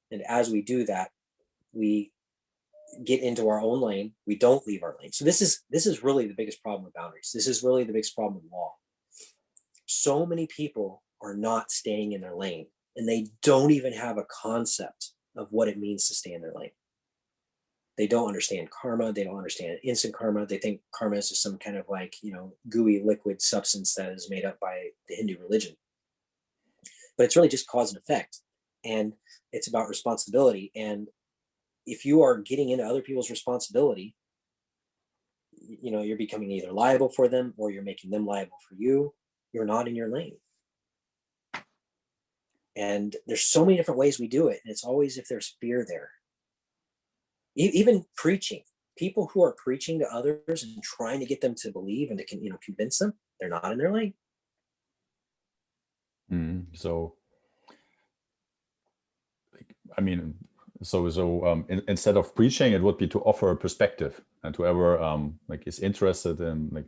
S2: And as we do that, we get into our own lane. We don't leave our lane. So this is really the biggest problem with boundaries. This is really the biggest problem with law. So many people are not staying in their lane, and they don't even have a concept of what it means to stay in their lane. They don't understand karma. They don't understand instant karma. They think karma is just some kind of like, gooey liquid substance that is made up by the Hindu religion. But it's really just cause and effect. And it's about responsibility. And if you are getting into other people's responsibility, you're becoming either liable for them or you're making them liable for you. You're not in your lane. And there's so many different ways we do it. And it's always if there's fear there. Even preaching, people who are preaching to others and trying to get them to believe and to convince them, they're not in their lane.
S1: So, I mean, instead of preaching, it would be to offer a perspective, and whoever is interested in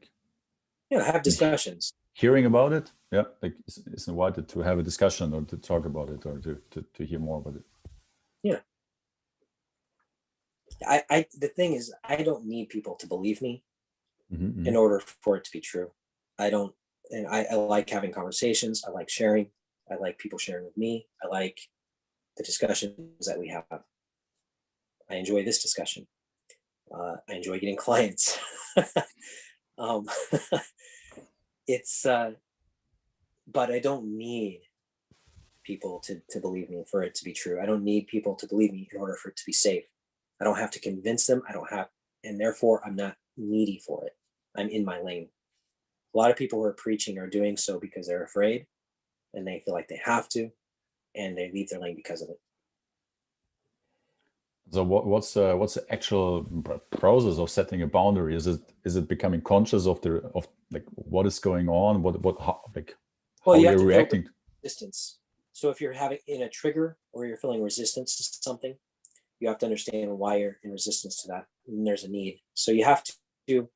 S2: have discussions,
S1: hearing about it, is invited to have a discussion or to talk about it or to hear more about it.
S2: Yeah. The thing is, I don't need people to believe me in order for it to be true. I don't, and I like having conversations. I like sharing. I like people sharing with me. I like the discussions that we have. I enjoy this discussion. I enjoy getting clients. But I don't need people to believe me for it to be true. I don't need people to believe me in order for it to be safe. I don't have to convince them. And therefore I'm not needy for it. I'm in my lane. A lot of people who are preaching are doing so because they're afraid and they feel like they have to, and they leave their lane because of it.
S1: So what's the actual process of setting a boundary? Is it becoming conscious of what is going on? How you're reacting?
S2: Resistance. So if you're having in a trigger or you're feeling resistance to something, you have to understand why you're in resistance to that. And there's a need. So you have to,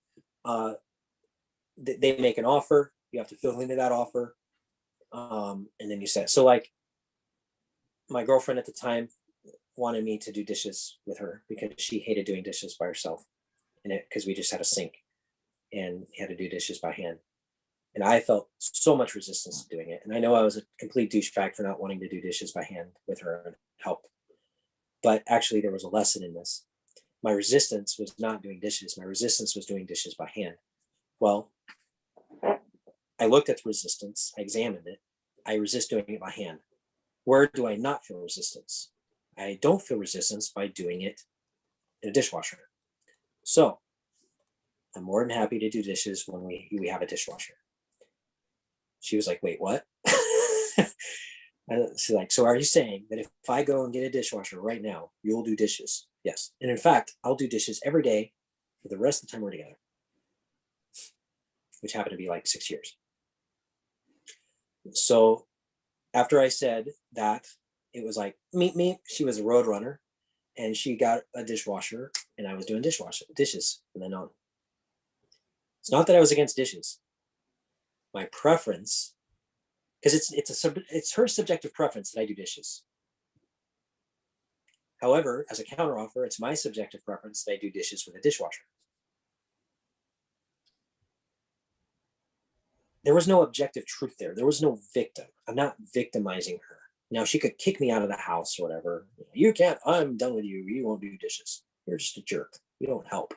S2: they make an offer. You have to fill into that offer. And then you set. So like my girlfriend at the time wanted me to do dishes with her because she hated doing dishes by herself. Because we just had a sink and had to do dishes by hand. And I felt so much resistance to doing it. And I know I was a complete douchebag for not wanting to do dishes by hand with her and help. But actually, there was a lesson in this. My resistance was not doing dishes. My resistance was doing dishes by hand. Well, I looked at the resistance. I examined it. I resist doing it by hand. Where do I not feel resistance? I don't feel resistance by doing it in a dishwasher. So I'm more than happy to do dishes when we have a dishwasher. She was like, wait, what? She's like, so are you saying that if I go and get a dishwasher right now, you'll do dishes? Yes. And in fact, I'll do dishes every day for the rest of the time we're together, which happened to be like 6 years. So after I said that, it was like, meet me. She was a road runner and she got a dishwasher and I was doing dishes from then on. It's not that I was against dishes. My preference, because it's her subjective preference that I do dishes. However, as a counteroffer, it's my subjective preference that I do dishes with a dishwasher. There was no objective truth there. There was no victim. I'm not victimizing her. Now, she could kick me out of the house or whatever. You can't, I'm done with you. You won't do dishes. You're just a jerk. You don't help.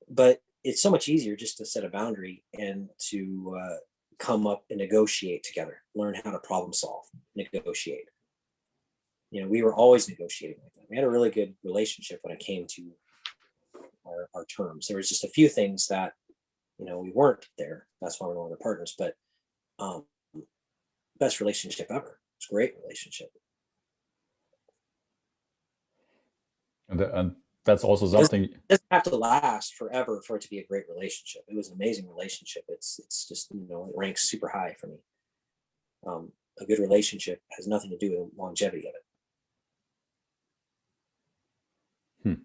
S2: But it's so much easier just to set a boundary and to come up and negotiate together, learn how to problem solve, negotiate. We were always negotiating like that. We had a really good relationship when it came to our terms. There was just a few things that, we weren't there. That's why we're no longer partners, but best relationship ever. It's a great relationship.
S1: And that's also something.
S2: It doesn't have to last forever for it to be a great relationship. It was an amazing relationship. It's just, it ranks super high for me. A good relationship has nothing to do with the longevity of it.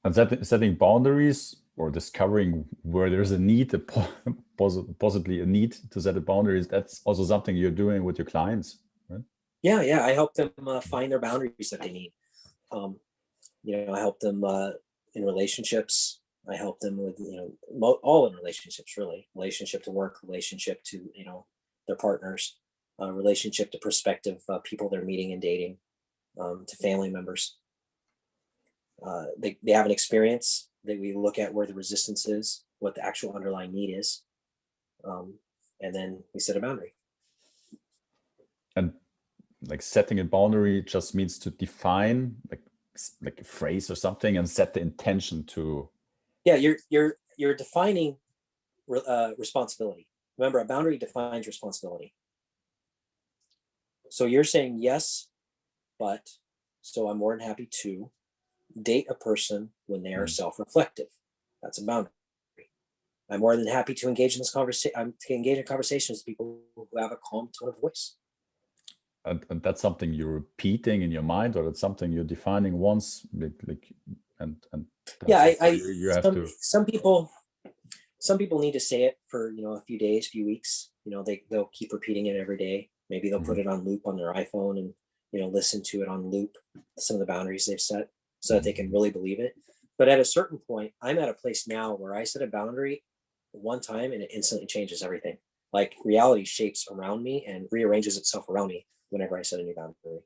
S1: And setting boundaries or discovering where there's a need, possibly a need to set a boundaries, that's also something you're doing with your clients, right?
S2: Yeah. I help them find their boundaries that they need. I help them in relationships. I help them with, all in relationships, really. Relationship to work, relationship to, their partners, relationship to prospective people they're meeting and dating, to family members. They have an experience that we look at where the resistance is, what the actual underlying need is. And then we set a boundary.
S1: And like setting a boundary just means to define like a phrase or something and set the intention to.
S2: Yeah, you're defining responsibility. Remember, a boundary defines responsibility. So you're saying yes, but so I'm more than happy to date a person when they are self-reflective. That's a boundary. I'm more than happy to engage in this conversation. I'm to engage in conversations with people who have a calm tone of voice.
S1: And that's something you're repeating in your mind, or that's something you're defining once, and
S2: yeah,
S1: you have to.
S2: Some people need to say it for a few days, few weeks. They'll keep repeating it every day. Maybe they'll put it on loop on their iPhone and listen to it on loop, some of the boundaries they've set, so that they can really believe it. But at a certain point, I'm at a place now where I set a boundary one time and it instantly changes everything. Like reality shapes around me and rearranges itself around me whenever I set a new boundary.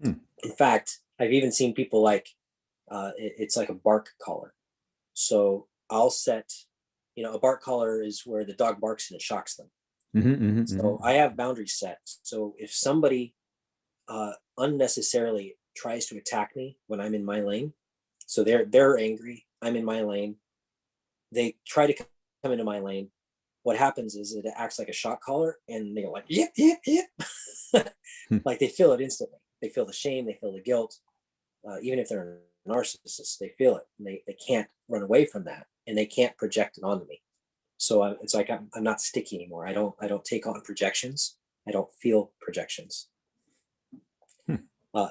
S2: In fact, I've even seen people it's like a bark collar. So I'll set, a bark collar is where the dog barks and it shocks them. So I have boundaries set. So if somebody unnecessarily tries to attack me when I'm in my lane, so they're angry, I'm in my lane, they try to come into my lane, what happens is it acts like a shock collar and they go like, yep, yep, yep. Like they feel it instantly. They feel the shame, they feel the guilt. Even if they're a narcissist, they feel it and they can't run away from that, and they can't project it onto me. So it's like I'm not sticky anymore. I don't take on projections. I don't feel projections.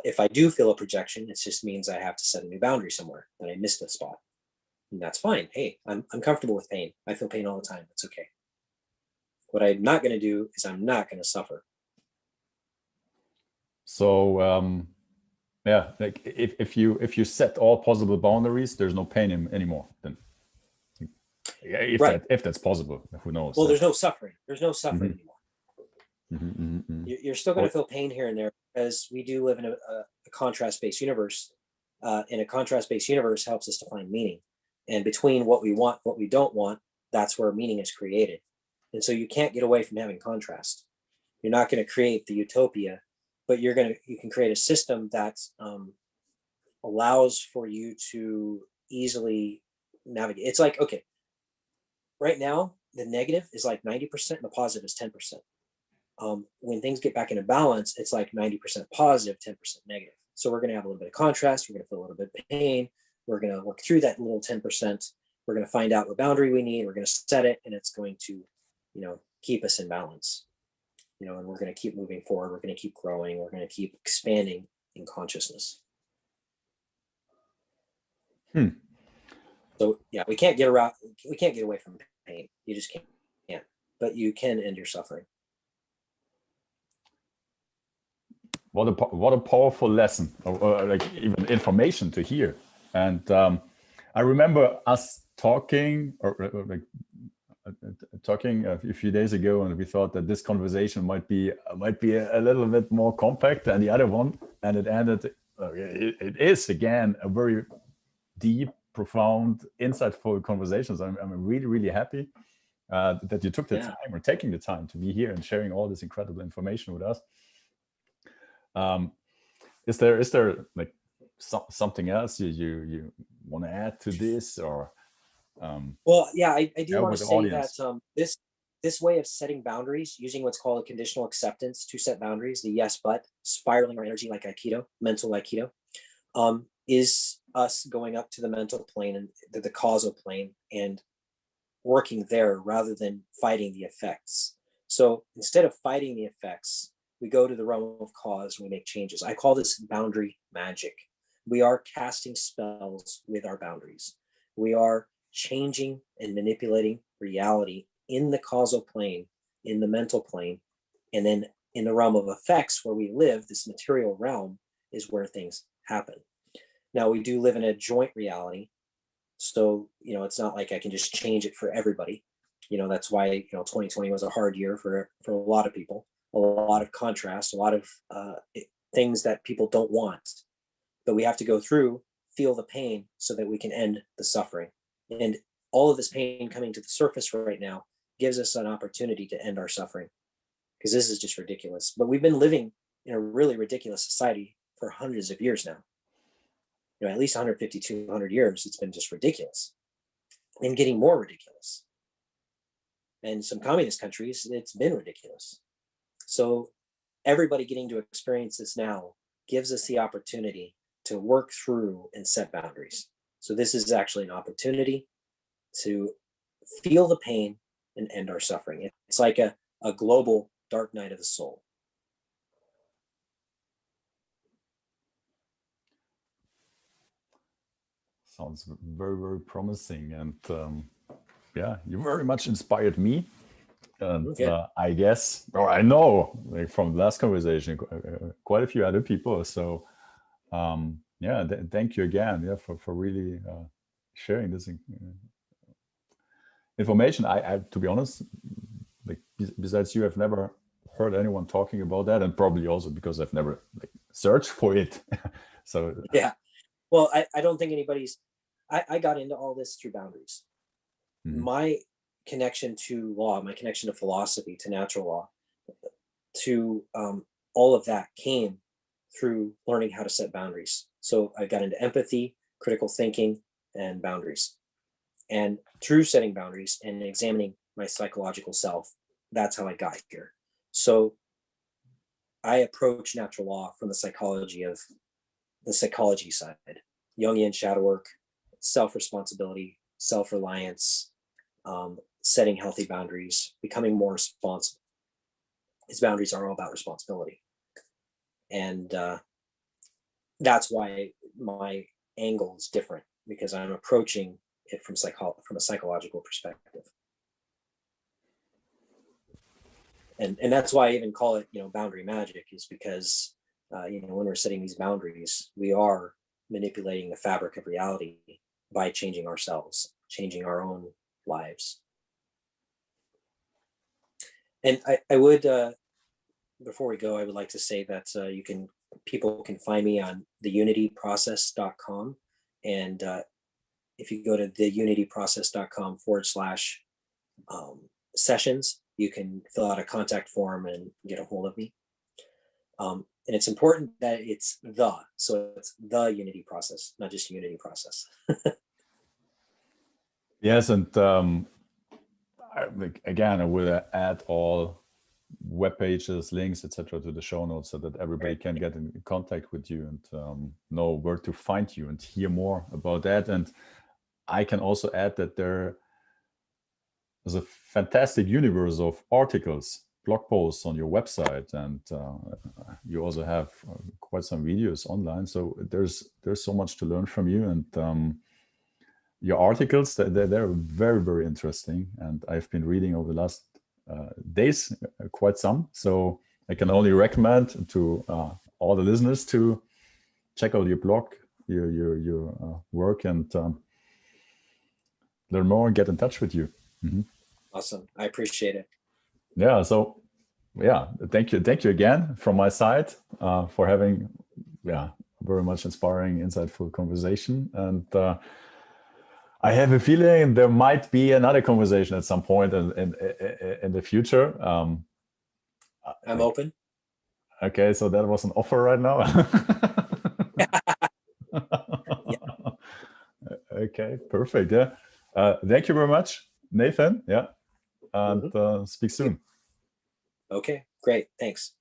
S2: If I do feel a projection, it just means I have to set a new boundary somewhere, that I missed a spot. And that's fine. Hey, I'm comfortable with pain. I feel pain all the time. It's okay. What I'm not going to do is I'm not going to suffer.
S1: So yeah, like if you set all possible boundaries, there's no pain anymore. Then, if that's possible, who knows?
S2: Well, there's no suffering. There's no suffering anymore. You're still going to feel pain here and there, because we do live in a contrast-based universe, and a contrast-based universe helps us to find meaning. And between what we want, what we don't want, that's where meaning is created. And so you can't get away from having contrast. You're not going to create the utopia, but you can create a system that allows for you to easily navigate. It's like, okay, right now the negative is like 90% and the positive is 10%. When things get back into balance, it's like 90% positive, 10% negative. So we're going to have a little bit of contrast. We're going to feel a little bit of pain. We're going to work through that little 10%. We're going to find out what boundary we need. We're going to set it, and it's going to, keep us in balance. And we're going to keep moving forward. We're going to keep growing. We're going to keep expanding in consciousness. So yeah, we can't get away from pain. You just can't. But you can end your suffering.
S1: What a powerful lesson, or like even information to hear. And I remember us talking a few days ago, and we thought that this conversation might be a little bit more compact than the other one, and it ended. It is again a very deep, profound, insightful conversations. I'm really, really happy that you took the time, or taking the time, to be here and sharing all this incredible information with us. Is there like something else you want to add to this, or?
S2: Well, yeah, I do want to say that this way of setting boundaries, using what's called a conditional acceptance to set boundaries, the yes but, spiraling our energy like Aikido, mental Aikido, is us going up to the mental plane and the causal plane and working there rather than fighting the effects. So instead of fighting the effects, we go to the realm of cause and we make changes. I call this boundary magic. We are casting spells with our boundaries. We are changing and manipulating reality in the causal plane, in the mental plane, and then in the realm of effects where we live, this material realm, is where things happen. Now, we do live in a joint reality. So, it's not like I can just change it for everybody. That's why, 2020 was a hard year for a lot of people, a lot of contrast, a lot of things that people don't want. But we have to go through, feel the pain so that we can end the suffering. And all of this pain coming to the surface right now gives us an opportunity to end our suffering, because this is just ridiculous. But we've been living in a really ridiculous society for hundreds of years now. At least 150, 200 years, it's been just ridiculous and getting more ridiculous. And some communist countries, it's been ridiculous. So everybody getting to experience this now gives us the opportunity to work through and set boundaries. So this is actually an opportunity to feel the pain and end our suffering. It's like a global dark night of the soul.
S1: Sounds very, very promising. And yeah, you very much inspired me. And
S2: Okay.
S1: I guess, or I know, like from the last conversation, quite a few other people. So yeah, thank you again, for really sharing this information. I to be honest, like besides you, I've never heard anyone talking about that, and probably also because I've never searched for it. So
S2: yeah. Well, I don't think anybody's. I got into all this through boundaries.
S1: Mhm.
S2: My connection to law, my connection to philosophy, to natural law, to all of that came through learning how to set boundaries. So I got into empathy, critical thinking, and boundaries. And through setting boundaries and examining my psychological self, that's how I got here. So I approach natural law from the psychology side, Jungian shadow work, self-responsibility, self-reliance, setting healthy boundaries, becoming more responsible. His boundaries are all about responsibility. And that's why my angle is different, because I'm approaching it from a psychological perspective. And that's why I even call it, boundary magic, is because, when we're setting these boundaries, we are manipulating the fabric of reality by changing ourselves, changing our own lives. And I would, before we go, I would like to say that people can find me on theunityprocess.com. And if you go to theunityprocess.com/sessions, you can fill out a contact form and get a hold of me. And it's important that so it's the Unity process, not just Unity process.
S1: Yes, and again, I will add all web pages, links, etc., to the show notes so that everybody can get in contact with you and know where to find you and hear more about that. And I can also add that there is a fantastic universe of articles, blog posts on your website, and you also have quite some videos online. So there's so much to learn from you, and your articles, they're very, very interesting, and I've been reading over the last days quite some. So I can only recommend to all the listeners to check out your blog, your work, and learn more and get in touch with you. Mm-hmm.
S2: Awesome. I appreciate it.
S1: Yeah. So yeah, thank you again from my side for having very much inspiring, insightful conversation. And I have a feeling there might be another conversation at some point in the future.
S2: I'm open.
S1: Okay, so that was an offer right now.
S2: Yeah.
S1: Okay, perfect. Yeah. Thank you very much, Nathan. Yeah. And speak soon.
S2: Okay, great. Thanks.